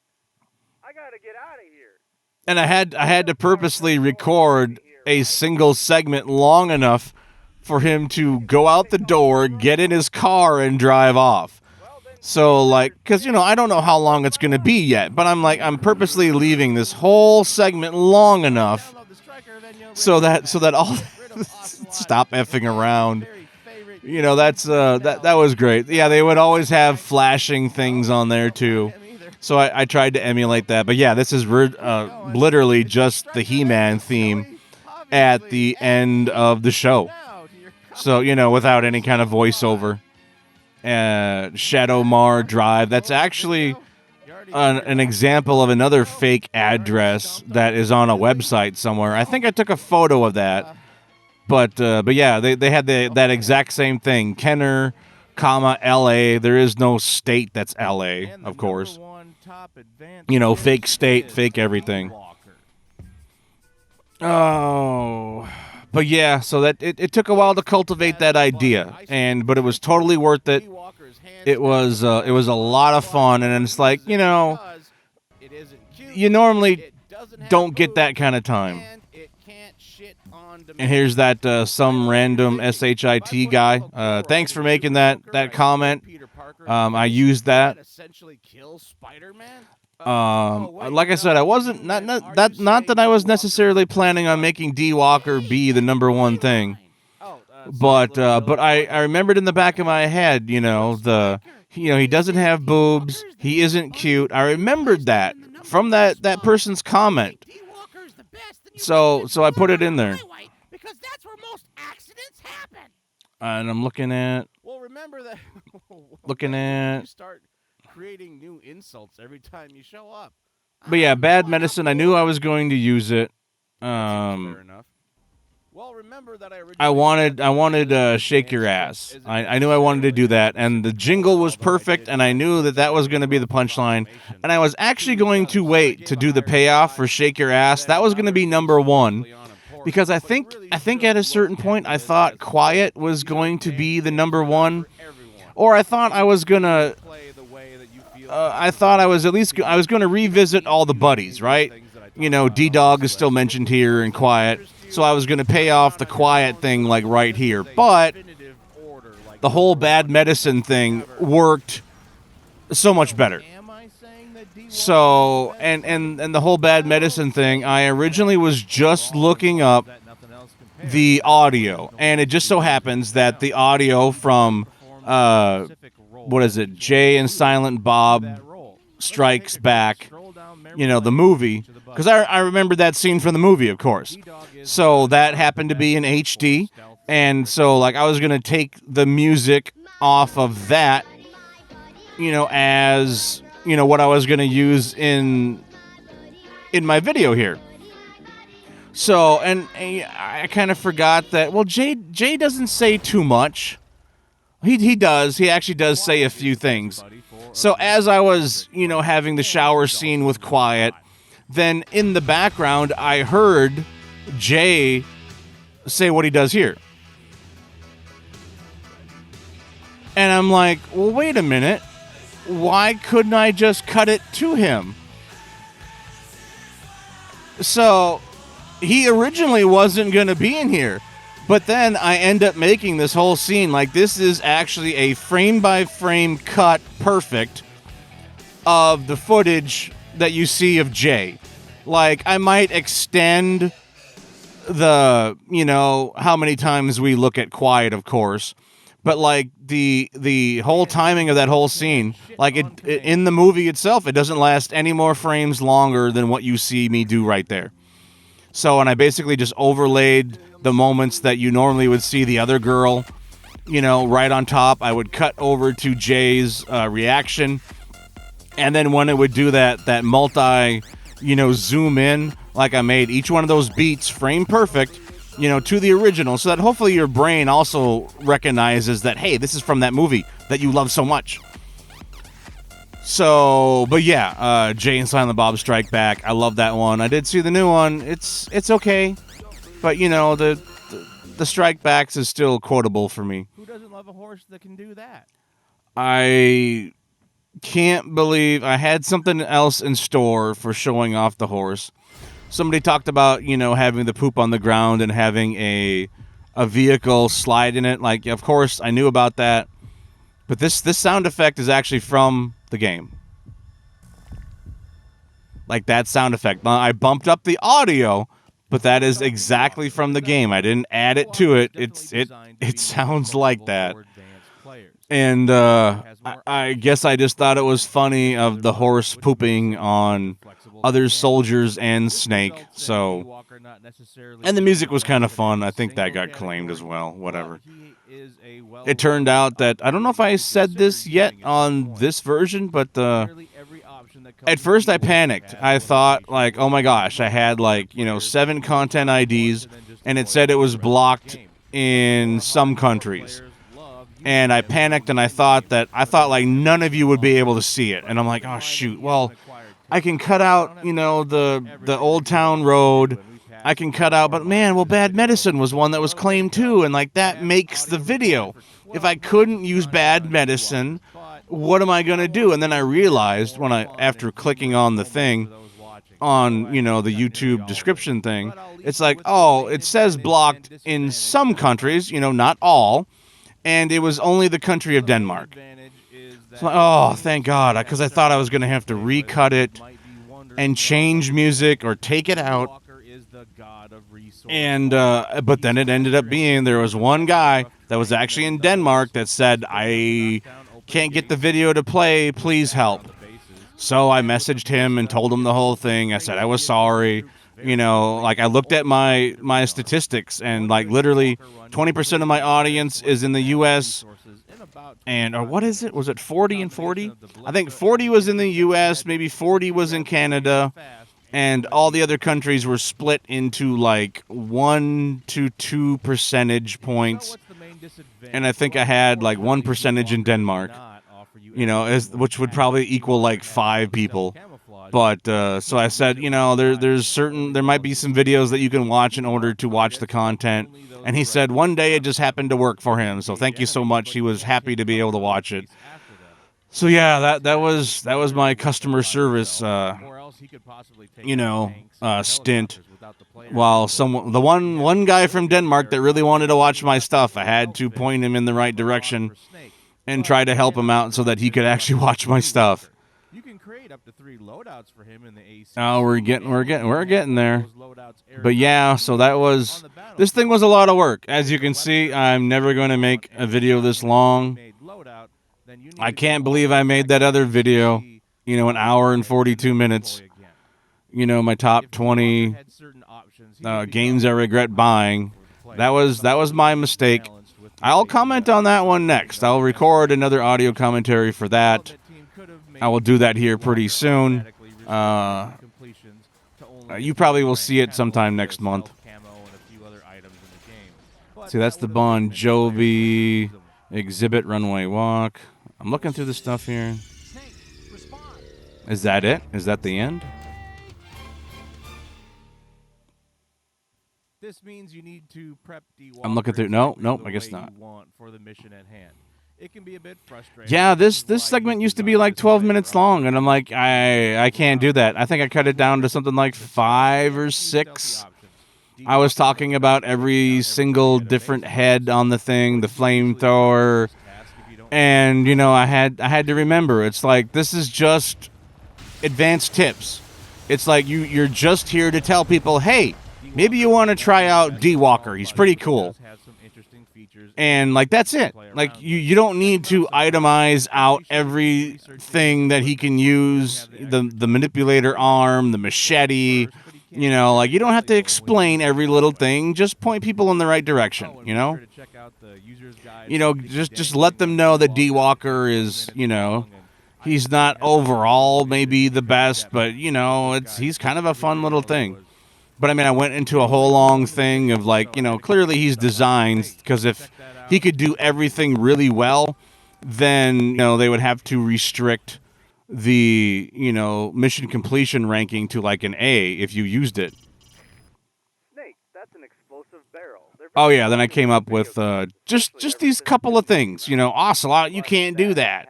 I gotta get out of here. And I had to purposely record a single segment long enough for him to go out the door, get in his car, and drive off. So, like, because, you know, I don't know how long it's going to be yet, but I'm purposely leaving this whole segment long enough so that all stop effing around. You know, that was great. Yeah, they would always have flashing things on there too. So I tried to emulate that. But yeah, this is literally just the He-Man theme at the end of the show. So, you know, without any kind of voiceover. Shadow Mar Drive. That's actually an example of another fake address that is on a website somewhere. I think I took a photo of that. But yeah, they had that exact same thing. Kenner, LA. There is no state that's LA, of course. You know, fake state, fake everything. Oh, but yeah. So that it took a while to cultivate that idea, but it was totally worth it. It was a lot of fun, and it's like, you know, you normally don't get that kind of time. And here's that some random SHIT guy. Thanks for making that comment. I used that. Like I said, I wasn't not that I was necessarily planning on making D Walker be the number one thing, but I remembered in the back of my head, you know, he doesn't have boobs, he isn't cute. I remembered that from that person's comment. So I put it in there. Because that's where most accidents happen. And I'm looking at. Well, remember that. You start creating new insults every time you show up. But yeah, bad medicine. I knew I was going to use it. Fair enough. Well, remember that I wanted shake your ass. I knew I wanted to do that, and the jingle was perfect, and I knew that was going to be the punchline. And I was actually going to wait to do the payoff for shake your ass. That was going to be number one. Because I think at a certain point I thought Quiet was going to be the number one, or I thought I was gonna. I thought I was going to revisit all the buddies, right? You know, D-Dog is still mentioned here and Quiet, so I was going to pay off the Quiet thing like right here. But the whole bad medicine thing worked so much better. So, and the whole bad medicine thing, I originally was just looking up the audio, and it just so happens that the audio from, Jay and Silent Bob Strikes Back, you know, the movie, because I remember that scene from the movie, of course. So that happened to be in HD, and so, like, I was going to take the music off of that, you know, as... you know, what I was going to use in my video here. So, and I kind of forgot that, well, Jay doesn't say too much. He does. He actually does say a few things. So as I was, you know, having the shower scene with Quiet, then in the background, I heard Jay say what he does here. And I'm like, well, wait a minute. Why couldn't I just cut it to him? So, he originally wasn't going to be in here. But then I end up making this whole scene. Like, this is actually a frame-by-frame cut, perfect, of the footage that you see of Jay. Like, I might extend the, you know, how many times we look at Quiet, of course. But, like, the whole timing of that whole scene, like, it in the movie itself, it doesn't last any more frames longer than what you see me do right there. So, and I basically just overlaid the moments that you normally would see the other girl, you know, right on top. I would cut over to Jay's reaction, And then when it would do that multi, zoom in, like I made each one of those beats frame perfect, to the original, so that hopefully your brain also recognizes that, hey, this is from that movie that you love so much. So, but yeah, Jay and Silent Bob Strike Back. I love that one. I did see the new one. It's okay, but the Strike Backs is still quotable for me. Who doesn't love a horse that can do that? I can't believe I had something else in store for showing off the horse. Somebody talked about, having the poop on the ground and having a vehicle slide in it. Like, of course, I knew about that. But this sound effect is actually from the game. Like that sound effect. Now, I bumped up the audio, but that is exactly from the game. I didn't add it to it. It sounds like that. And I guess I just thought it was funny of the horse pooping on other soldiers and Snake. So, and the music was kind of fun. I think that got claimed as well. Whatever. It turned out that, I don't know if I said this yet on this version, but at first I panicked. I thought, like, oh my gosh, I had 7 content IDs, and it said it was blocked in some countries. And I panicked, and I thought like none of you would be able to see it. And I'm like, oh shoot, well, I can cut out, the Old Town Road. I can cut out, but man, well, Bad Medicine was one that was claimed too, and like that makes the video. If I couldn't use Bad Medicine, what am I gonna do? And then I realized after clicking on the thing, on the YouTube description thing, it's like, oh, it says blocked in some countries, not all. And it was only the country of Denmark. So, oh, thank God, because I thought I was going to have to recut it and change music or take it out. And but then it ended up being there was one guy that was actually in Denmark that said, I can't get the video to play, please help. So I messaged him and told him the whole thing. I said I was sorry. I looked at my statistics, and literally 20% of my audience is in the U.S. Or what is it? Was it 40 and 40? I think 40 was in the U.S., maybe 40 was in Canada, and all the other countries were split into 1 to 2 percentage points. And I think I had 1% in Denmark, which would probably equal 5 people. But so I said, there might be some videos that you can watch in order to watch the content. And he said one day it just happened to work for him. So thank you so much. He was happy to be able to watch it. So yeah, that was my customer service, stint. While the one guy from Denmark that really wanted to watch my stuff, I had to point him in the right direction and try to help him out so that he could actually watch my stuff. You can create up to 3 loadouts for him in the AC. Oh, we're getting there. But yeah, so this thing was a lot of work. As you can see, I'm never going to make a video this long. I can't believe I made that other video, an hour and 42 minutes. My top 20 games I regret buying. That was my mistake. I'll comment on that one next. I'll record another audio commentary for that. I will do that here pretty soon. You probably will see it sometime next month. See, that's the Bon Jovi exhibit runway walk. I'm looking through the stuff here. Is that it? Is that the end? This means you need to prep I'm looking through. Nope, I guess not. For the mission at hand. It can be a bit frustrating. Yeah, this segment used to be 12 minutes long, and I'm like, I can't do that. I think I cut it down to something like 5 or 6. I was talking about every single different head on the thing, the flamethrower, and I had to remember. It's like, this is just advanced tips. It's like you're just here to tell people, hey, maybe you want to try out D-Walker. He's pretty cool. And that's it. You don't need to itemize out everything that he can use, the manipulator arm, the machete, you don't have to explain every little thing. Just point people in the right direction, Just let them know that D-Walker is, He's not overall maybe the best, but you know, he's kind of a fun little thing. But I mean, I went into a whole long thing of like, you know, clearly he's designed, because if he could do everything really well, then, you know, they would have to restrict the, you know, mission completion ranking to like an A if you used it. Snake, that's an explosive barrel. Oh yeah, then I came up with just these couple of things. You know, Ocelot, you can't do that.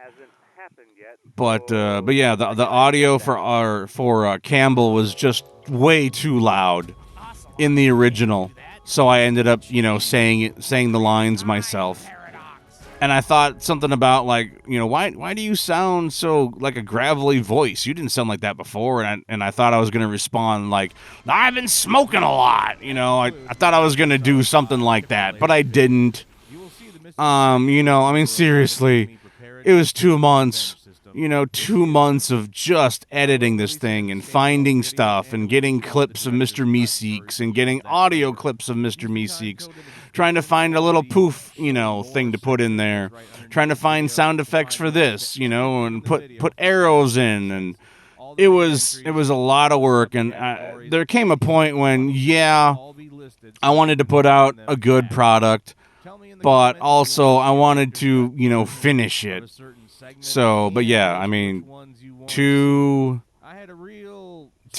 But yeah, the audio for Campbell was just way too loud in the original, so I ended up, you know, saying the lines myself. And I thought something about like, you know, why do you sound so like a gravelly voice? You didn't sound like that before. And I thought I was gonna respond like, I've been smoking a lot. You know, I thought I was gonna do something like that, but I didn't. You know, I mean, seriously, it was 2 months. You know, 2 months of just editing this thing and finding stuff and getting clips of Mr. Meseeks and getting audio clips of Mr. Meseeks, trying to find a little poof, you know, thing to put in there, trying to find sound effects for this, you know, and put arrows in, and it was a lot of work. And there came a point when, yeah, I wanted to put out a good product, but also I wanted to, you know, finish it. So, but yeah, I mean, 2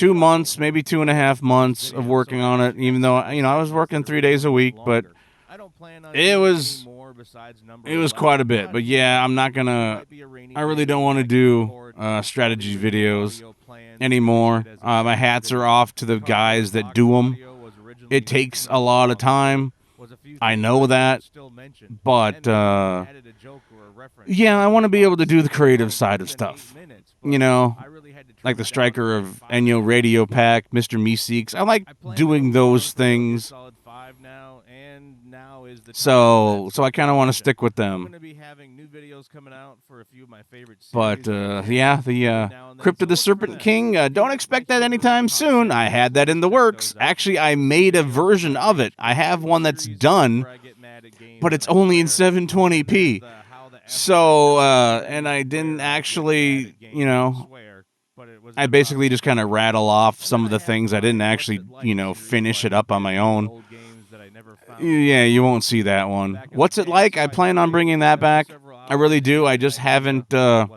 months, maybe 2.5 months of working on it, even though, you know, I was working 3 days a week, but it was quite a bit. But yeah, I really don't want to do strategy videos anymore. My hats are off to the guys that do them. It takes a lot of time. I know that, but yeah, I want to be able to do the creative side of stuff. You know, like the Stryker of Enyo Radio Pack, Mr. Meseeks. I like doing those things. So I kind of want to stick with them. But yeah, the Crypt of the Serpent King, don't expect that anytime soon. I had that in the works. Actually, I made a version of it. I have one that's done, but it's only in 720p. So, and I didn't actually, you know, I basically just kind of rattle off some of the things. I didn't actually, you know, finish it up on my own. Yeah, you won't see that one. What's it like? I plan on bringing that back. I really do. I just haven't, you know,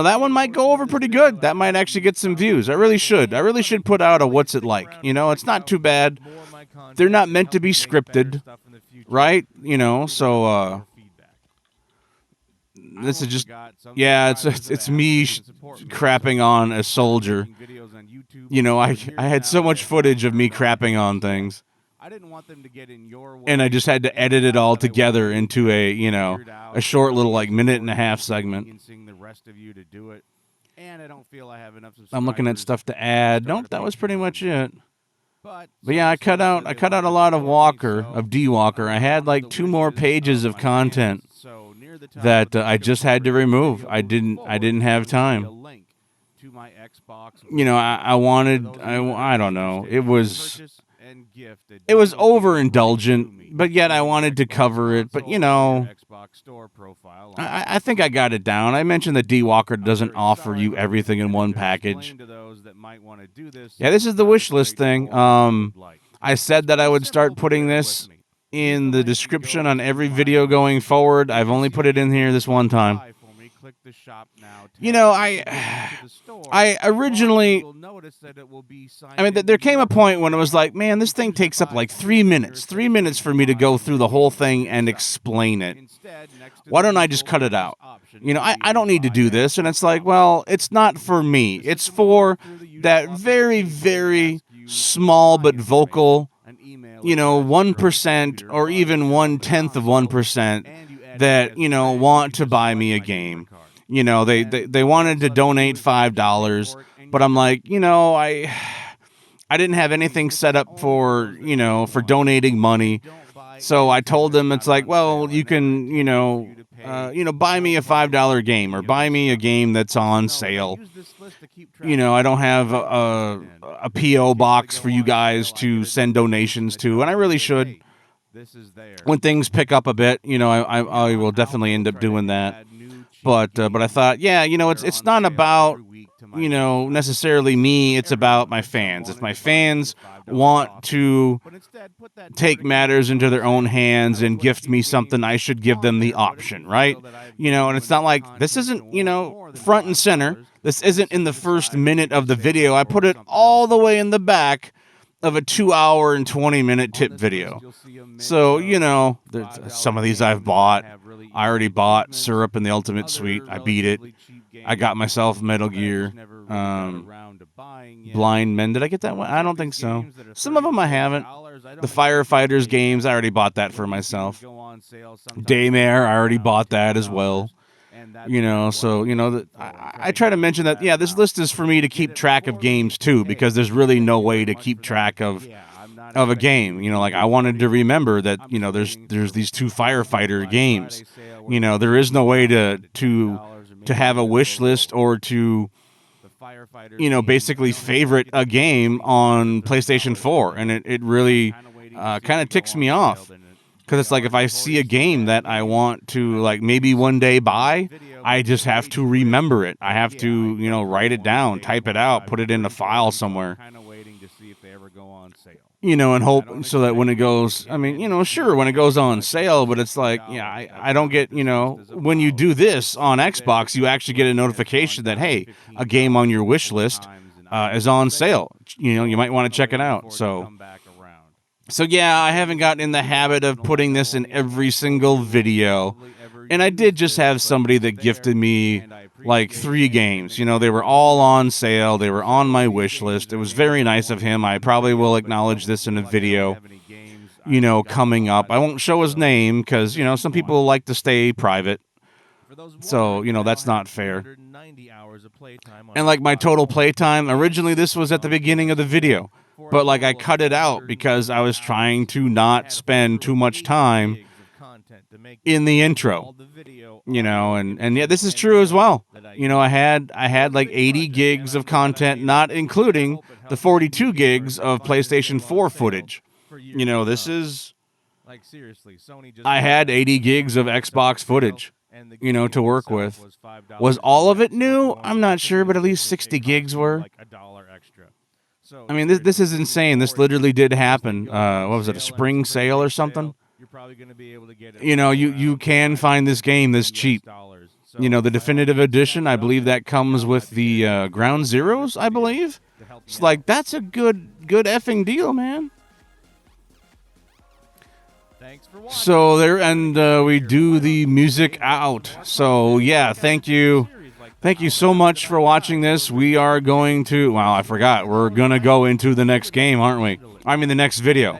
that one might go over pretty good. That might actually get some views. I really should. I really should put out a What's It Like. You know, it's not too bad. They're not meant to be scripted, right? You know, so, this is just, yeah, it's me crapping on a soldier. You know, I had so much footage of me crapping on things. And I just had to edit it all together into a, you know, a short little like 1.5-minute segment. I'm looking at stuff to add. Nope, that was pretty much it. But yeah, I cut out a lot of D-Walker. I had like 2 more pages of content that I just had to remove. I didn't have time. You know, I don't know. It was overindulgent, but yet I wanted to cover it. But you know, I think I got it down. I mentioned that D-Walker doesn't offer you everything in one package. Yeah, this is the wish list thing. I said that I would start putting this in the description on every video going forward. I've only put it in here this one time. You know, I originally, I mean, there came a point when it was like, man, this thing takes up like 3 minutes. 3 minutes for me to go through the whole thing and explain it. Why don't I just cut it out? You know, I don't need to do this. And it's like, well, it's not for me. It's for that very, very small but vocal, you know, 1% or even 1/10 of 1% that, you know, want to buy me a game. You know, they wanted to donate $5, but I'm like, you know, I didn't have anything set up for, you know, for donating money. So I told them, it's like, well, you can, you know, buy me a $5 game or buy me a game that's on sale. You know, I don't have a P.O. box for you guys to send donations to, and I really should. When things pick up a bit, you know, I will definitely end up doing that. But I thought, yeah, it's not about necessarily me. It's about my fans. If my fans want to take matters into their own hands and gift me something, I should give them the option, right? And it's not like this isn't, front and center. This isn't in the first minute of the video. I put it all the way in the back of a 2 hour and 20-minute tip video. So, some of these I've bought. I already bought Syrup in the Ultimate Suite. I beat it. I got myself Metal Gear. Blind Men. Did I get that one? I don't think so. Some of them I haven't. The Firefighters games, I already bought that for myself. Daymare, I already bought that as well. I try to mention that, this list is for me to keep track of games too, because there's really no way to keep track of a game. I wanted to remember that, there's these 2 firefighter games. There is no way to have a wish list or to, basically favorite a game on PlayStation 4. And it really kind of ticks me off. Because it's like if I see a game that I want to maybe one day buy, I just have to remember it. I have to, write it down, type it out, put it in a file somewhere. And hope so that when it goes, sure, when it goes on sale, but it's like, I don't get, when you do this on Xbox, you actually get a notification that, hey, a game on your wish list is on sale. You might want to check it out. So yeah, I haven't gotten in the habit of putting this in every single video. And I did just have somebody that gifted me 3 games. They were all on sale. They were on my wish list. It was very nice of him. I probably will acknowledge this in a video, coming up. I won't show his name because, some people like to stay private. So, that's not fair. And my total playtime, originally this was at the beginning of the video. But I cut it out because I was trying to not spend too much time in the intro, and yeah, this is true as well. I had 80 gigs of content, not including the 42 gigs of PlayStation 4 footage. This is, I had 80 gigs of Xbox footage, to work with. Was all of it new? I'm not sure, but at least 60 gigs were. This is insane. This literally did happen. What was it, a spring sale or something? You can find this game this cheap. The definitive edition, I believe that comes with the Ground Zeroes, I believe. It's that's a good effing deal, man. So there, and we do the music out. So yeah, thank you. Thank you so much for watching this. We are going to, I forgot. We're going to go into the next game, aren't we? The next video.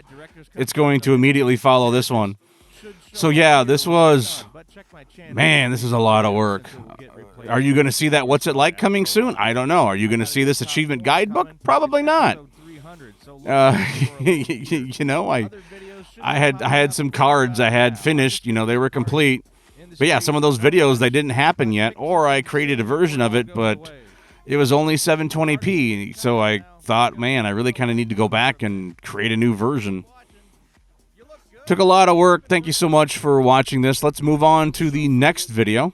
It's going to immediately follow this one. So yeah, this was, man, this is a lot of work. Are you going to see that What's It Like coming soon? I don't know. Are you going to see this achievement guidebook? Probably not. I had some cards I had finished, they were complete. But yeah, some of those videos, they didn't happen yet, or I created a version of it, but it was only 720p, so I thought, man, I really kind of need to go back and create a new version. Took a lot of work. Thank you so much for watching this. Let's move on to the next video.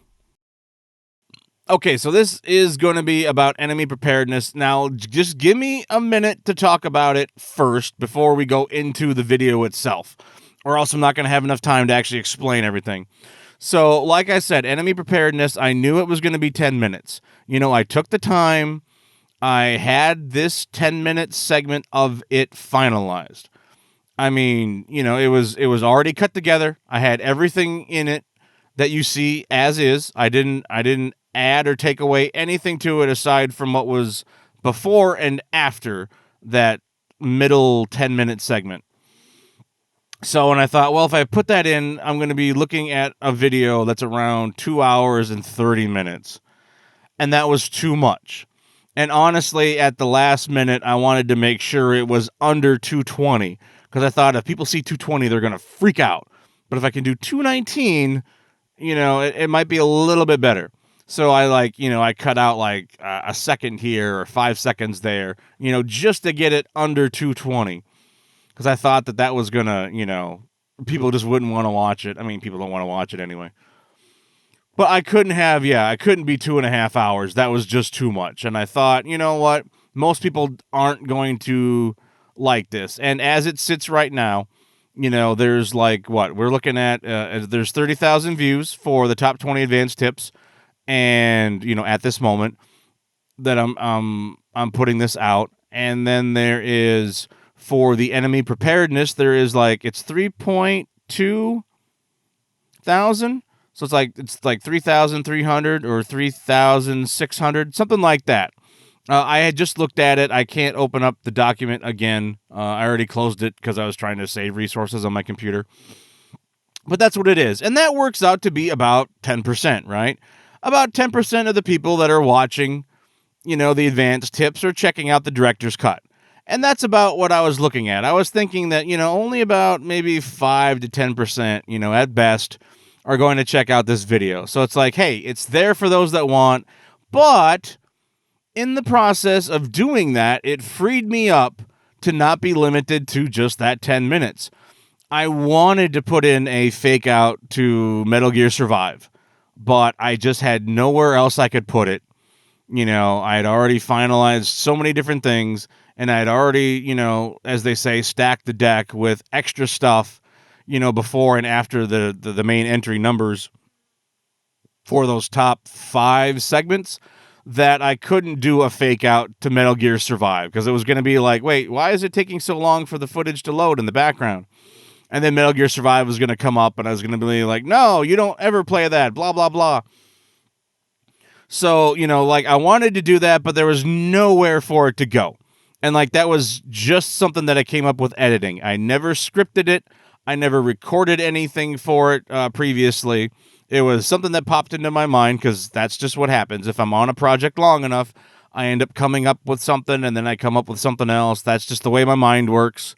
Okay, so this is going to be about enemy preparedness. Now, just give me a minute to talk about it first before we go into the video itself, or else I'm not going to have enough time to actually explain everything. So, like I said, enemy preparedness, I knew it was going to be 10 minutes. I took the time. I had this 10-minute segment of it finalized. It was already cut together. I had everything in it that you see as is. I didn't add or take away anything to it aside from what was before and after that middle 10-minute segment. So when I thought, well, if I put that in, I'm going to be looking at a video that's around 2 hours and 30 minutes. And that was too much. And honestly, at the last minute, I wanted to make sure it was under 220. Because I thought if people see 220, they're going to freak out. But if I can do 219, it might be a little bit better. So I cut out a second here or 5 seconds there, just to get it under 220. Because I thought that was going to, people just wouldn't want to watch it. People don't want to watch it anyway. But I couldn't be 2.5 hours. That was just too much. And I thought, you know what? Most people aren't going to like this. And as it sits right now, there's like what we're looking at. There's 30,000 views for the top 20 advanced tips. And, at this moment that I'm putting this out. And then there is for the enemy preparedness, there is it's 3.2 thousand. So it's like 3,300 or 3,600, something like that. I had just looked at it. I can't open up the document again. I already closed it because I was trying to save resources on my computer. But that's what it is. And that works out to be about 10%, right? About 10% of the people that are watching, the advanced tips are checking out the director's cut. And that's about what I was looking at. I was thinking that, only about maybe 5 to 10%, at best, are going to check out this video. So it's like, hey, it's there for those that want, but in the process of doing that, it freed me up to not be limited to just that 10 minutes. I wanted to put in a fake out to Metal Gear Survive, but I just had nowhere else I could put it. I had already finalized so many different things, and I had already, as they say, stacked the deck with extra stuff, before and after the main entry numbers for those top 5 segments, that I couldn't do a fake out to Metal Gear Survive, because it was going to be like, wait, why is it taking so long for the footage to load in the background? And then Metal Gear Survive was going to come up, and I was going to be like, no, you don't ever play that, blah, blah, blah. So, I wanted to do that, but there was nowhere for it to go. And that was just something that I came up with editing. I never scripted it. I never recorded anything for it previously. It was something that popped into my mind, because that's just what happens. If I'm on a project long enough, I end up coming up with something, and then I come up with something else. That's just the way my mind works.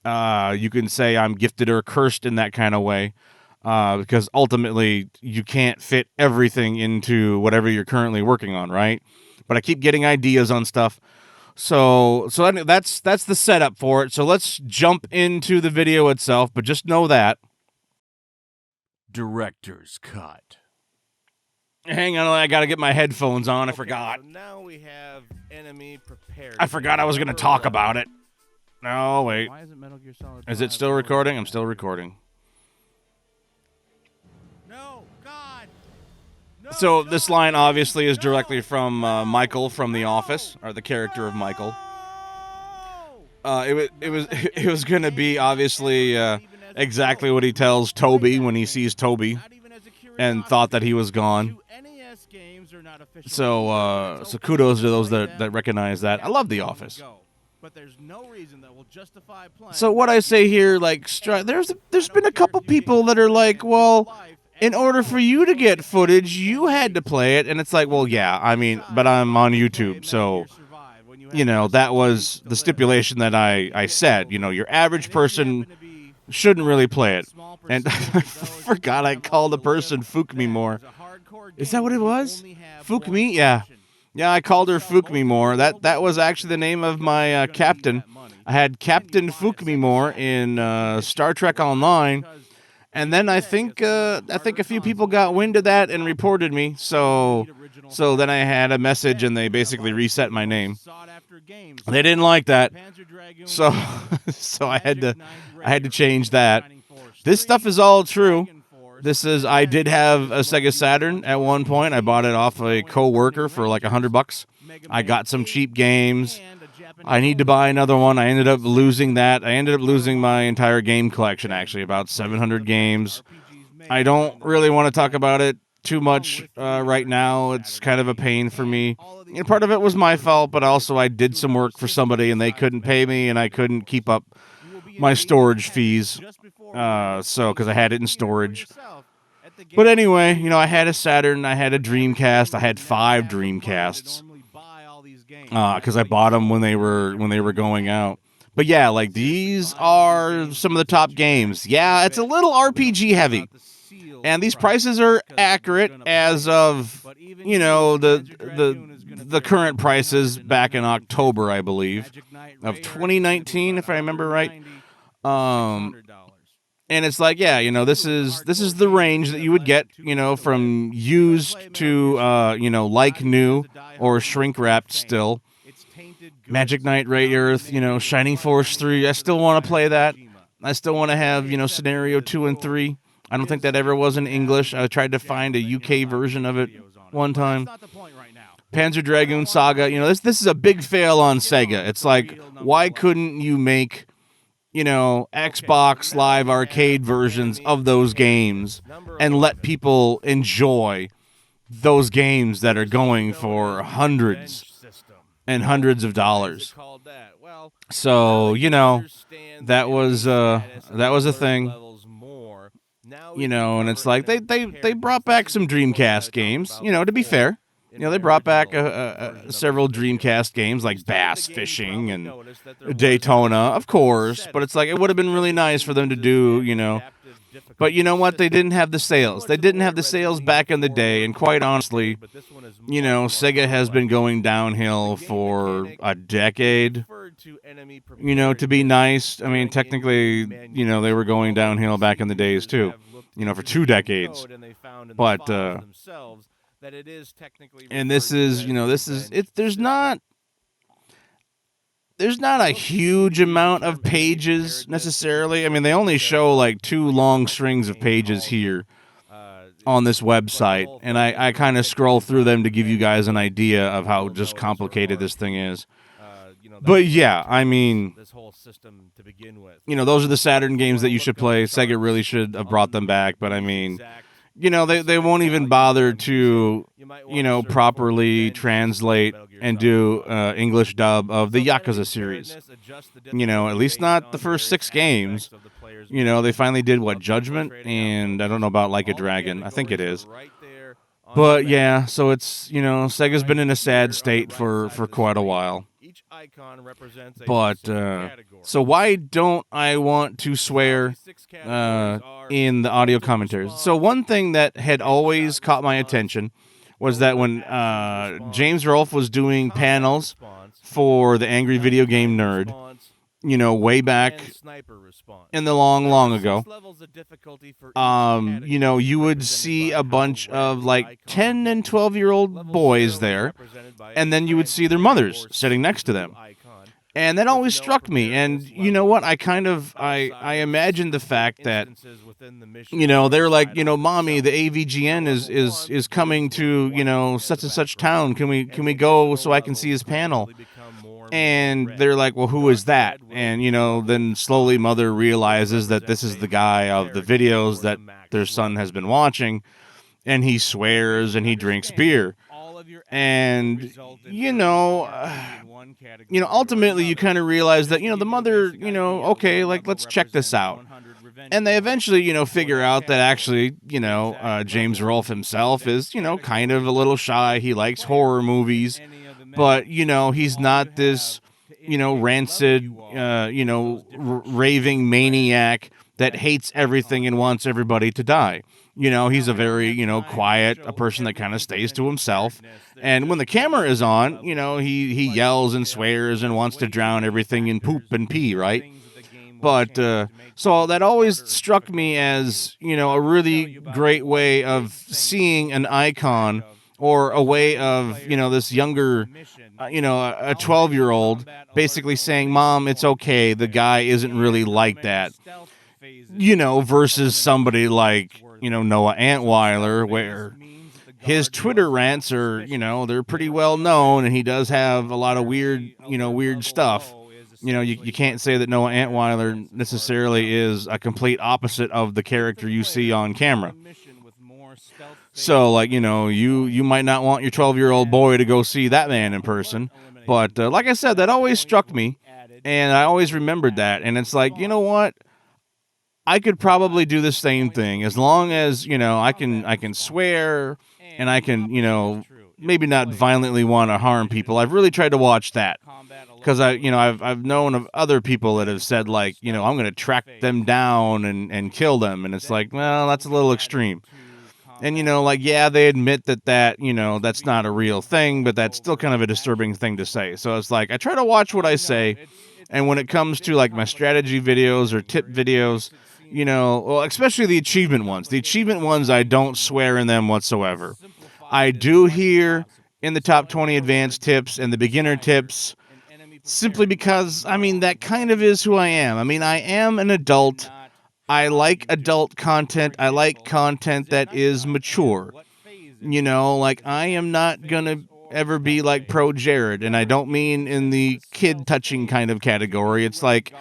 You can say I'm gifted or cursed in that kind of way, because ultimately you can't fit everything into whatever you're currently working on, right? But I keep getting ideas on stuff. So that's the setup for it. So let's jump into the video itself, but just know that director's cut. Hang on, I gotta get my headphones on. I forgot. So now we have Enemy Preparedness. I forgot I was gonna talk about it. No, wait. Why isn't Metal Gear Solid? Is it still recording? I'm still recording. No, God. No, So this line obviously is directly from Michael from The Office, or the character of Michael. It was gonna be obviously exactly what he tells Toby when he sees Toby, and thought that he was gone. So kudos to those that recognize that. I love The Office. But there's no reason that will justify playing. So what I say here, there's been a couple people that are like, well, in order for you to get footage, you had to play it, and it's like, well, yeah, I mean, but I'm on YouTube, so that was the stipulation that I said. Your average person shouldn't really play it. And I forgot I called the person Fook Me More. Is that what it was? Fook Me? Yeah. Yeah, I called her Fook Me More. That was actually the name of my captain. I had Captain Fook Me More in Star Trek Online, and then I think a few people got wind of that and reported me. So then I had a message, and they basically reset my name. They didn't like that, so I had to change that. This stuff is all true. I did have a Sega Saturn at one point. I bought it off a co-worker for like $100. I got some cheap games. I need to buy another one. I ended up losing that. I ended up losing my entire game collection, actually, about 700 games. I don't really want to talk about it too much right now. It's kind of a pain for me. And part of it was my fault, but also I did some work for somebody and they couldn't pay me, and I couldn't keep up my storage fees. Because I had it in storage. But anyway, I had a Saturn, I had a Dreamcast, I had 5 Dreamcasts. Because I bought them when they were going out. But yeah, these are some of the top games. Yeah, it's a little RPG heavy. And these prices are accurate as of, the current prices back in October, I believe, of 2019, if I remember right. And it's like, yeah, this is the range that you would get, from used to, like new or shrink wrapped still. Magic Knight, Ray Earth, Shining Force 3. I still want to play that. I still want to have, Scenario 2 and 3. I don't think that ever was in English. I tried to find a UK version of it one time. Panzer Dragoon Saga. This is a big fail on Sega. It's like, why couldn't you make Xbox Live Arcade versions of those games and let people enjoy those games that are going for hundreds and hundreds of dollars? So, that was a thing. And it's like they brought back some Dreamcast games, to be fair. They brought back several Dreamcast games like Bass Fishing and Daytona, of course. But it's like, it would have been really nice for them to do, But you know what? They didn't have the sales. They didn't have the sales back in the day. And quite honestly, Sega has been going downhill for a decade. To be nice. I mean, technically, they were going downhill back in the days too. For 2 decades. But and this is there's not a huge amount of pages necessarily. I mean, they only show like 2 long strings of pages here on this website, and I kind of scroll through them to give you guys an idea of how just complicated this thing is. But yeah, I mean, those are the Saturn games that you should play. Sega really should have brought them back, but I mean, they won't even bother to, properly translate and do English dub of the Yakuza series. At least not the first 6 games. They finally did, Judgment? And I don't know about Like a Dragon. I think it is. But yeah, so it's, Sega's been in a sad state for quite a while. But, so why don't I want to swear in the audio commentaries? So one thing that had always caught my attention was that when James Rolfe was doing panels for the Angry Video Game Nerd, way back in the long ago, you would see a bunch of like 10 and 12-year-old boys there, and then you would see their mothers sitting next to them. And that always struck me. And you know what? I imagined the fact that, they're like, Mommy, the AVGN is coming to, such and such town. Can we go so I can see his panel? And they're like, well, who is that? And, then slowly Mother realizes that this is the guy of the videos that their son has been watching. And he swears and he drinks beer. And, ultimately you kind of realize that, the mother, okay, like, let's check this out. And they eventually, figure out that actually, James Rolfe himself is, kind of a little shy. He likes horror movies. But, he's not this, rancid, raving maniac that hates everything and wants everybody to die. He's a very, quiet, a person that kind of stays to himself. And when the camera is on, he yells and swears and wants to drown everything in poop and pee, right? But, so that always struck me as, a really great way of seeing an icon or a way of, this younger, a 12-year-old basically saying, Mom, it's okay. The guy isn't really like that, versus somebody like, Noah Antweiler, where his Twitter rants are, they're pretty well known, and he does have a lot of weird stuff. You can't say that Noah Antweiler necessarily is a complete opposite of the character you see on camera. So, like, you might not want your 12-year-old boy to go see that man in person. But, like I said, that always struck me, and I always remembered that. And it's like, you know what? I could probably do the same thing as long as, I can swear and I can, maybe not violently want to harm people. I've really tried to watch that. Because I've known of other people that have said, like, I'm going to track them down and kill them. And it's like, well, that's a little extreme. And, yeah, they admit that, that's not a real thing, but that's still kind of a disturbing thing to say. So it's like, I try to watch what I say. And when it comes to, like, my strategy videos or tip videos, well, especially the achievement ones. The achievement ones, I don't swear in them whatsoever. I do hear in the top 20 advanced tips and the beginner tips, simply because, that kind of is who I am. I am an adult. I like adult content. I like content that is mature. I am not going to ever be like Pro Jared, and I don't mean in the kid-touching kind of category. It's like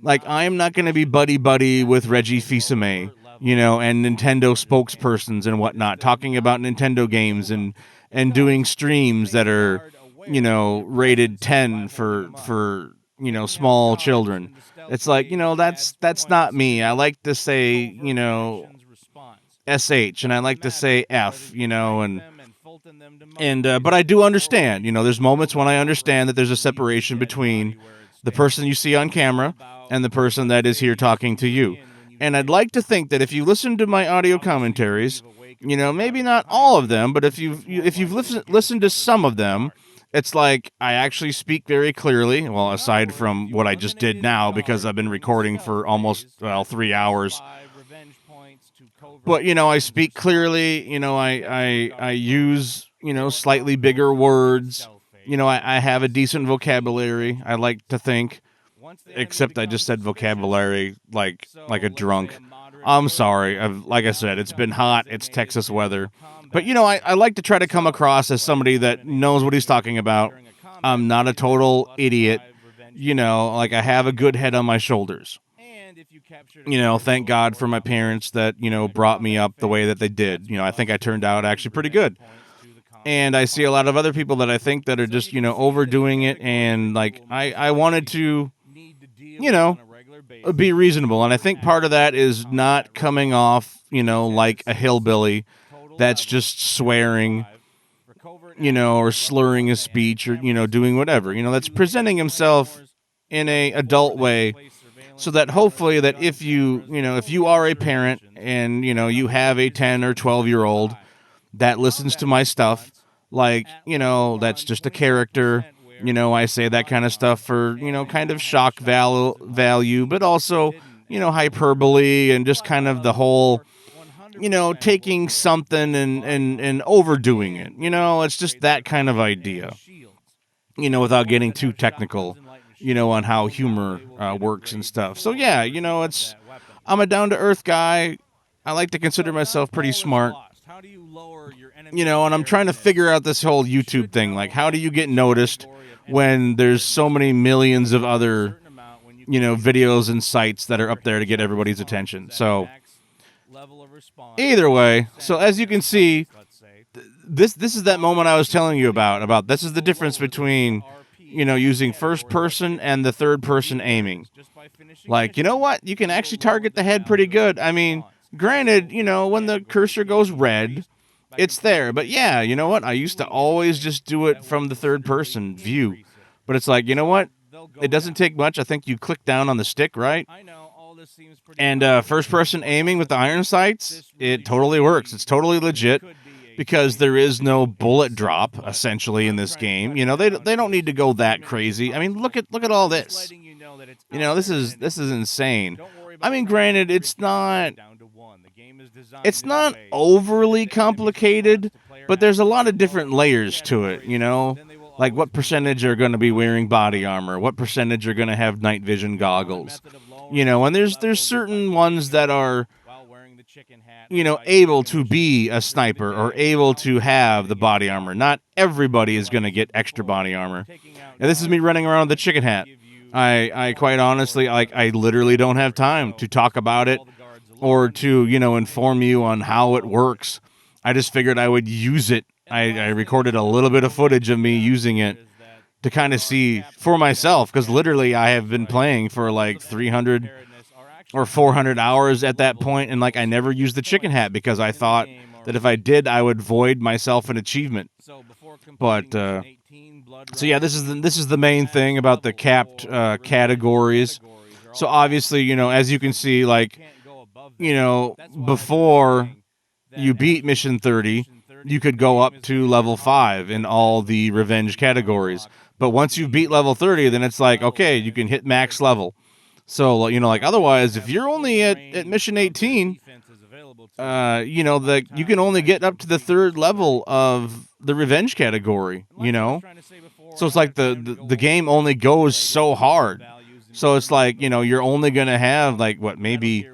I am not going to be buddy-buddy with Reggie Fils-Aimé, and Nintendo spokespersons and whatnot, talking about Nintendo games and doing streams that are, rated 10 for small children. It's like, that's not me. I like to say, SH, and I like to say F, but I do understand, there's moments when I understand that there's a separation between the person you see on camera and the person that is here talking to you. And I'd like to think that if you listen to my audio commentaries, maybe not all of them, but if you've listened to some of them, it's like I actually speak very clearly. Well, aside from what I just did now, because I've been recording for almost 3 hours. But I speak clearly. I use slightly bigger words. I have a decent vocabulary. I like to think. Except I just said vocabulary like a drunk. I'm sorry. Like I said, it's been hot. It's Texas weather. But, I like to try to come across as somebody that knows what he's talking about. I'm not a total idiot. I have a good head on my shoulders. Thank God for my parents that, brought me up the way that they did. I think I turned out actually pretty good. And I see a lot of other people that I think that are just, overdoing it. And, I wanted to, be reasonable. And I think part of that is not coming off, like a hillbilly that's just swearing, or slurring his speech or, doing whatever. That's presenting himself in a adult way so that hopefully that if you are a parent and, you have a 10 or 12-year-old that listens to my stuff, that's just a character. I say that kind of stuff for, kind of shock value, but also, hyperbole and just kind of the whole, taking something and overdoing it. It's just that kind of idea, without getting too technical, on how humor works and stuff. So, yeah, I'm a down-to-earth guy. I like to consider myself pretty smart. And I'm trying to figure out this whole YouTube thing. Like, how do you get noticed when there's so many millions of other, videos and sites that are up there to get everybody's attention? So, either way, so as you can see, this is that moment I was telling you about this is the difference between, using first person and the third person aiming. Like, what? You can actually target the head pretty good. Granted, when the cursor goes red, it's there. But yeah, you know what? I used to always just do it from the third person view. But it's like, you know what? It doesn't take much. I think you click down on the stick, right? And first person aiming with the iron sights, it totally works. It's totally legit because there is no bullet drop essentially in this game. They don't need to go that crazy. Look at all this. This is insane. Granted, it's not overly complicated, but there's a lot of different layers to it, like what percentage are going to be wearing body armor, what percentage are going to have night vision goggles, and there's certain ones that are, able to be a sniper or able to have the body armor. Not everybody is going to get extra body armor. And this is me running around with the chicken hat. I quite honestly, I literally don't have time to talk about it or to, inform you on how it works. I just figured I would use it. I recorded a little bit of footage of me using it to kind of see for myself, because literally I have been playing for like 300 or 400 hours at that point, and I never used the chicken hat because I thought that if I did, I would void myself an achievement. But so yeah, this is the main thing about the capped categories. So obviously, as you can see, before you beat mission 30, you could go up to level 5 in all the revenge categories. But once you beat level 30, then it's like, okay, you can hit max level. So, you know, like otherwise, if you're only at mission 18, you know, you can only get up to the 3rd level of the revenge category, you know? So it's like the game only goes so hard. So it's like, you know, you're only going to have like what, maybe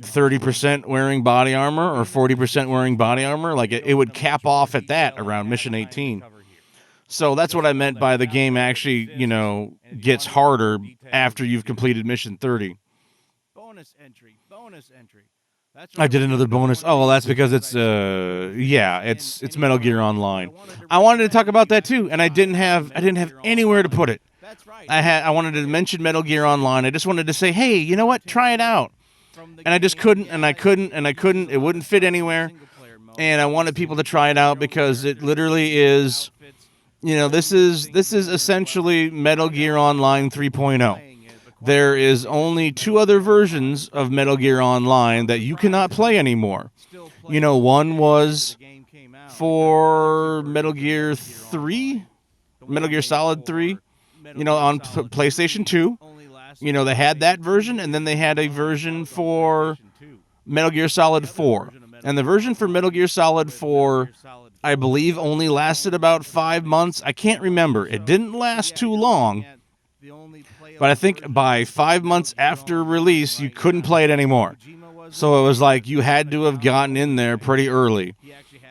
30% wearing body armor or 40% wearing body armor. Like it would cap off at that around mission 18. So that's what I meant by the game actually, you know, gets harder after you've completed mission 30. Bonus entry. I did another bonus. Oh, well, that's because it's yeah, it's Metal Gear Online. I wanted to talk about that too, and I didn't have anywhere to put it. I wanted to mention Metal Gear Online. I just wanted to say, hey, you know what? Try it out. And I just couldn't, and I couldn't, and I couldn't. It wouldn't fit anywhere. And I wanted people to try it out because it literally is, you know, this is essentially Metal Gear Online 3.0. There is only 2 other versions of Metal Gear Online that you cannot play anymore. You know, one was for Metal Gear 3, Metal Gear Solid 3, you know, on PlayStation 2. You know, they had that version, and then they had a version for Metal Gear Solid 4. And the version for Metal Gear Solid 4, I believe, only lasted about 5 months. I can't remember. It didn't last too long. But I think by 5 months after release, you couldn't play it anymore. So it was like you had to have gotten in there pretty early.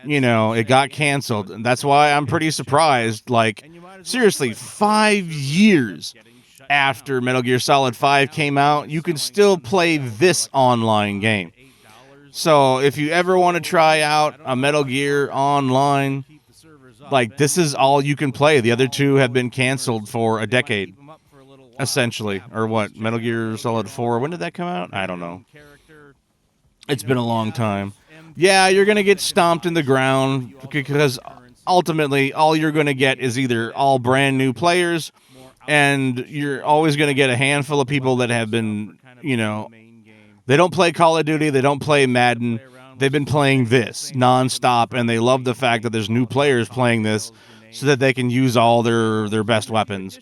You know, it got canceled. And that's why I'm pretty surprised. Like, seriously, 5 years after Metal Gear Solid 5 came out, you can still play this online game. So if you ever want to try out a Metal Gear Online, like, this is all you can play. The other 2 have been canceled for a decade. Essentially, or what, Metal Gear Solid 4, when did that come out? I don't know. It's been a long time. Yeah, you're going to get stomped in the ground because ultimately all you're going to get is either all brand new players, and you're always going to get a handful of people that have been, you know, they don't play Call of Duty, they don't play Madden, they've been playing this nonstop, and they love the fact that there's new players playing this so that they can use all their best weapons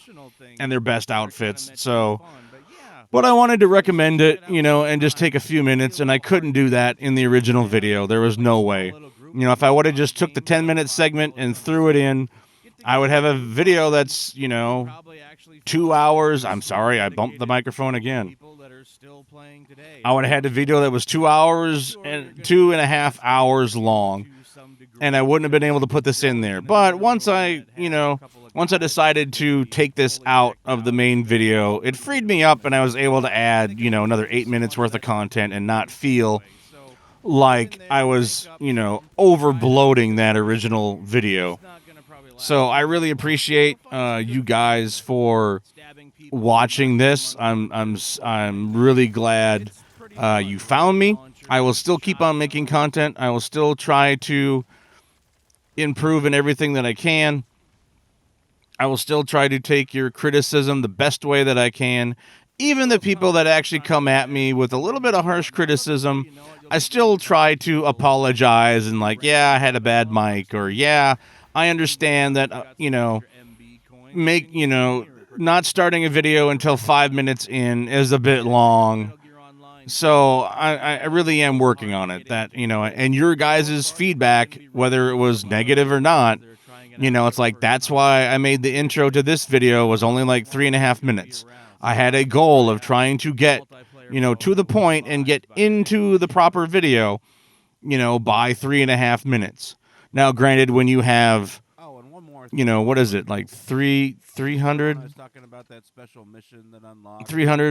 and their best outfits. So, but I wanted to recommend it, you know, and just take a few minutes, and I couldn't do that in the original video. There was no way. You know, if I would have just took the 10-minute segment and threw it in, I would have a video that's, you know, 2 hours. I'm sorry, I bumped the microphone again. I would have had a video that was 2 hours and 2.5 hours long, and I wouldn't have been able to put this in there. But once I decided to take this out of the main video, it freed me up, and I was able to add, you know, another 8 minutes worth of content and not feel like I was, you know, over bloating that original video. So I really appreciate you guys for watching this. I'm really glad you found me. I will still keep on making content. I will still try to improve in everything that I can. I will still try to take your criticism the best way that I can. Even the people that actually come at me with a little bit of harsh criticism, I still try to apologize and like, yeah, I had a bad mic, or yeah, I understand that, you know, not starting a video until 5 minutes in is a bit long. So I really am working on it. That, you know, and your guys' feedback, whether it was negative or not, you know, it's like, that's why I made the intro to this video was only like 3.5 minutes. I had a goal of trying to get, you know, to the point and get into the proper video, you know, by 3.5 minutes. Now, granted, when you have, you know, what is it, like 300,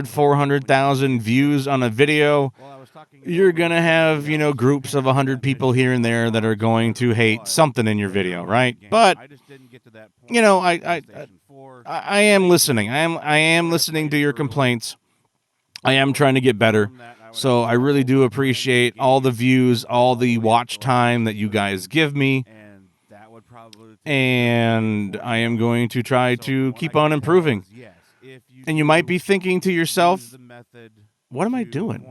400,000 views on a video, you're going to have, you know, groups of 100 people here and there that are going to hate something in your video, right? But, you know, I am listening. I am listening to your complaints. I am trying to get better. So I really do appreciate all the views, all the watch time that you guys give me. And I am going to try to keep on improving. And you might be thinking to yourself, what am I doing?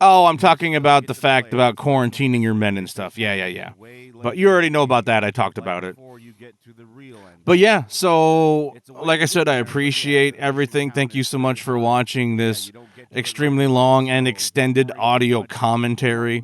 Oh, I'm talking about the fact about quarantining your men and stuff. Yeah. But you already know about that. I talked about it. get to the real end. But yeah, so like I said, I appreciate everything. Thank you so much for watching this extremely long and extended audio commentary.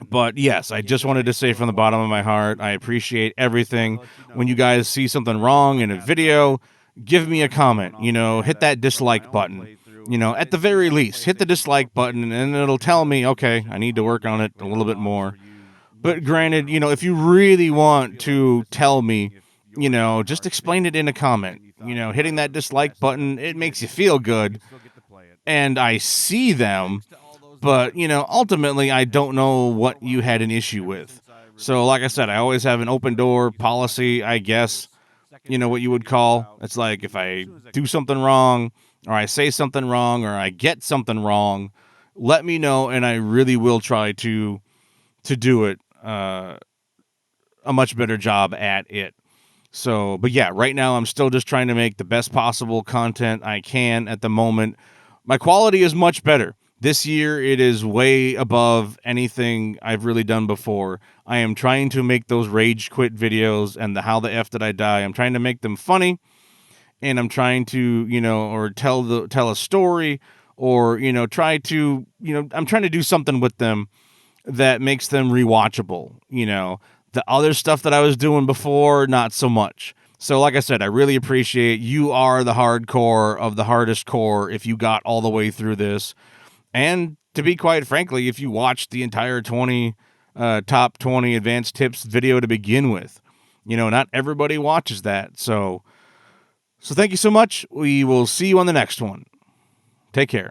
But yes, I just wanted to say from the bottom of my heart, I appreciate everything. When you guys see something wrong in a video, give me a comment. You know, hit that dislike button. You know, at the very least, hit the dislike button, and it'll tell me, okay, I need to work on it a little bit more. But granted, you know, if you really want to tell me, you know, just explain it in a comment. You know, hitting that dislike button, it makes you feel good. And I see them, but, you know, ultimately, I don't know what you had an issue with. So, like I said, I always have an open door policy, I guess, you know, what you would call. It's like if I do something wrong, or I say something wrong, or I get something wrong, let me know, and I really will try to do it a much better job at it. So, but yeah, right now I'm still just trying to make the best possible content I can at the moment. My quality is much better. This year, it is way above anything I've really done before. I am trying to make those rage quit videos and the how the F did I die. I'm trying to make them funny, and I'm trying to, you know, or tell a story, or, you know, I'm trying to do something with them that makes them rewatchable. You know, the other stuff that I was doing before, not so much. So like I said, I really appreciate you are the hardcore of the hardest core if you got all the way through this. And to be quite frankly, if you watched the entire top 20 advanced tips video to begin with, you know, not everybody watches that. So thank you so much. We will see you on the next one. Take care.